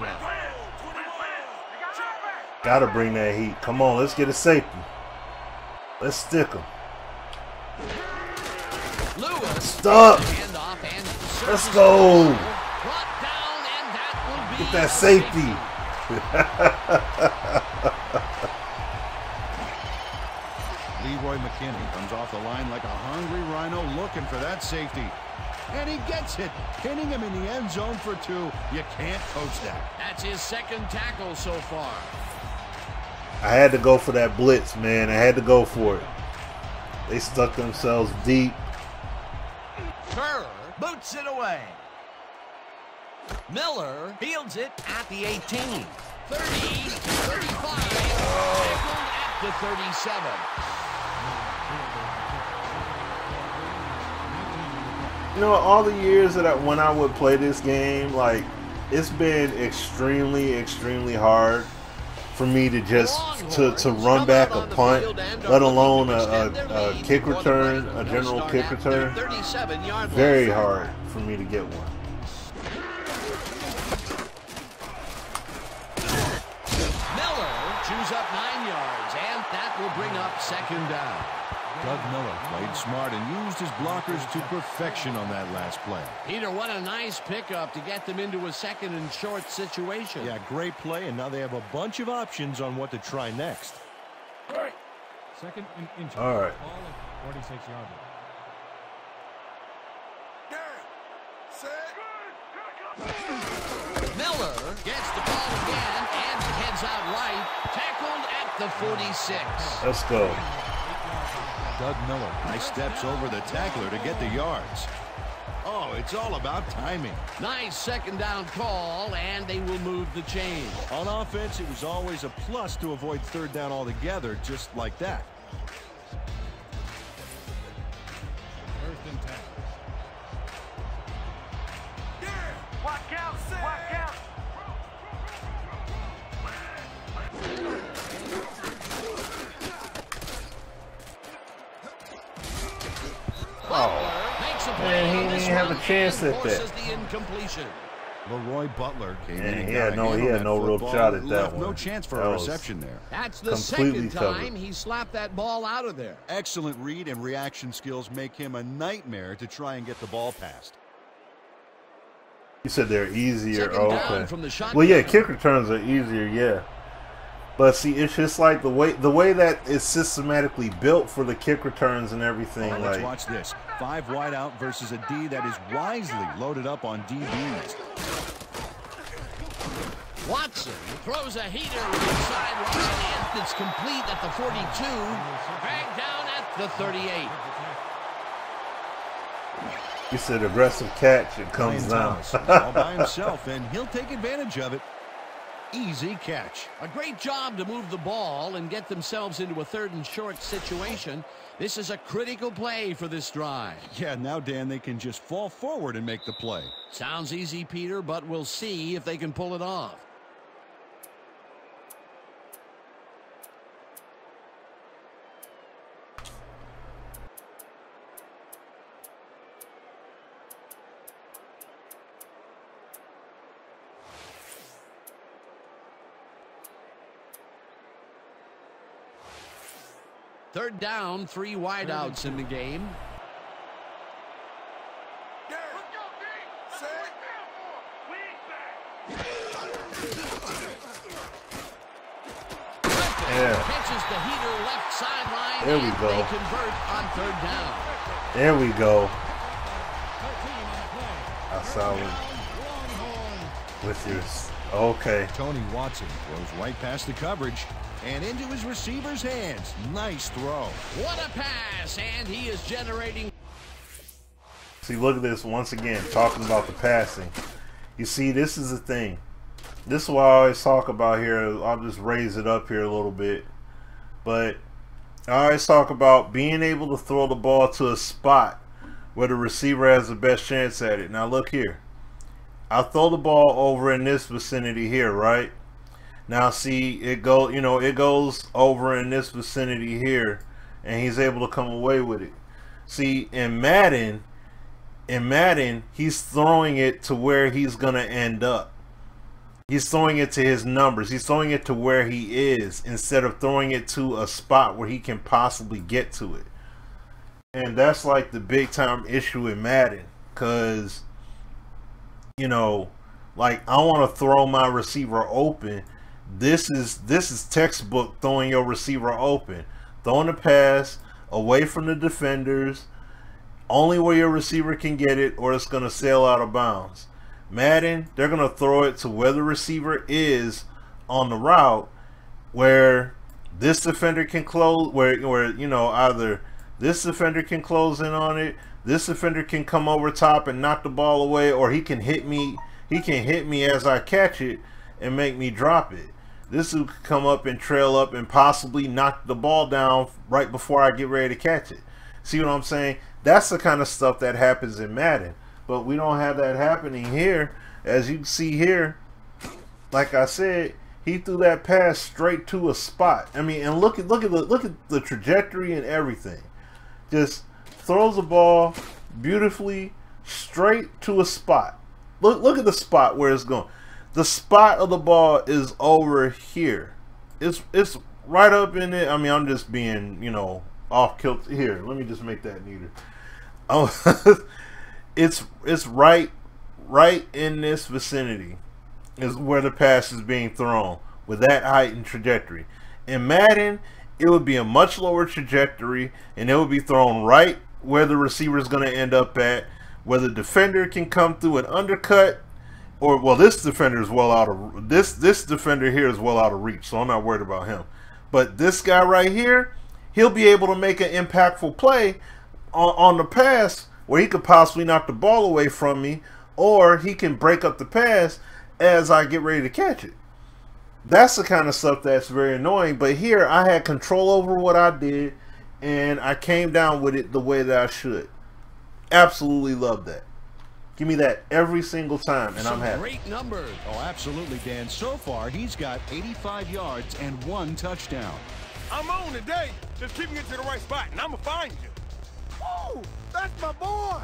Gotta bring that heat. Come on, let's get a safety. Let's stick him. Stop. Let's go. Get that safety. Leroy McKinney comes off the line like a hungry rhino looking for that safety. And he gets it, pinning him in the end zone for 2. You can't coach that. That's his second tackle so far. I had to go for that blitz, man. I had to go for it. They stuck themselves deep. Kerr boots it away. Miller fields it at the 18. 30, 35, tackled at the 37. You know, all the years that when I would play this game, like, it's been extremely, extremely hard for me to just to run back a punt, let alone a kick return, a general kick return. Very hard for me to get one. Miller chews up 9 yards, and that will bring up second down. Doug Miller played smart and used his blockers to perfection on that last play. Peter, what a nice pickup to get them into a second and short situation. Yeah, great play, and now they have a bunch of options on what to try next. Second and inches. All right. Ball at 46 yards. Miller gets the ball again and heads out right. Tackled at the 46. Let's go. Doug Miller, nice steps over the tackler to get the yards. Oh, it's all about timing. Nice second down call, and they will move the chain. On offense, it was always a plus to avoid third down altogether, just like that. First and 10. Watch out, watch out. Man, he didn't have a chance at that. The incompletion. Leroy Butler came in Man, and he got had a no, hand he on had that no real football. shot at that Left one. no chance for That a was reception there. That's the completely second time covered. he slapped that ball out of there. Excellent read and reaction skills make him a nightmare to try and get the ball past. You said they're easier. Second Oh, down okay. from the shotgun. Well, yeah, kick returns are easier, yeah. But see, it's just like the way that it's systematically built for the kick returns and everything. All right, let's like, watch this. 5 wide out versus a D that is wisely loaded up on DBs. Watson throws a heater to the sideline, and it's complete at the 42. Dragged down at the 38. you said aggressive catch, it comes Ryan down. Thomas, all by himself, and he'll take advantage of it. Easy catch. A great job to move the ball and get themselves into a third and short situation. This is a critical play for this drive. Yeah, now, Dan, they can just fall forward and make the play. Sounds easy, Peter, but we'll see if they can pull it off. Third down, 3 wideouts in the game. Yeah. Catches the heater left sideline. There we and go. They convert on third down. There we go. 13 on the play. I saw him with yours. Okay. Tony Watson goes right past the coverage and into his receiver's hands. Nice throw. What a pass, and he is generating. See, look at this once again, talking about the passing. You see, this is the thing. This is what I always talk about here. I'll just raise it up here a little bit. But I always talk about being able to throw the ball to a spot where the receiver has the best chance at it. Now look here. I'll throw the ball over in this vicinity here, right? Now see, it goes over in this vicinity here, and he's able to come away with it. See, in Madden, he's throwing it to where he's gonna end up. He's throwing it to his numbers. He's throwing it to where he is instead of throwing it to a spot where he can possibly get to it. And that's like the big time issue in Madden, because like I want to throw my receiver open. This is textbook throwing your receiver open, throwing the pass away from the defenders, only where your receiver can get it, or it's gonna sail out of bounds. Madden, they're gonna throw it to where the receiver is on the route, where this defender can close, where either this defender can close in on it, this defender can come over top and knock the ball away, or he can hit me. He can hit me as I catch it and make me drop it. This will come up and trail up and possibly knock the ball down right before I get ready to catch it. See what I'm saying? That's the kind of stuff that happens in Madden. But we don't have that happening here. As you can see here, like I said, he threw that pass straight to a spot. I mean, and look at the trajectory and everything. Just throws the ball beautifully straight to a spot. Look at the spot where it's going. The spot of the ball is over here. It's right up in it. I mean, I'm just being, off kilter. Here, let me just make that neater. Oh, it's right in this vicinity is where the pass is being thrown with that height and trajectory. In Madden, it would be a much lower trajectory, and it would be thrown right where the receiver is going to end up at, where the defender can come through and undercut. Or, well, this defender is well out of this defender here is well out of reach, so I'm not worried about him. But this guy right here, he'll be able to make an impactful play on the pass where he could possibly knock the ball away from me, or he can break up the pass as I get ready to catch it. That's the kind of stuff that's very annoying. But here, I had control over what I did, and I came down with it the way that I should. Absolutely love that. Give me that every single time, and I'm happy. Great numbers. Oh, absolutely, Dan. So far, he's got 85 yards and 1 touchdown. I'm on today. Just keep me to the right spot, and I'm going to find you. Oh, that's my boy.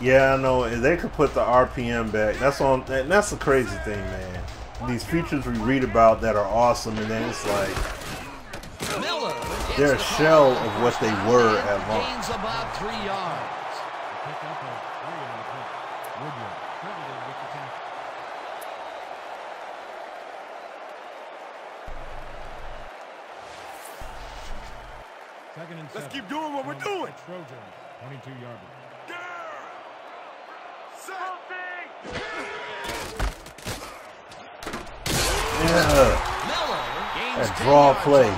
Yeah, I know. They could put the RPM back. That's on. And that's the crazy thing, man. These features we read about that are awesome, and then it's like they're a shell of what they were at launch. Gains about 3 yards. Let's keep doing what we're doing. Trojan, 22-yard. Yeah. That draw play.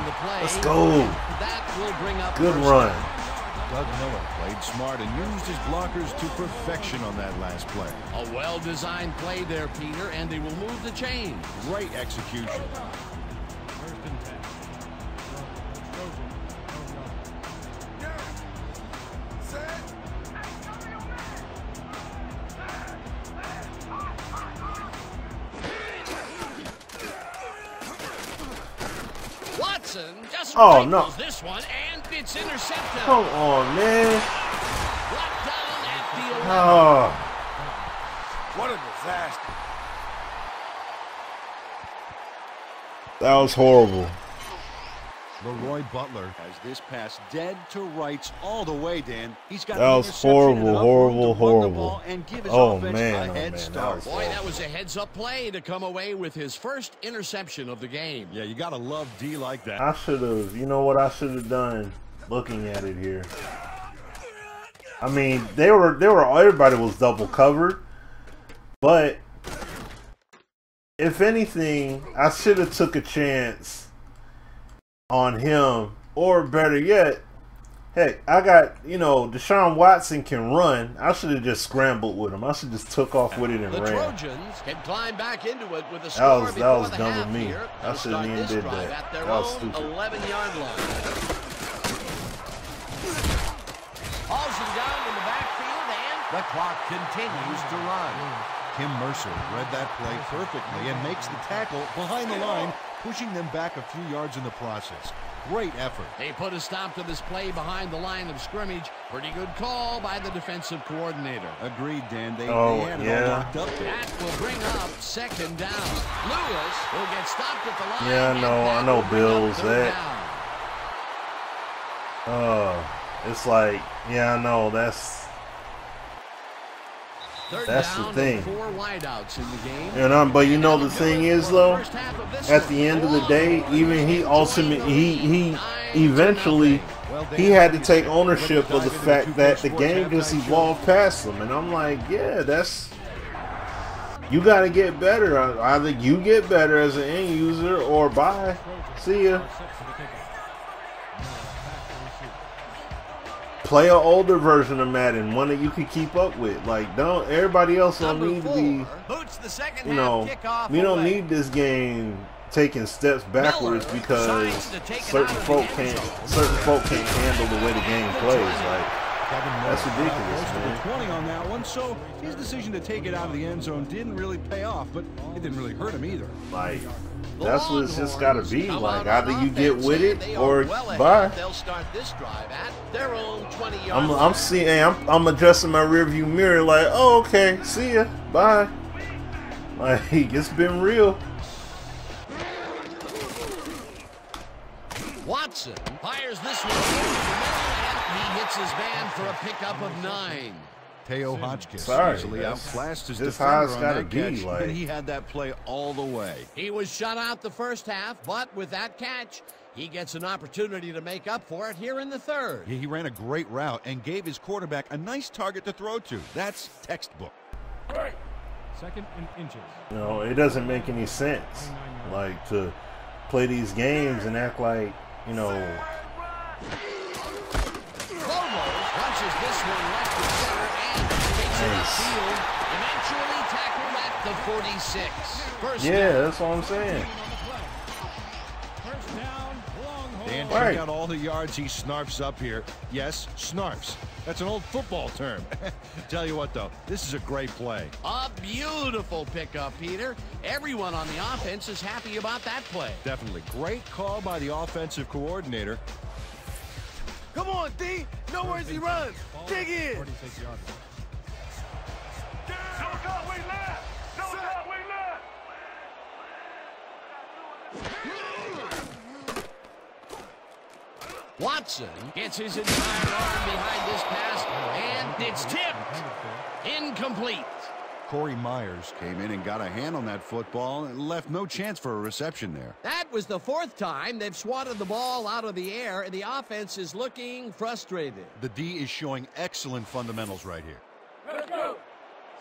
Let's go. Good run. Doug Miller played smart and used his blockers to perfection on that last play. A well-designed play there, Peter, and they will move the chain. Great execution. First and 10. Trojan, 12 yards. Watson just no. This one, and it's intercepted. Come on, man. Brought down at the 11. Oh. What a disaster. That was horrible. Leroy Butler has this pass dead to rights all the way, Dan. He's got that was horrible, horrible. And give his Oh offense man, a head start. Boy, that was a heads-up play to come away with his first interception of the game. Yeah, you gotta love D like that. I should have, you know what I should have done looking at it here. I mean, everybody was double covered, but if anything, I should have took a chance on him, or better yet, heck, I got, Deshaun Watson can run. I should have just scrambled with him. I should just took off with it and the ran. Trojans can climb back into it with a score that was dumb of me. Here. I shouldn't even did that. That was stupid. 11-yard line. Hauls him down in the backfield, and the clock continues to run. Tim Mercer read that play perfectly and makes the tackle behind the line, pushing them back a few yards in the process. Great effort. They put a stop to this play behind the line of scrimmage. Pretty good call by the defensive coordinator. Agreed, Dan. They had it all locked up there. That will bring up second down. Lewis will get stopped at the line. Yeah, I know Bills. It's like, I know that's the thing. 4 wideouts in the game. But the thing is though, at the end of the day, even he eventually had to take ownership of the fact that the game just evolved past him, and I'm like, you got to get better. Either you get better as an end user, or bye, see ya. Play an older version of Madden, one that you can keep up with. Like, everybody else don't need to be, we don't need this game taking steps backwards because certain folk can't handle the way the game plays. Like, that's ridiculous, man. 20 on that one, so his decision to take it out of the end zone didn't really pay off, but it didn't really hurt him either. Like, that's what it's just got to be. Like, either you get with it or bye. They'll start this drive at their own 20-yard I'm adjusting my rearview mirror. Like, oh, okay, see ya, bye. Like, it's been real. Watson fires this one over the middle, and he hits his man for a pickup of 9. Teo Hotchkiss easily outclassed his this defender on gotta that be, catch, like... and he had that play all the way. He was shut out the first half, but with that catch, he gets an opportunity to make up for it here in the third. Yeah, he ran a great route and gave his quarterback a nice target to throw to. That's textbook. 2nd and inches. You know, it doesn't make any sense, like, to play these games and act like, you know... Punches this one left to center and takes it upfield. Eventually tackled at the 46. First yeah, down. that's what I'm saying. First down, Longhorns. Dan, check out all the yards he snarfs up here. Yes, snarfs. That's an old football term. Tell you what, though, this is a great play. A beautiful pickup, Peter. Everyone on the offense is happy about that play. Definitely. Great call by the offensive coordinator. Come on, D. Nowhere as he runs. Dig in. 46 yards. Don't stop, we left! Don't stop, we left! Watson gets his entire arm behind this pass, and it's tipped. Incomplete. Corey Myers came in and got a hand on that football and left no chance for a reception there. That was the 4th time they've swatted the ball out of the air, and the offense is looking frustrated. The D is showing excellent fundamentals right here. Let's go!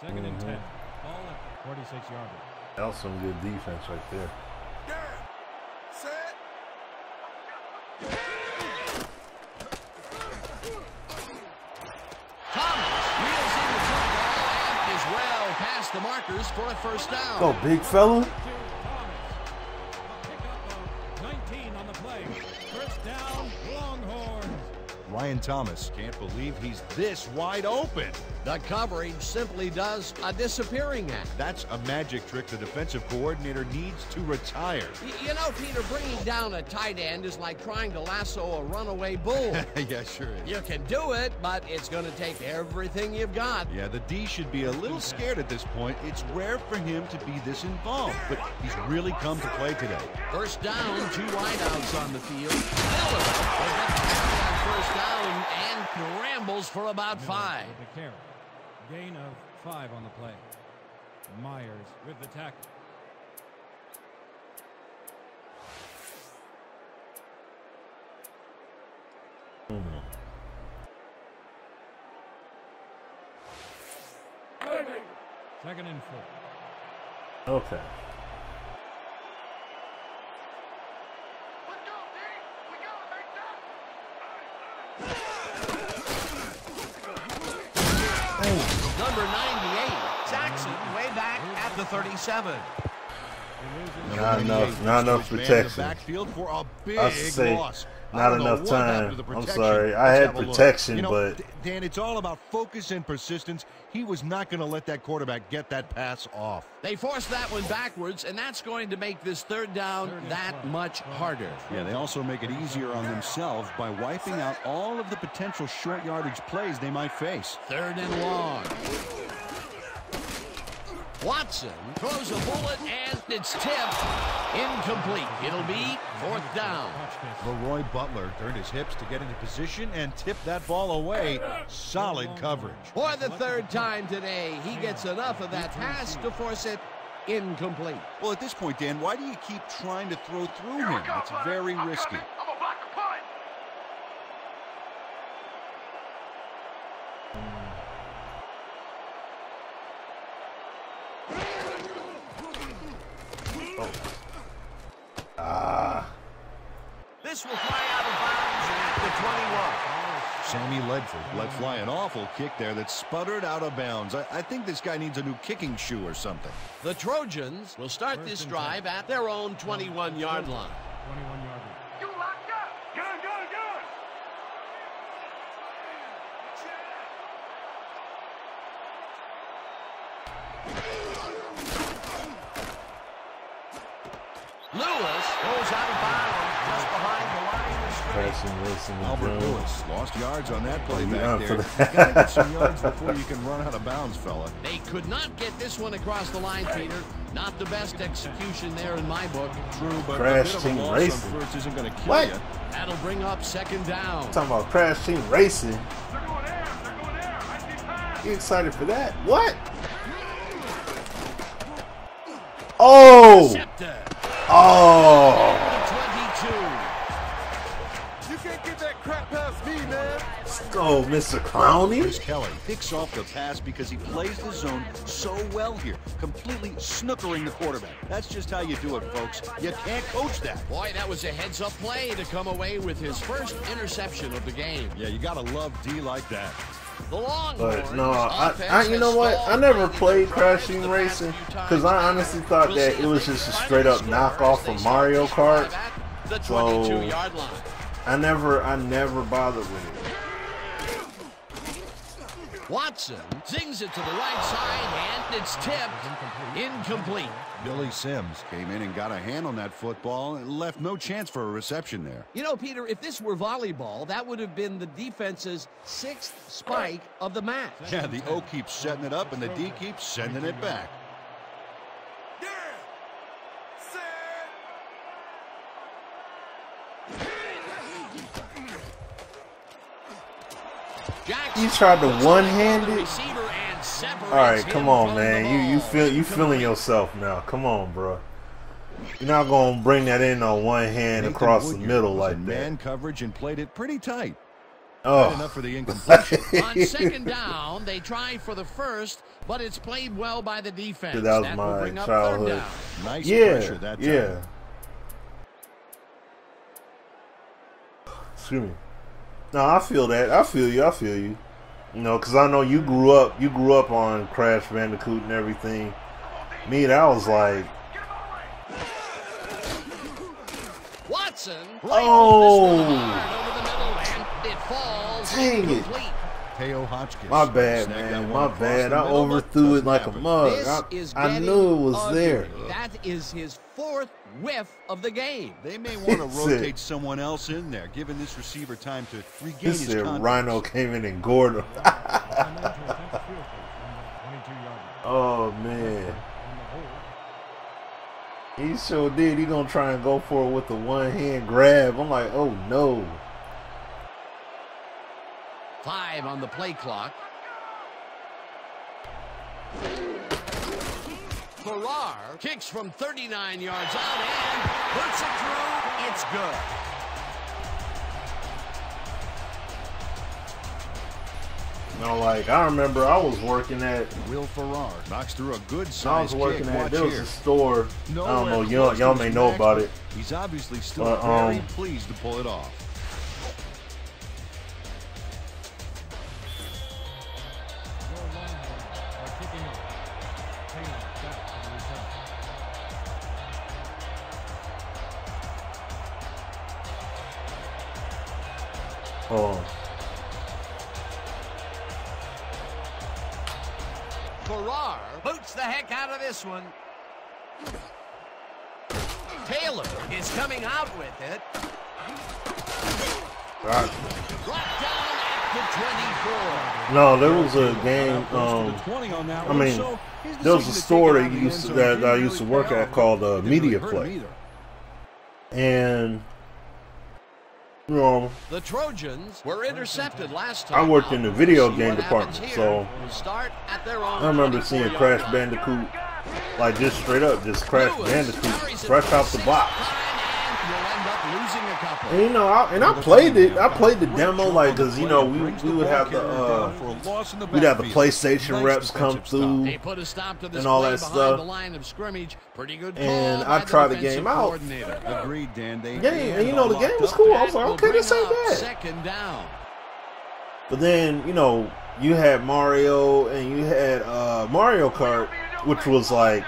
2nd and 10. Ball at 46 yards. That was some good defense right there. Down! Set! Past the markers for a first down. Go, big fella. Pickup of 19 on the play. First down, Longhorns. Ryan Thomas can't believe he's this wide open. The coverage simply does a disappearing act. That's a magic trick the defensive coordinator needs to retire. You know, Peter, bringing down a tight end is like trying to lasso a runaway bull. Yeah, sure is. You can do it, but it's going to take everything you've got. Yeah, the D should be a little scared at this point. It's rare for him to be this involved, but he's really come to play today. First down, 2 wideouts on the field. Miller will get the carry on first down and rambles for about 5. With the carry. Gain of 5 on the play. Myers with the tackle. Second and 4. Okay. Let's go, D! We gotta make that! Number 98, Jackson, way back at the 37. Not enough protection. Backfield for a big I say loss. not enough time. I'm sorry. I had protection, but Dan, it's all about focus and persistence. He was not going to let that quarterback get that pass off. They forced that one backwards, and that's going to make this third down that much harder. Yeah, they also make it easier on themselves by wiping out all of the potential short yardage plays they might face. 3rd and long. Watson throws a bullet, and it's tipped. Incomplete. It'll be 4th down. Leroy Butler turned his hips to get into position and tip that ball away. Solid coverage. For the 3rd time today, he gets enough of that pass to force it incomplete. Well, at this point, Dan, why do you keep trying to throw through him? It's very risky. I'm gonna block the punt! This will fly out of bounds at the 21. Sammy Ledford let fly an awful kick there that sputtered out of bounds. I think this guy needs a new kicking shoe or something. The Trojans will start this drive at their own 21-yard line. 21-yard line. You locked up! Gun, gun, gun! Lewis goes out of bounds just behind the line of scrimmage. Crashing racing. Albert Lewis lost yards on that play Yeah, back for there. that. You gotta get some yards before you can run out of bounds, fella. They could not get this one across the line, Peter. Not the best execution there in my book. True, but Crash a bit of Team a loss Racing. on first isn't going to kill What? you. That'll bring up second down. Talking about Crash Team Racing. They're going there. They're going there. I see pass. You excited for that? What? Oh! Intercepted. Oh! 22. You can't get that crap past me, man. Let's go, Mr. Clowney. Chris Kelly picks off the pass because he plays the zone so well here, completely snookering the quarterback. That's just how you do it, folks. You can't coach that. Boy, that was a heads-up play to come away with his first interception of the game. Yeah, you gotta love D like that. The Longhorns. But no, you know what? I never played Crash Team Racing because I honestly thought that it was just a straight up knockoff of Mario Kart. The So 22-yard line. I never bothered with it. Watson zings it to the right side, and it's tipped. Incomplete. Billy Sims came in and got a hand on that football and left no chance for a reception there. You know, Peter, if this were volleyball, that would have been the defense's 6th spike of the match. Yeah, the O keeps setting it up and the D keeps sending it back. Yeah. Set. You tried to one-hand it? Receiver and separates All right, come him on, from man. the You ball. feeling yourself now? Come on, bro. You're not gonna bring that in on one hand Nathan across the Woodyard middle was like in that. man coverage and played it pretty tight. Oh, Not enough for the incompletion. On second down, they try for the first, but it's played well by the defense. that was will my bring up childhood. third down. Nice yeah, pressure that time. yeah. Excuse me. No, I feel that. I feel you. You know, because I know you grew up on Crash Bandicoot and everything. Me, that was like, Watson. Oh. This one hard over the middle, and it falls. Dang it. Incomplete. Teo Hotchkiss. my bad, snagged that man. one My across bad. the I middle, but overthrew it doesn't like a happen. mug. This is I getting knew it was ugly. there. That is his 4th whiff of the game. They may want to He rotate said- someone else in there, giving this receiver time to regain He his said confidence. Rhino came in and gored him. Oh, man. He sure did. He gonna try and go for it with the one-hand grab. I'm like, oh, no. 5 on the play clock. Farrar kicks from 39 yards out and puts it through. It's good. You know, like, I remember I was working at, Will Farrar knocks through a good when I size was working kick. at, Watch there was here. a store, I don't know, Nowhere y'all close to may his know max, about but it. He's obviously still But, very pleased to pull it off. Oh, Farrar boots the heck out of this one. Taylor is coming out with it. right. Brought down at the 24. No, there was a game, Close to the 20 on that I one, mean, so his there was a decision to store take it out that of the used end to, zone that I didn't used to really work pay at off. called Didn't Media really hurt him Play. either. And, you know, The Trojans were intercepted last time. I worked in the video See game what happens department, here. so We'll start at their own I remember seeing 24-yard Crash line. Bandicoot, like just straight up, just Crash Lewis Bandicoot, carries it fresh for out the the box. 6th time, and you'll end up losing a couple. And, you know, I played it. I played the demo, like, cause you know we would have the we'd have the PlayStation reps come through, They put a stop to this and all play that behind stuff. the line of scrimmage. Pretty good call And by I tried the defensive game out. coordinator. Agreed, Dan. They and you know the game was cool. I was like, Will okay, this bring ain't up bad. second down. But then, you know, you had Mario and you had Mario Kart, which was like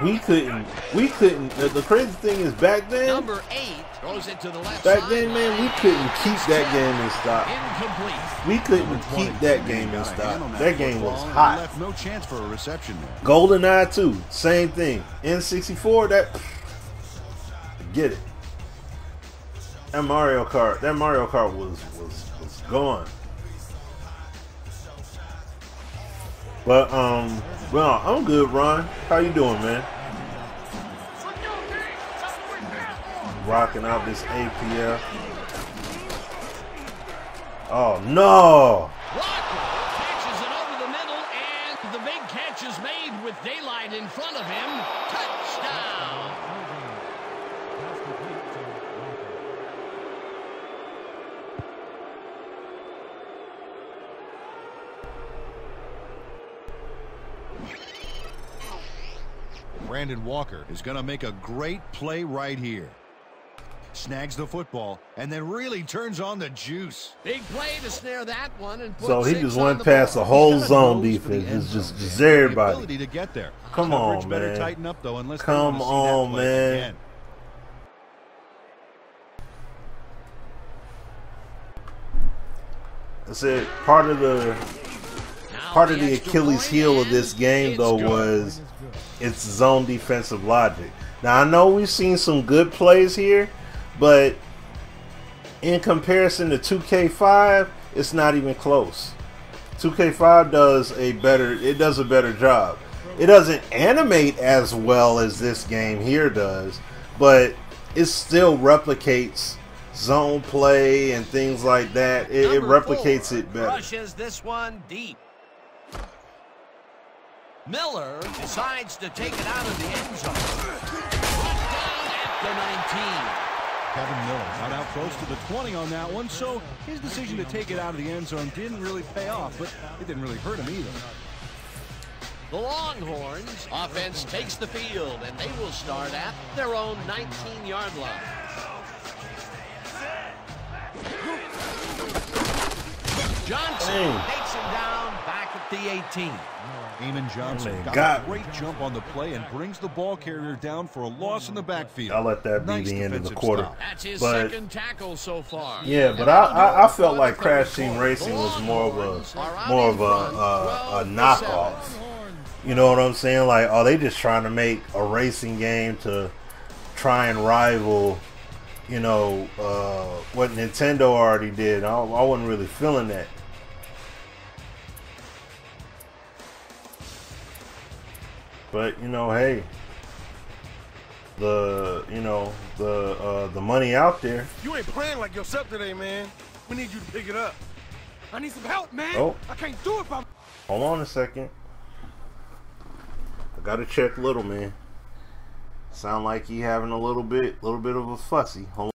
we couldn't. The crazy thing is back then, Number 8 throws it to the left back side. then, man, we couldn't keep that game in stock. Incomplete. We couldn't keep that game in stock. That game was football, hot. Left no chance for a reception there. GoldenEye 2, same thing. N64, that get it. That Mario Kart was gone. But well, I'm good, Ron. How you doing, man? Rocking out this APF. Oh no! Walker catches it over the middle, and the big catch is made with daylight in front of him. Touchdown! Brandon Walker is going to make a great play right here. Snags the football and then really turns on the juice. Big play to snare that one and put So he 6 just on went the past the board. whole zone defense. It's just everybody. Ability to get there. Come Coverage on, better man. tighten up though, unless Come they want to see that on, play man. again. That's it. Part of the Achilles heel of this game though was its zone defensive logic. Now I know we've seen some good plays here, but in comparison to 2K5, it's not even close. 2K5 does a better job. It doesn't animate as well as this game here does, but it still replicates zone play and things like that. It replicates it better. Rushes this one deep. Miller decides to take it out of the end zone. Brought down at the 19. Kevin Miller got out close to the 20 on that one, so his decision to take it out of the end zone didn't really pay off, but it didn't really hurt him either. The Longhorns offense takes the field, and they will start at their own 19-yard line. Johnson takes him down back at the 18. Eamon Johnson got a great jump on the play and brings the ball carrier down for a loss in the backfield. I'll let that be the end of the quarter. That's his second tackle so far. Yeah, but I felt like Crash Team Racing was more of a knockoff. You know what I'm saying? Like, are they just trying to make a racing game to try and rival, you know, what Nintendo already did? I wasn't really feeling that. But you know, hey, the money out there. You ain't playing like yourself today, man. We need you to pick it up. I need some help, man. Oh. I can't do it if I'm... Hold on a second. I gotta check Little Man. Sound like he having a little bit of a fussy. Hold on.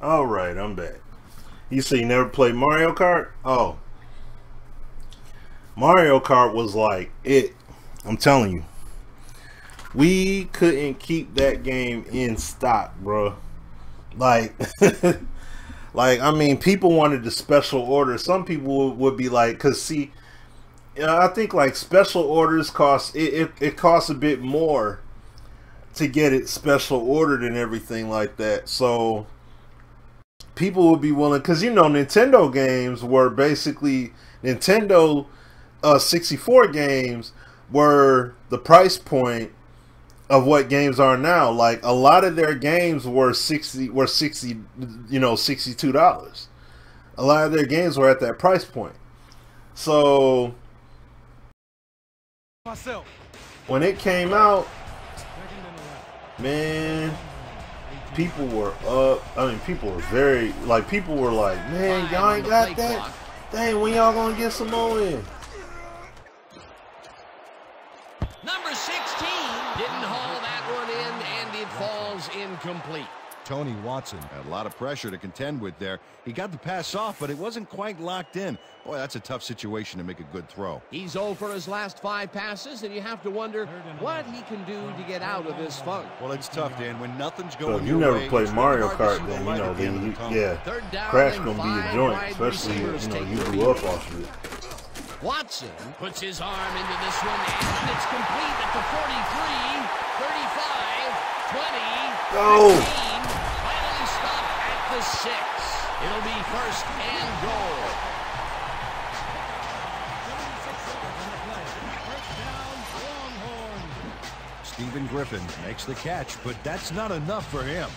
Alright, I'm back. You say you never played Mario Kart? Oh. Mario Kart was like it. I'm telling you. We couldn't keep that game in stock, bro. Like, like, I mean, people wanted the special order. Some people would be like, because see, you know, I think like special orders cost, it costs a bit more to get it special ordered and everything like that. So people would be willing, because you know Nintendo games were basically Nintendo 64 games were the price point of what games are now. Like a lot of their games were $62. A lot of their games were at that price point. So Myself. when it came out, man, people were up. I mean, people were very, like, people were like, man, y'all ain't got that. Dang, when y'all gonna get some more in? Number 16 didn't haul that one in, and it falls incomplete. Tony Watson had a lot of pressure to contend with there. He got the pass off, but it wasn't quite locked in. Boy, that's a tough situation to make a good throw. He's 0 for his last 5 passes, and you have to wonder what he can do to get out of this funk. Well, it's tough, Dan. When nothing's going So if your you never way, played it's Mario really hard to Kart, see the then, light you know, at the end of then the tunnel. yeah, Crash gonna be your joint, especially, you know, you blew up off of it. Watson puts his arm into this one, and it's complete at the 43, 35, 20, Go! 15, finally stopped at the 6. It'll be first and goal. Stephen Griffin makes the catch, but that's not enough for him.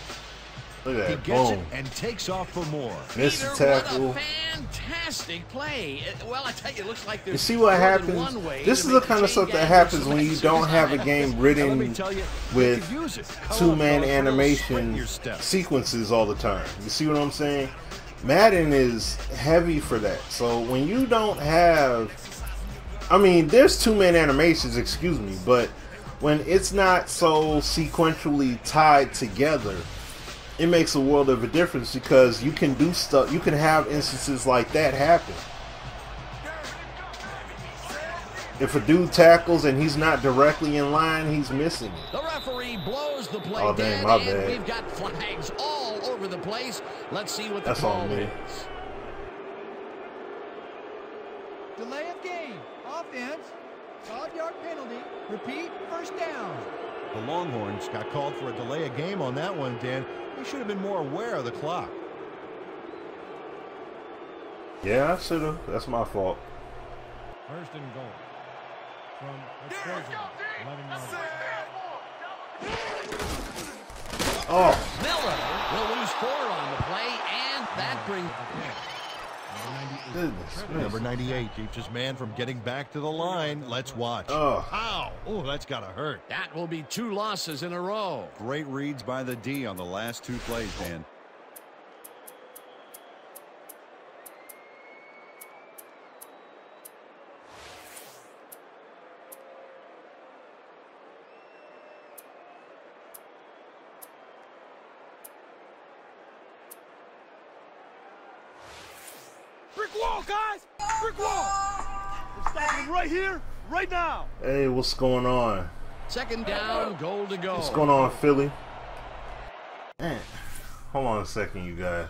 Look at He that, gets boom. it and takes off for more. Missed the Peter, tackle. what a fantastic play. Well, I tell you, it looks like there's You see what more than happens? one way This to is make the kind of chain stuff that gang happens when you exercise. don't have a game Now, let me written tell you, you with could use it. two-man Color throws, animation sprint your step. sequences all the time. You see what I'm saying? Madden is heavy for that. So when you don't have, I mean, there's two-man animations, excuse me, but when it's not so sequentially tied together, it makes a world of a difference, because you can do stuff, you can have instances like that happen. If a dude tackles and he's not directly in line, he's missing it. The referee blows the play Oh, dang, dead, my and bad. we've got flags all over the place. Let's see what the That's call on me. is. Delay of game. Offense. 5-yard penalty. Repeat. First down. The Longhorns got called for a delay of game on that one, Dan. They should have been more aware of the clock. Yeah, I should have. That's my fault. First and goal. From exposure, 11 yards. Oh, Miller will lose 4 on the play, and that brings... goodness. Number 98 keeps his man from getting back to the line. Let's watch. Oh. Ow! Oh, that's gotta hurt. That will be 2 losses in a row. Great reads by the D on the last 2 plays, Dan. Brick wall, guys! Brick wall! We're stopping him right here, right now! Hey, what's going on? Second down, goal to go. What's going on, Philly? Man, hold on a second, you guys.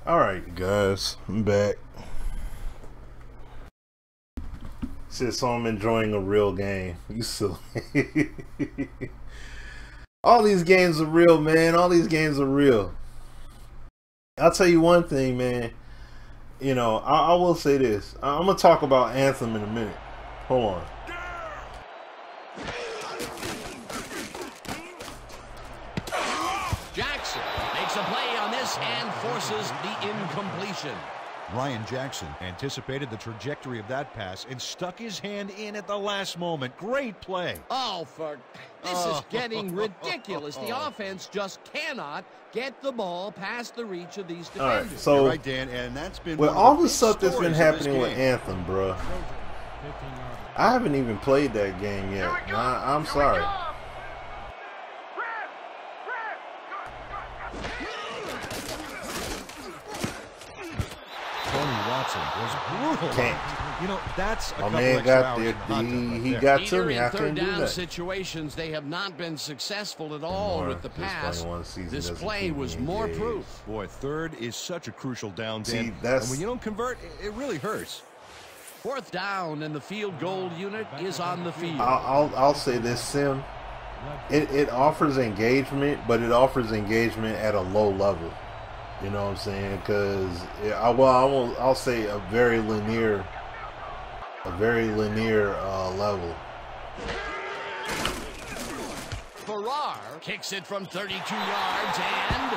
Alright, guys, I'm back. Said, so I'm enjoying a real game. You silly. All these games are real, man. All these games are real. I'll tell you one thing, man. You know, I will say this. I'm going to talk about Anthem in a minute. Hold on. Jackson makes a play on this and forces the incompletion. Ryan Jackson anticipated the trajectory of that pass and stuck his hand in at the last moment. Great play. Oh, this is getting ridiculous. The offense just cannot get the ball past the reach of these defenders. All right, so you're right, Dan, and that's been with one all of the stuff that's been happening with game. Anthem, bro, I haven't even played that game yet. I'm sorry. Watson was brutal. Can't. You know, that's a couple man extra got hours there. of content He right got there. to me. I In couldn't third do down that. situations, they have not been successful at all Anymore. with the Just pass. playing one season This doesn't play keep me was more engaged. proof. Boy, third is such a crucial down, Dan. See, that's and when you don't convert, it really hurts. Fourth down, and the field goal unit is on the field. I'll say this, Sim. It offers engagement, but it offers engagement at a low level. You know what I'm saying? Because I'll say a very linear level. Farrar kicks it from 32 yards, and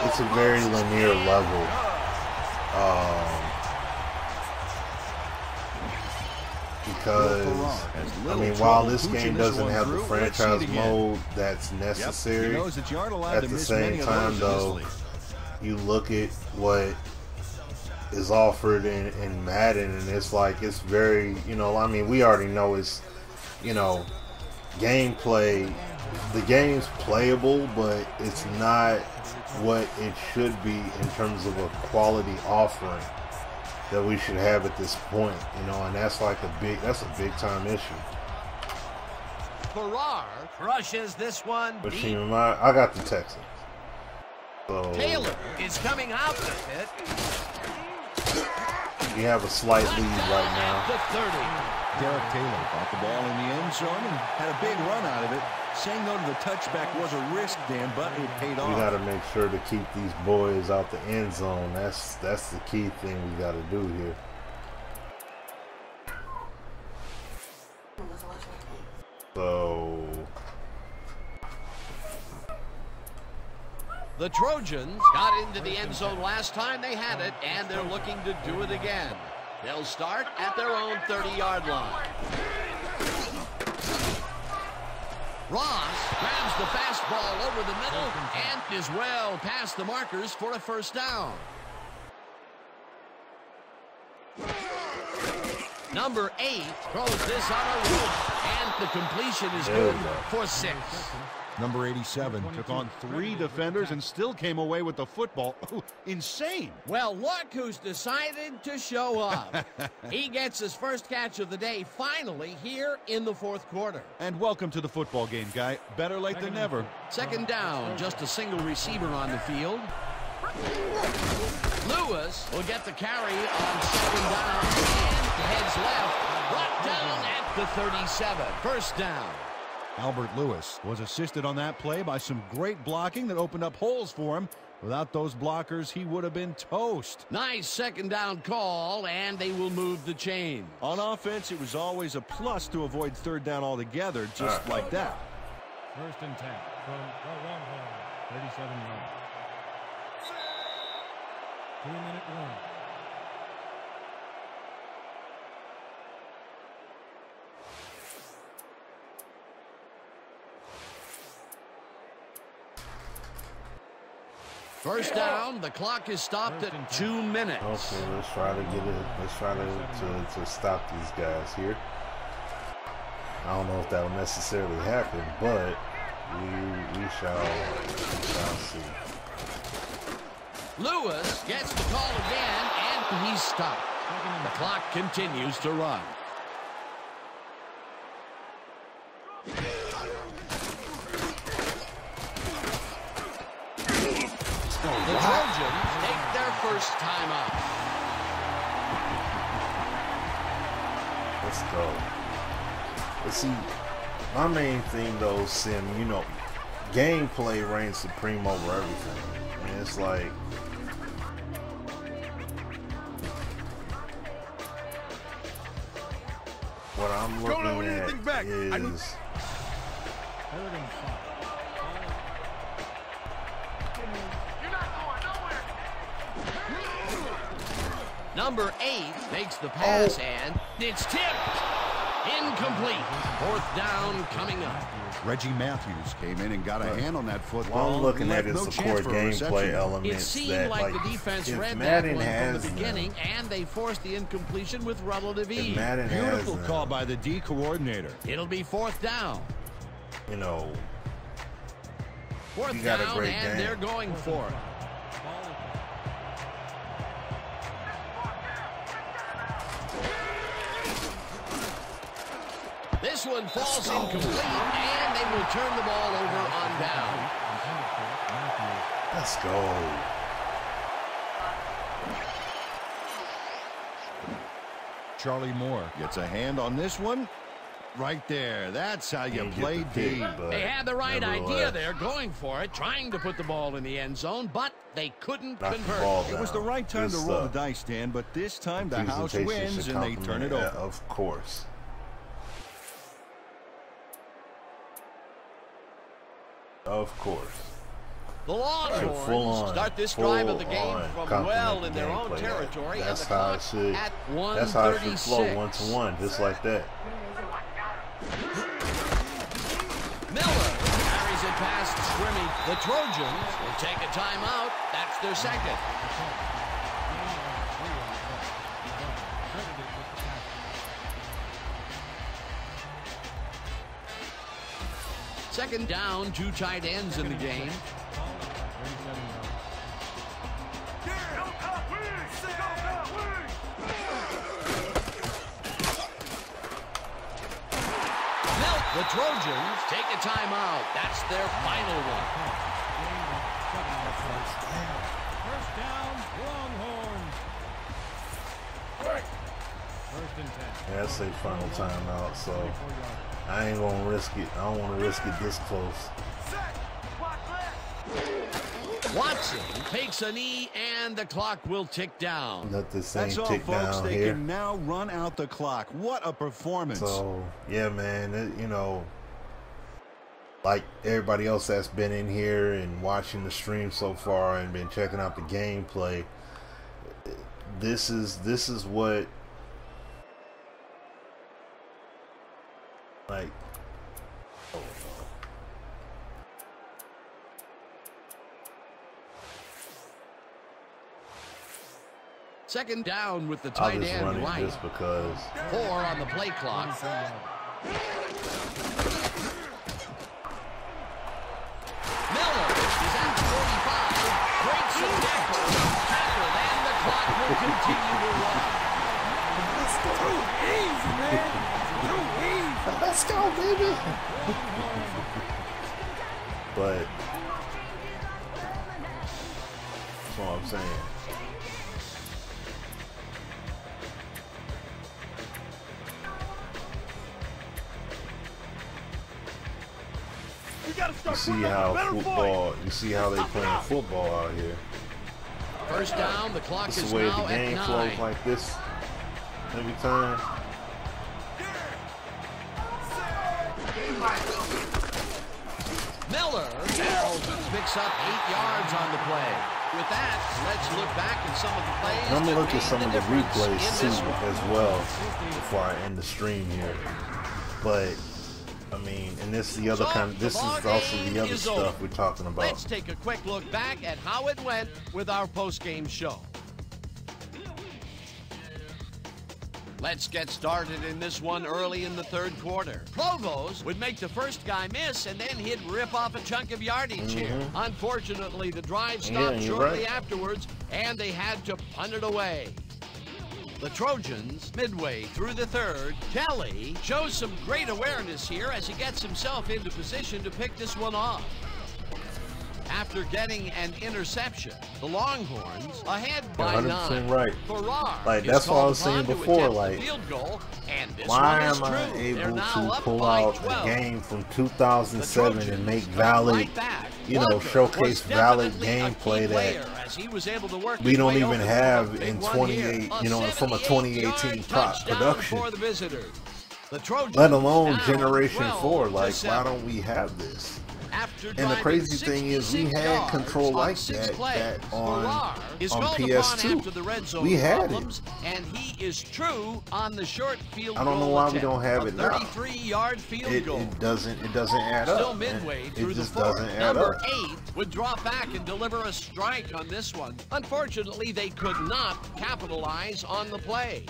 It's a very linear level. Because I mean, while this game doesn't have the franchise mode that's necessary, at the same time though, you look at what is offered in Madden, and it's like, it's very, you know, I mean, we already know it's, you know, gameplay, the game's playable, but it's not what it should be in terms of a quality offering that we should have at this point, you know, and that's like a big time issue. Farrar crushes this one. But I got the Texans. So Taylor is coming out with it. we have a slight lead right now. The 30. Derek Taylor got the ball in the end zone and had a big run out of it. Saying no to the touchback was a risk, Dan, but it paid off. We got to make sure to keep these boys out the end zone. That's the key thing we got to do here. So The Trojans got into the end zone last time they had it, and they're looking to do it again. They'll start at their own 30-yard line. Ross grabs the fastball over the middle and is well past the markers for a first down. Number 8 throws this on a rope, and the completion is good for 6. Number 87 took on 3 defenders and still came away with the football. Insane. Well, look who's decided to show up. He gets his first catch of the day finally here in the fourth quarter. And welcome to the football game, guy. Better late than never. Second down, just a single receiver on the field. Lewis will get the carry on second down and heads left. Brought down at the 37. First down. Albert Lewis was assisted on that play by some great blocking that opened up holes for him. Without those blockers, he would have been toast. Nice second down call, and they will move the chain. On offense, it was always a plus to avoid third down altogether, just like that. First and 10 from the 1 37 yards. 2-minute warning. First down, the clock is stopped at 2 minutes. Okay, let's try to get it. Let's try to stop these guys here. I don't know if that will necessarily happen, but we shall see. Lewis gets the call again, and he's stopped. The clock continues to run. The Trojans take their first timeout. Let's go. But see, my main thing though, Sim, you know, gameplay reigns supreme over everything. I mean, it's like, what I'm looking at is Number 8 makes the pass, and it's tipped. Incomplete. Fourth down coming up. Reggie Matthews came in and got a hand on that football. what I'm looking at is No the chance core for a gameplay reception. elements It seemed that, like the defense if read that Madden one from has the beginning, them, and they forced the incompletion with relative if ease. Madden Beautiful has call them, by the D coordinator. It'll be fourth down. you know, Fourth You got a down, great and game. they're going for it. This one falls incomplete, and they will turn the ball over on down. let's go. Charlie Moore gets a hand on this one. Right there. That's how you Didn't get play the pick, D. but They had the right idea nevertheless, there, going for it, trying to put the ball in the end zone, but they couldn't knock the convert. ball It was the down. right time Good to roll the stuff. dice, Dan, but this time the house Presentation wins should and they turn it compliment over. that, of course. Of course. The Full Longhorns on, start this drive of the full game on from well compliment in their own gameplay. territory, and That's the how it clock should. at That's how it should flow 1:36. 1-to-1, just like that. Miller carries it past Scrimmage. The Trojans will take a timeout. That's their second. Second down, 2 tight ends in the game. The Trojans take a timeout. That's their final one. First down, Longhorns. First and 10. That's a final timeout, so I ain't gonna risk it. I don't want to risk it this close. Watson takes a knee, and the clock will tick down. Let this thing That's all, tick folks. down They here. can now run out the clock. What a performance. So, yeah, man, you know, like everybody else that's been in here and watching the stream so far and been checking out the gameplay, this is what, like, oh no. Second down with the I'll tight just run end it right. just because. 4 on the play clock. Miller is at the 45. Breaks the tackle. And the clock will continue to run. Too easy, man. Too easy. Let's go, baby. But that's what I'm saying. You see how football, you see how they playing football out here. First down, the clock This is is the way now the game at flows 9. like this every time. Miller picks up 8 yards on the play. With that, let's look back at some of the plays. I'm gonna that look at made some the of the difference replays in too this one. as well before I end the stream here. But I mean, and this is the other So, kind. This the is ball also game the other is stuff over. we're talking about. Let's take a quick look back at how it went with our post-game show. Let's get started in this one early in the third quarter. Provost would make the first guy miss, and then he'd rip off a chunk of yardage here. Unfortunately, the drive stopped you're shortly right. afterwards, and they had to punt it away. The Trojans, midway through the third, Kelly shows some great awareness here as he gets himself into position to pick this one off. After getting an interception, the Longhorns ahead by 9. right. Like, that's what I was saying before. Like, why am I able to pull out a game from 2007 and make valid, you know, showcase valid gameplay that we don't even have in 28, you know, from a 2018 production, let alone Generation 4? Like, why don't we have this? And the crazy thing is, we had control like that on PS2. We had it. And he is true on the short field. I don't know why we don't have it now. 33-yard field goal. It doesn't add up. Still midway through the fourth. Number 8 would drop back and deliver a strike on this one. Unfortunately, they could not capitalize on the play.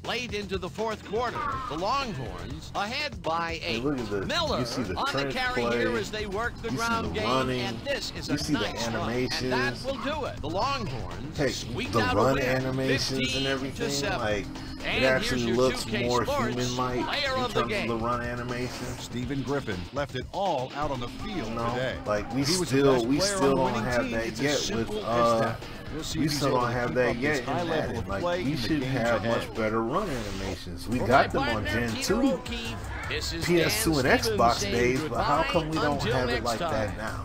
Late into the fourth quarter, the Longhorns ahead by 8. Hey, look at this. Miller you see the on the carry play. here as they work the ground game, running. and this is you see nice the animations. run, and that will do it. The Longhorns squeaked the out run a win, animations and everything. Like, it actually looks more human-like in terms of the run animation. Stephen Griffin left it all out on the field today. Like, we still don't have that yet with we still don't have that yet in Madden. Like, we should have much better run animations. We got them on Gen 2, PS2 and Xbox days, but how come we don't have it like that now?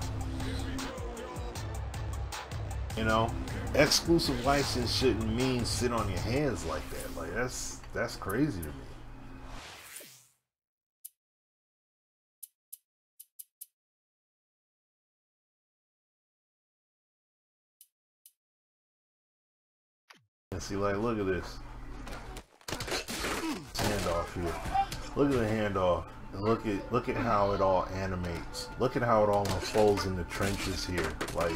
You know, exclusive license shouldn't mean sit on your hands like that. Like, that's crazy to me. And see, like, look at this handoff here. Look at the handoff. And look at how it all animates. Look at how it all unfolds in the trenches here. Like,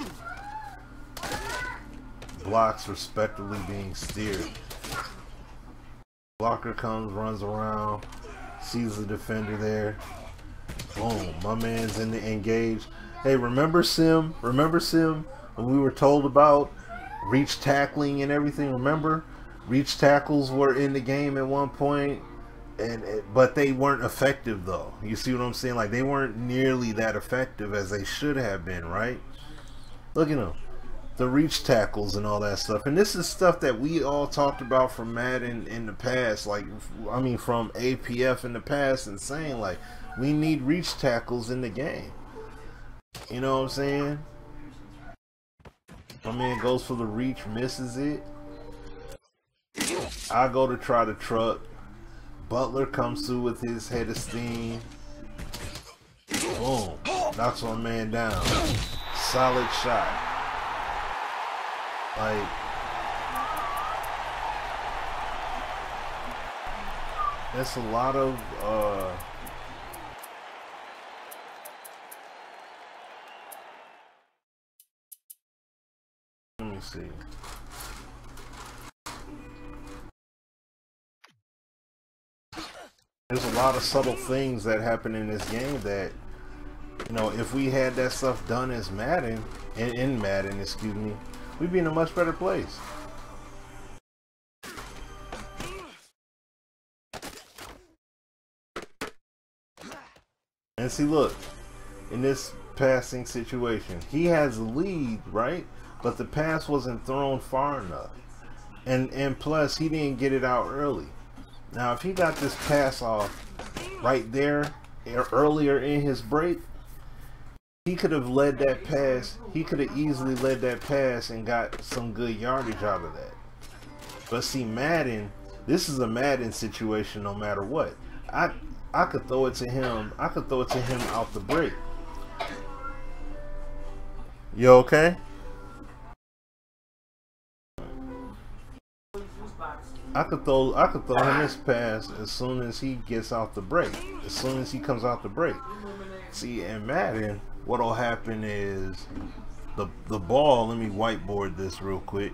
blocks respectively being steered. Blocker comes, runs around, sees the defender there. Boom, my man's in the engage. Hey, remember Sim? Remember Sim when we were told about reach tackling and everything? Remember, reach tackles were in the game at one point, but they weren't effective though. You see what I'm saying? Like, they weren't nearly that effective as they should have been, right? Look at them, the reach tackles and all that stuff. And this is stuff that we all talked about from Madden in the past. Like, I mean, from APF in the past, and saying like, we need reach tackles in the game. You know what I'm saying? My man goes for the reach, misses it. I go to try the truck. Butler comes through with his head of steam. Boom. Knocks my man down. Solid shot. Like, that's a lot of let me see. There's a lot of subtle things that happen in this game that, you know, if we had that stuff done as Madden, in Madden, excuse me, we'd be in a much better place. And see, look, in this passing situation, he has the lead, right? But the pass wasn't thrown far enough. And plus, he didn't get it out early. Now, if he got this pass off right there, earlier in his break, he could have led that pass. He could have easily led that pass and got some good yardage out of that. But see, Madden, this is a Madden situation no matter what. I could throw it to him. I could throw it to him out the break. You okay? I could throw him this pass as soon as he gets out the break. As soon as he comes out the break. See, in Madden, what'll happen is the ball, let me whiteboard this real quick.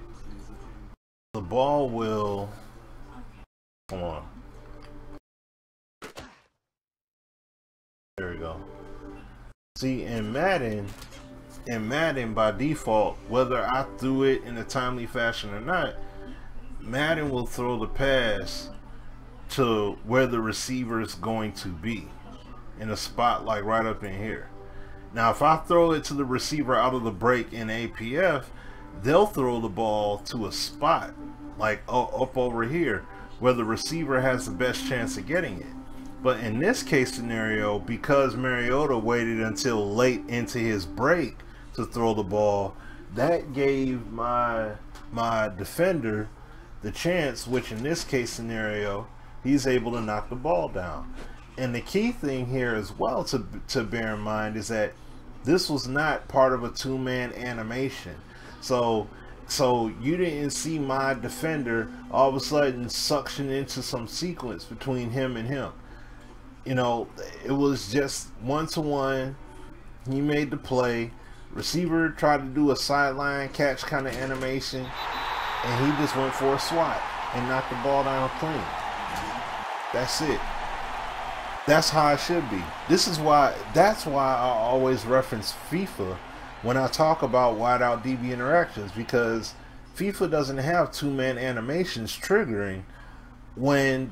The ball will, come on. There we go. See, in Madden by default, whether I threw it in a timely fashion or not, Madden will throw the pass to where the receiver is going to be, in a spot like right up in here. Now, if I throw it to the receiver out of the break in APF, they'll throw the ball to a spot, like up over here, where the receiver has the best chance of getting it. But in this case scenario, because Mariota waited until late into his break to throw the ball, that gave my defender the chance, which in this case scenario, he's able to knock the ball down. And the key thing here as well to bear in mind is that this was not part of a two-man animation. So you didn't see my defender all of a sudden suction into some sequence between him and him. You know, it was just one-to-one. He made the play. Receiver tried to do a sideline catch kind of animation, and he just went for a swat and knocked the ball down clean. That's it. That's how it should be. That's why I always reference FIFA when I talk about wide-out DB interactions, because FIFA doesn't have two-man animations triggering when,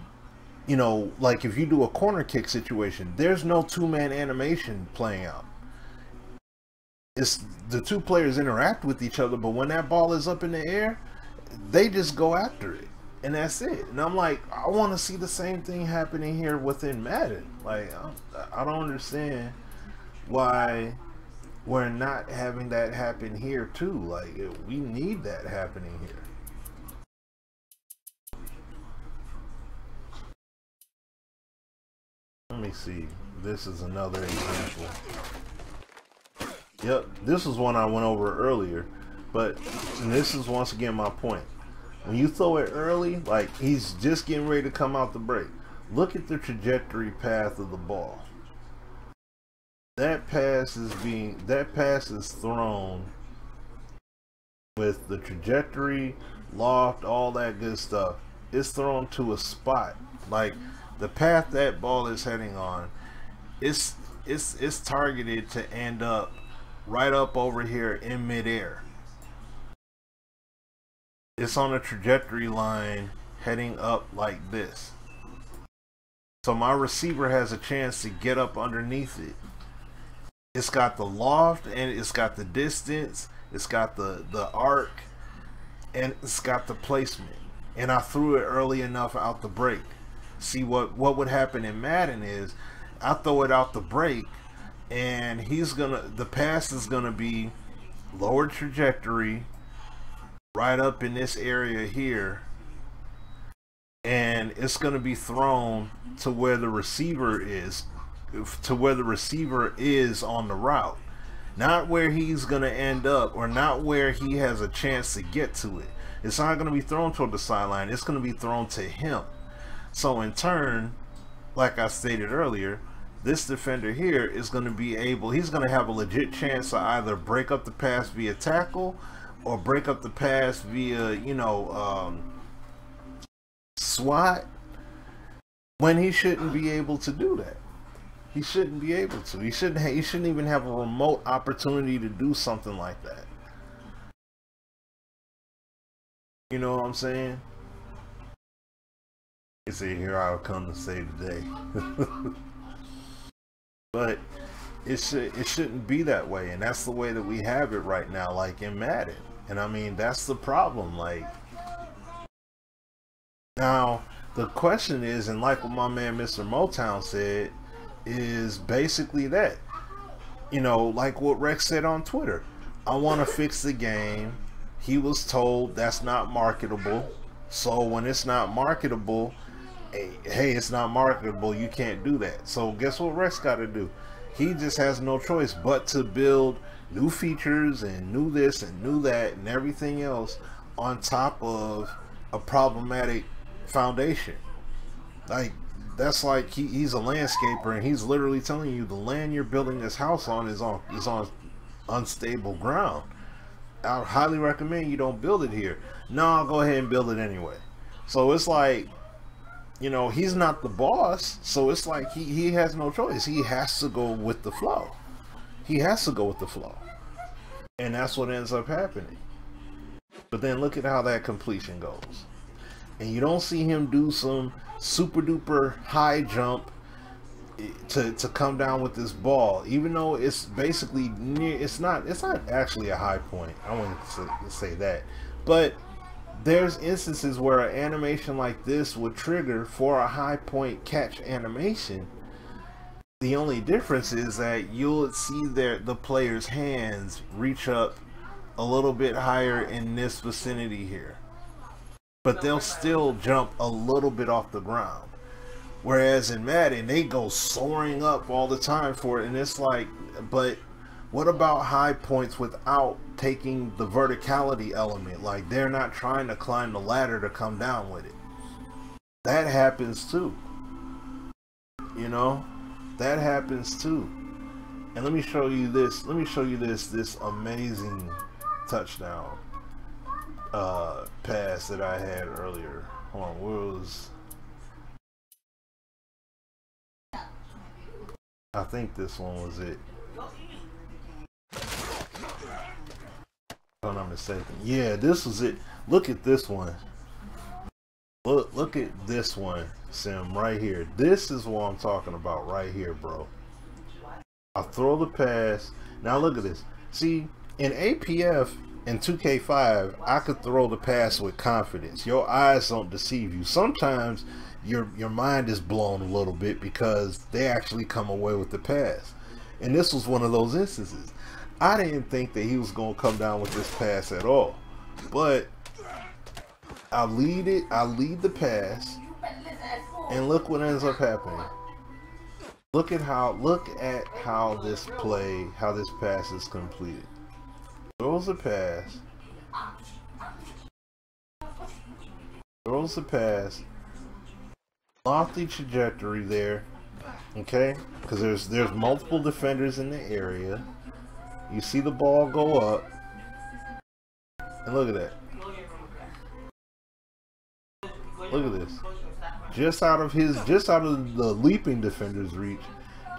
you know, like if you do a corner kick situation, there's no two-man animation playing out. It's the two players interact with each other, but when that ball is up in the air, they just go after it, and that's it. And I'm like, I want to see the same thing happening here within Madden. Like, I don't understand why we're not having that happen here too. Like, we need that happening here. Let me see. This is another example. Yep, this is one I went over earlier, but this is once again my point. When you throw it early, like he's just getting ready to come out the break, look at the trajectory path of the ball. That pass is thrown with the trajectory, loft, all that good stuff. It's thrown to a spot. Like the path that ball is heading on, it's targeted to end up right up over here in midair. It's on a trajectory line heading up like this. So my receiver has a chance to get up underneath it. It's got the loft, and it's got the distance, it's got the arc, and it's got the placement. And I threw it early enough out the break. See, what would happen in Madden is I throw it out the break, and the pass is gonna be lower trajectory right up in this area here, and it's gonna be thrown to where the receiver is on the route, not where he's gonna end up, or not where he has a chance to get to it. It's not gonna be thrown toward the sideline, it's gonna be thrown to him. So in turn, like I stated earlier, this defender here is going to be he's going to have a legit chance to either break up the pass via tackle or break up the pass via, you know, SWAT, when he shouldn't be able to do that. He shouldn't be able to. He shouldn't even have a remote opportunity to do something like that. You know what I'm saying? You see, here I come to say today. But it shouldn't be that way, and that's the way that we have it right now, like in Madden. And I mean, that's the problem. Like, now the question is, and like what my man Mr. Motown said, is basically that, you know, like what Rex said on Twitter, I want to fix the game. He was told that's not marketable, so when it's not marketable, hey, it's not marketable, you can't do that. So guess what Rex got to do? He just has no choice but to build new features and new this and new that and everything else on top of a problematic foundation. Like, that's like he's a landscaper, and he's literally telling you the land you're building this house on is on unstable ground. I highly recommend you don't build it here. No, I'll go ahead and build it anyway. So it's like, you know, he's not the boss, so it's like he has no choice. He has to go with the flow. He has to go with the flow. And that's what ends up happening. But then look at how that completion goes. And you don't see him do some super duper high jump to come down with this ball, even though it's basically near. It's not actually a high point. I wouldn't say that, but there's instances where an animation like this would trigger for a high point catch animation. The only difference is that you'll see the player's hands reach up a little bit higher in this vicinity here, but they'll still jump a little bit off the ground. Whereas in Madden, they go soaring up all the time for it, and it's like, but what about high points without taking the verticality element? Like, they're not trying to climb the ladder to come down with it. That happens too. You know, that happens too. And let me show you this. Let me show you this amazing touchdown pass that I had earlier. Hold on, where was? I think this one was it. If I'm not mistaken. Yeah, this was it. Look at this one. Look at this one, Sim, right here. This is what I'm talking about right here, bro. I throw the pass. Now look at this. See, in APF and 2K5, I could throw the pass with confidence. Your eyes don't deceive you. Sometimes your mind is blown a little bit because they actually come away with the pass. And this was one of those instances. I didn't think that he was going to come down with this pass at all. But I lead the pass, and look what ends up happening. Look at how this pass is completed. Throws the pass. Throws the pass. Lofty trajectory there, okay? Because there's multiple defenders in the area. You see the ball go up, and look at that. Look at this. Just out of the leaping defender's reach,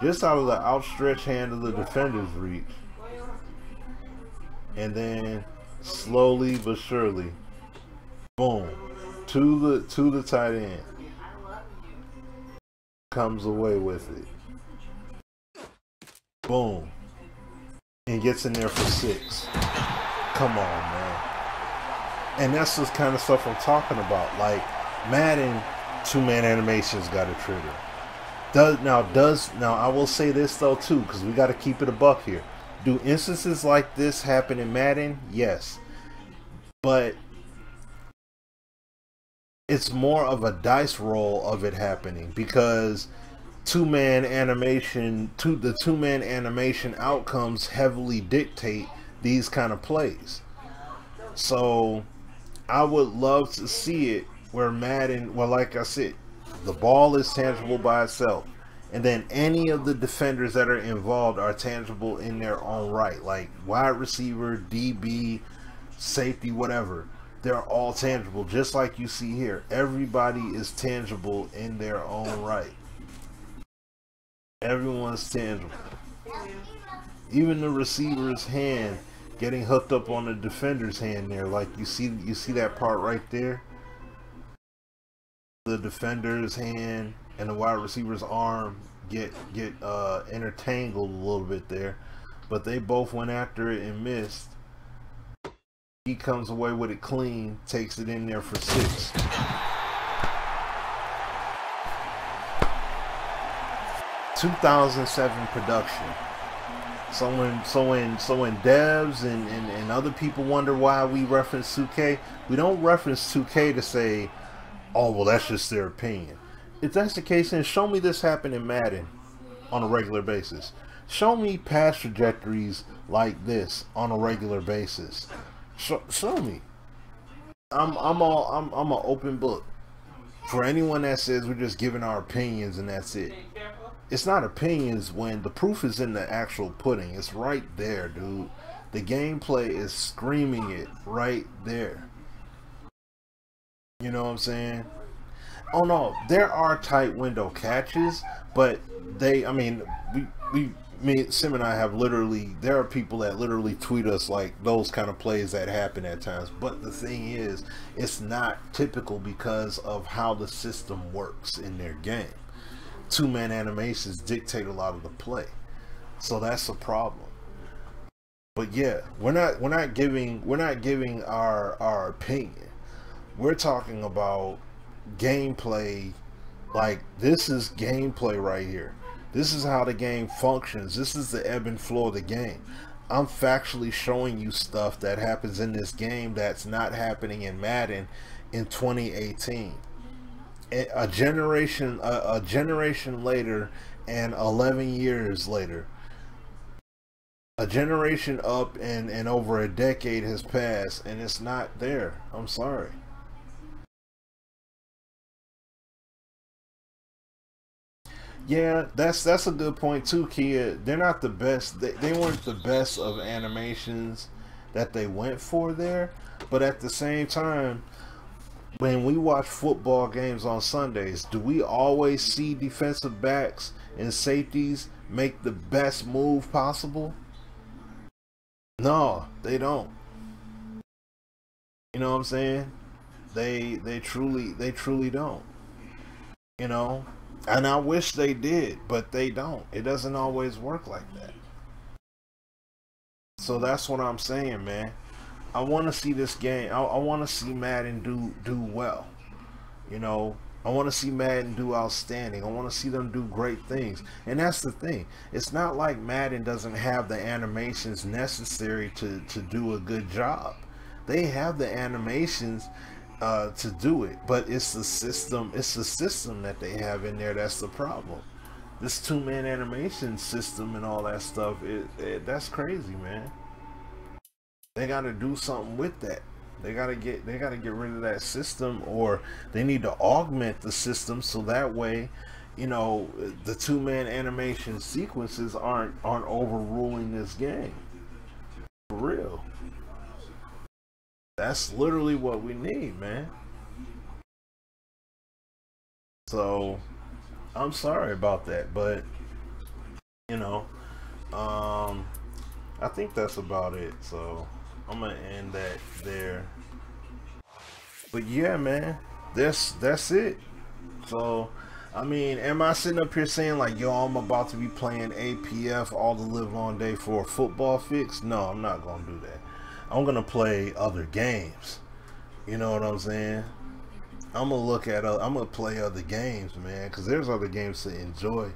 just out of the outstretched hand of the defender's reach, and then slowly but surely, boom, to the tight end. Comes away with it. Boom. And gets in there for 6. Come on, man. And that's the kind of stuff I'm talking about. Like, Madden 2-man animations got a trigger. Now I will say this though too, because we got to keep it a buck here. Do instances like this happen in Madden? Yes. But it's more of a dice roll of it happening, because the two-man animation outcomes heavily dictate these kind of plays. So I would love to see it where Madden, well, like I said, the ball is tangible by itself, and then any of the defenders that are involved are tangible in their own right, like wide receiver, DB, safety, whatever. They're all tangible, just like you see here. Everybody is tangible in their own right. Everyone's tangible. Even the receiver's hand getting hooked up on the defender's hand there. Like you see that part right there? The defender's hand and the wide receiver's arm get intertangled a little bit there. But they both went after it and missed. He comes away with it clean, takes it in there for 6. 2007 production. So when devs and other people wonder why we reference 2K, we don't reference 2K to say, oh, well, that's just their opinion. If that's the case, then show me this happen in Madden on a regular basis. Show me pass trajectories like this on a regular basis. Show me. I'm an open book for anyone that says we're just giving our opinions and that's it. It's not opinions when the proof is in the actual pudding. It's right there, dude. The gameplay is screaming it right there. You know what I'm saying? Oh no, there are tight window catches, but I mean, Sim and I have literally, there are people that literally tweet us like those kind of plays that happen at times. But the thing is, it's not typical because of how the system works in their game. two-man animations dictate a lot of the play. So that's a problem. But yeah, we're not giving our opinion. We're talking about gameplay. Like, this is gameplay right here. This is how the game functions. This is the ebb and flow of the game. I'm factually showing you stuff that happens in this game that's not happening in Madden in 2018. A generation later, and 11 years later, a generation up and over a decade has passed, and it's not there. I'm sorry. Yeah, that's a good point too, Kia. They're not the best. They weren't the best of animations that they went for there, but at the same time, when we watch football games on Sundays, do we always see defensive backs and safeties make the best move possible? No, they don't. You know what I'm saying? They truly don't. You know? And I wish they did, but they don't. It doesn't always work like that. So that's what I'm saying, man. I want to see this game. I want to see Madden do well. You know, I want to see Madden do outstanding. I want to see them do great things. And that's the thing. It's not like Madden doesn't have the animations necessary to do a good job. They have the animations to do it, but it's the system that they have in there that's the problem. This two-man animation system and all that stuff, that's crazy, man. They got to do something with that. They got to get rid of that system, or they need to augment the system so that way, you know, the two-man animation sequences aren't overruling this game. For real. That's literally what we need, man. So, I'm sorry about that, but, you know, I think that's about it. So, I'm going to end that there. But yeah, man, that's it. So, I mean, am I sitting up here saying like, yo, I'm about to be playing APF all the live long day for a football fix? No, I'm not going to do that. I'm gonna play other games. You know what I'm saying? I'm gonna play other games, man, because there's other games to enjoy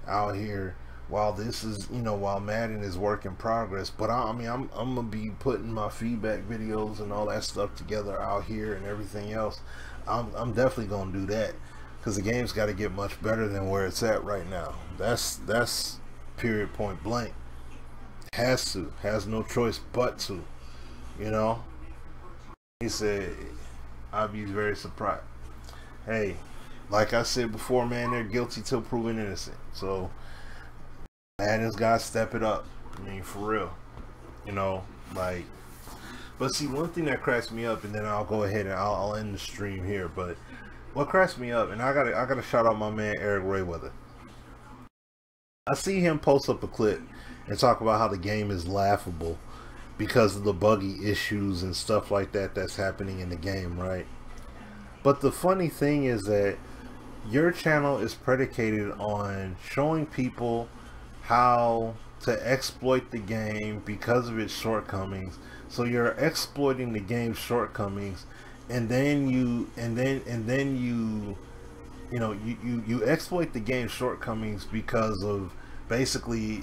out here while this is, you know, while Madden is work in progress. But I mean, I'm gonna be putting my feedback videos and all that stuff together out here and everything else. I'm definitely gonna do that because the game's got to get much better than where it's at right now. That's period, point blank. Has no choice but to. You know, he said, I'd be very surprised. Hey, like I said before, man, they're guilty till proven innocent. So, Madden's got to step it up. I mean, for real. You know, like, but see, one thing that cracks me up, and then I'll go ahead and I'll end the stream here. But what cracks me up, and I gotta shout out my man Eric Rayweather. I see him post up a clip and talk about how the game is laughable because of the buggy issues and stuff like that that's happening in the game, right? But the funny thing is that your channel is predicated on showing people how to exploit the game because of its shortcomings. So you're exploiting the game's shortcomings, and then you exploit the game's shortcomings because of basically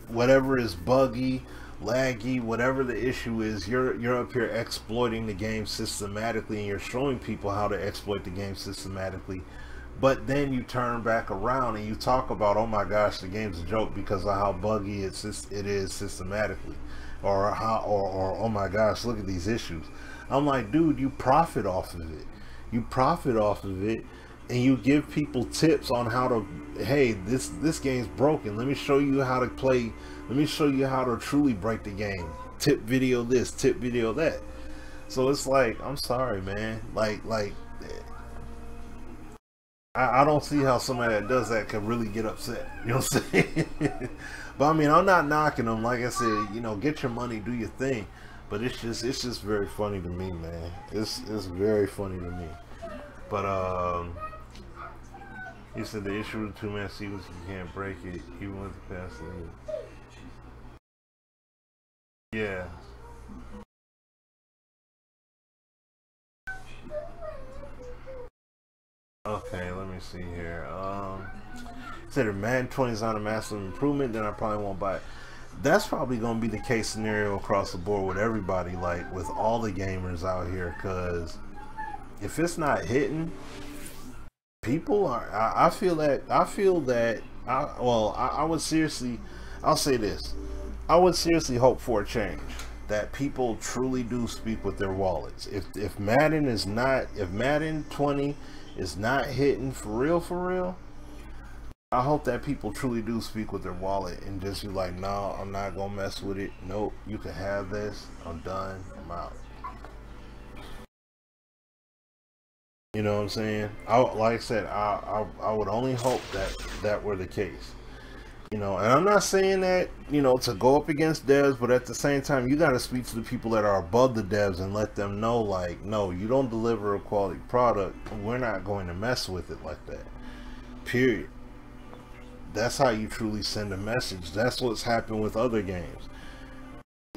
whatever is buggy, laggy, whatever the issue is. You're up here exploiting the game systematically, and you're showing people how to exploit the game systematically. But then you turn back around and you talk about, oh my gosh, the game's a joke because of how buggy it is systematically, or oh my gosh, look at these issues. I'm like, dude, you profit off of it. You profit off of it, and you give people tips on how to, hey, this game's broken. Let me show you how to play. Let me show you how to truly break the game. Tip video this, tip video that. So it's like, I'm sorry, man. Like I don't see how somebody that does that can really get upset. You know what I'm saying? But I mean, I'm not knocking them. Like I said, you know, get your money, do your thing. But it's just very funny to me, man. It's very funny to me. But He said the issue with the two-man sequence, you can't break it even with the pass lead. Yeah. Okay, let me see here. Said if Madden 20 is not a massive improvement, then I probably won't buy it. That's probably going to be the case scenario across the board with everybody, like with all the gamers out here, because if it's not hitting, people are, I feel that I would seriously, I'll say this, I would seriously hope for a change, that people truly do speak with their wallets. If Madden 20 is not hitting for real, I hope that people truly do speak with their wallet and just be like, no, I'm not gonna mess with it. Nope, you can have this. I'm done. I'm out. You know what I'm saying? Like I said, I would only hope that were the case. You know, and I'm not saying that, you know, to go up against devs, but at the same time, you got to speak to the people that are above the devs and let them know, like, no, you don't deliver a quality product, we're not going to mess with it like that. Period. That's how you truly send a message. That's what's happened with other games.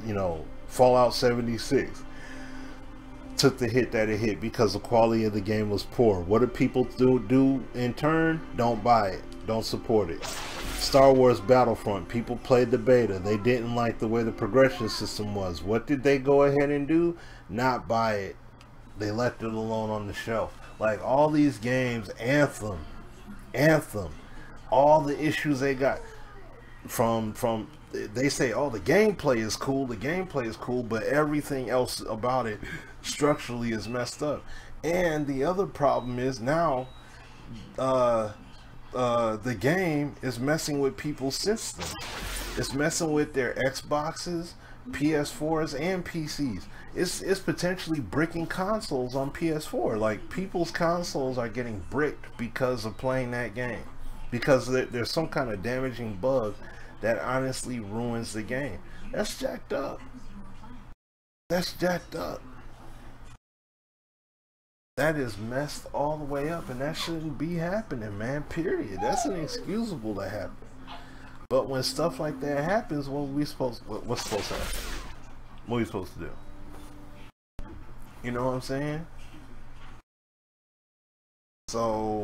You know, Fallout 76 took the hit that it hit because the quality of the game was poor. What do people do in turn? Don't buy it. Don't support it. Star Wars Battlefront, people played the beta. They didn't like the way the progression system was. What did they go ahead and do? Not buy it. They left it alone on the shelf. Like all these games, Anthem, all the issues they got from they say, oh, the gameplay is cool, but everything else about it structurally is messed up. And the other problem is now the game is messing with people's systems. It's messing with their Xboxes, PS4s, and PCs. It's potentially bricking consoles on PS4. Like, people's consoles are getting bricked because of playing that game. Because there's some kind of damaging bug that honestly ruins the game. That's jacked up. That's jacked up. That is messed all the way up, and that shouldn't be happening, man. Period. That's inexcusable to happen. But when stuff like that happens, what's supposed to happen? What are we supposed to do? You know what I'm saying? So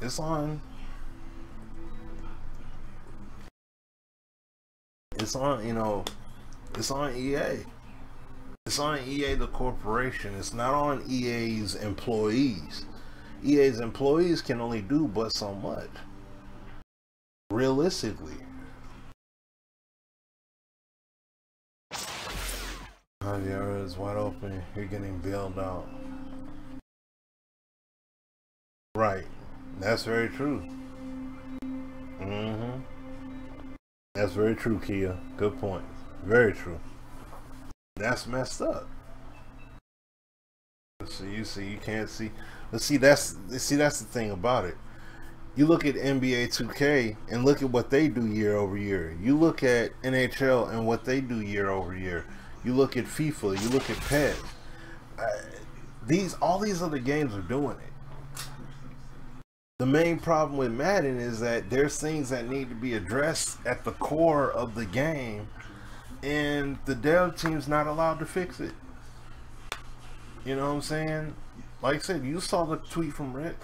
it's on you know, it's on EA. It's on EA, the corporation. It's not on EA's employees. EA's employees can only do but so much, realistically. Javier is wide open. You're getting bailed out. Right. That's very true. That's very true, Kia. Good point. Very true. That's messed up. So you can't see. But see, that's the thing about it. You look at NBA 2K and look at what they do year over year. You look at NHL and what they do year over year. You look at FIFA. You look at PES. All these other games are doing it. The main problem with Madden is that there's things that need to be addressed at the core of the game, and the dev team's not allowed to fix it. You know what I'm saying? Like I said, you saw the tweet from Rex.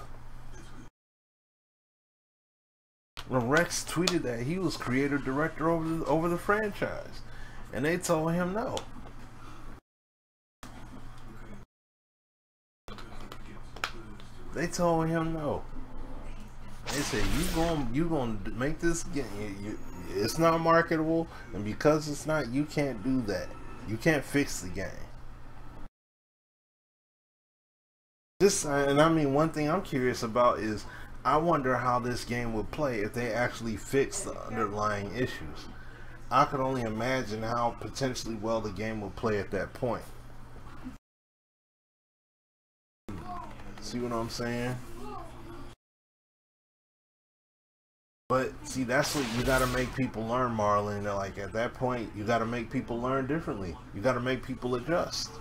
When Rex tweeted that he was creative director over the franchise, and they told him no. They told him no. They said you gonna make this game. It's not marketable, and because it's not, you can't do that. You can't fix the game. And I mean, one thing I'm curious about is, I wonder how this game would play if they actually fix the underlying issues. I could only imagine how potentially well the game would play at that point. See what I'm saying? But see, that's what you gotta make people learn, Marlon. Like, at that point, you gotta make people learn differently. You gotta make people adjust.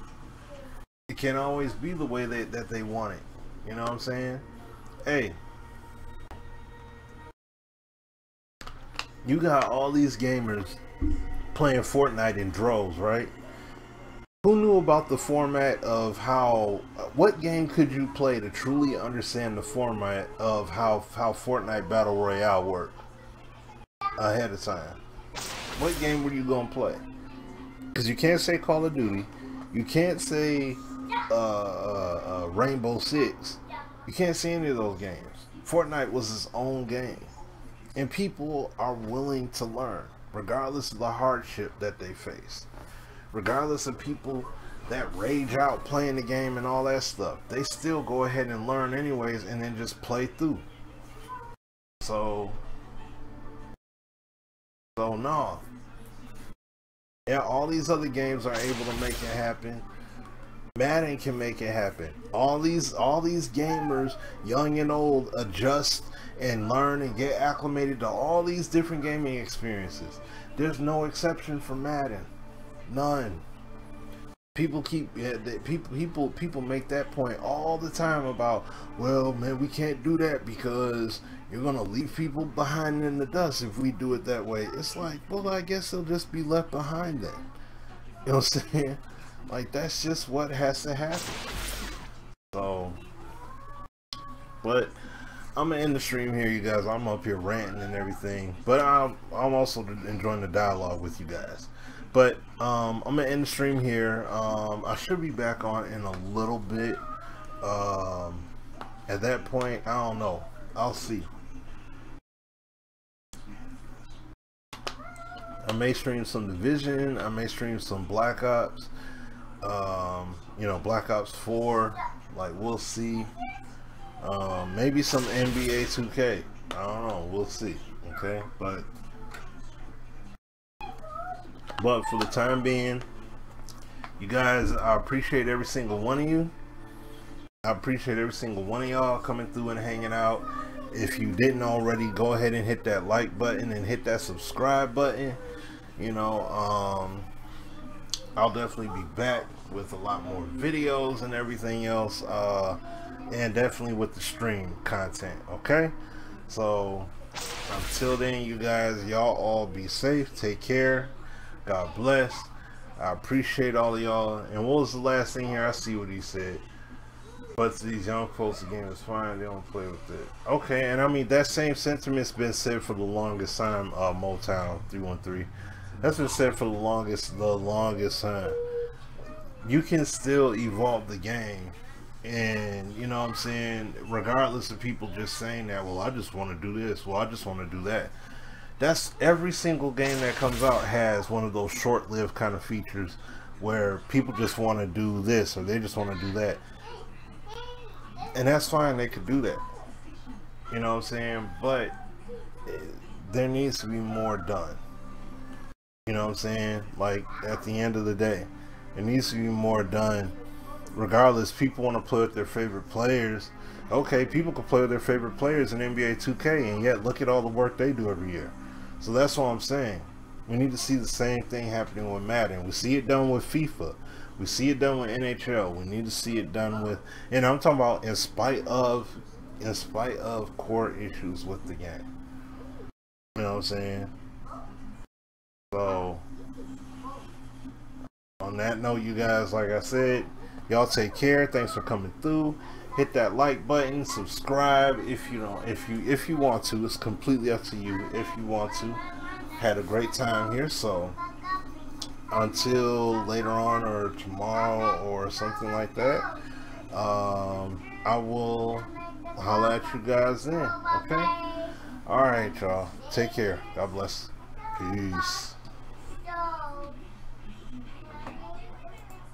It can't always be the way that they want it. You know what I'm saying? hey, you got all these gamers playing Fortnite in droves, right? Who knew about the format of how, what game could you play to truly understand the format of how Fortnite Battle Royale worked ahead of time? What game were you going to play? Because you can't say Call of Duty. You can't say Rainbow Six. You can't say any of those games. Fortnite was its own game. And people are willing to learn, regardless of the hardship that they face. Regardless of people that rage out playing the game and all that stuff, they still go ahead and learn anyways and then just play through. So no. Yeah, all these other games are able to make it happen. Madden can make it happen. All these gamers, young and old, adjust and learn and get acclimated to all these different gaming experiences. There's no exception for Madden. None. People people make that point all the time about, well, man, we can't do that because you're gonna leave people behind in the dust if we do it that way. It's like, well, I guess they'll just be left behind then. You know what I'm saying? Like, that's just what has to happen. So, but I'm gonna end the stream here, you guys. I'm up here ranting and everything, but I'm also enjoying the dialogue with you guys. But I'm gonna end the stream here. I should be back on in a little bit. At that point, I don't know. I'll see. I may stream some Division. I may stream some Black Ops. You know, Black Ops 4. Like, we'll see. Maybe some NBA 2K. I don't know. We'll see. Okay, but for the time being, you guys, I appreciate every single one of you. I appreciate every single one of y'all coming through and hanging out. If you didn't already, go ahead and hit that like button and hit that subscribe button. You know, I'll definitely be back with a lot more videos and everything else, and definitely with the stream content. Okay, so until then, you guys, y'all all be safe, take care, God bless. I appreciate all of y'all. And what was the last thing here? I see what he said. But to these young folks, the game is fine, they don't play with it. Okay, and I mean, that same sentiment's been said for the longest time. Motown 313, that's been said for the longest time. You can still evolve the game, and you know what I'm saying, regardless of people just saying that, well, I just want to do this, well, I just want to do that. That's every single game that comes out has one of those short-lived kind of features where people just want to do this or they just want to do that. And that's fine, they could do that. You know what I'm saying? But there needs to be more done. You know what I'm saying? Like, at the end of the day, it needs to be more done. Regardless, people want to play with their favorite players. Okay, people can play with their favorite players in NBA 2K, and yet look at all the work they do every year. So that's what I'm saying. We need to see the same thing happening with Madden. We see it done with FIFA. We see it done with NHL. We need to see it done with, and I'm talking about in spite of core issues with the game. You know what I'm saying? So on that note, you guys, like I said, y'all take care. Thanks for coming through. Hit that like button, subscribe if you know, if you want to. It's completely up to you if you want to. Had a great time here, so until later on or tomorrow or something like that, I will holla at you guys then. Okay, all right, y'all, take care, God bless, peace.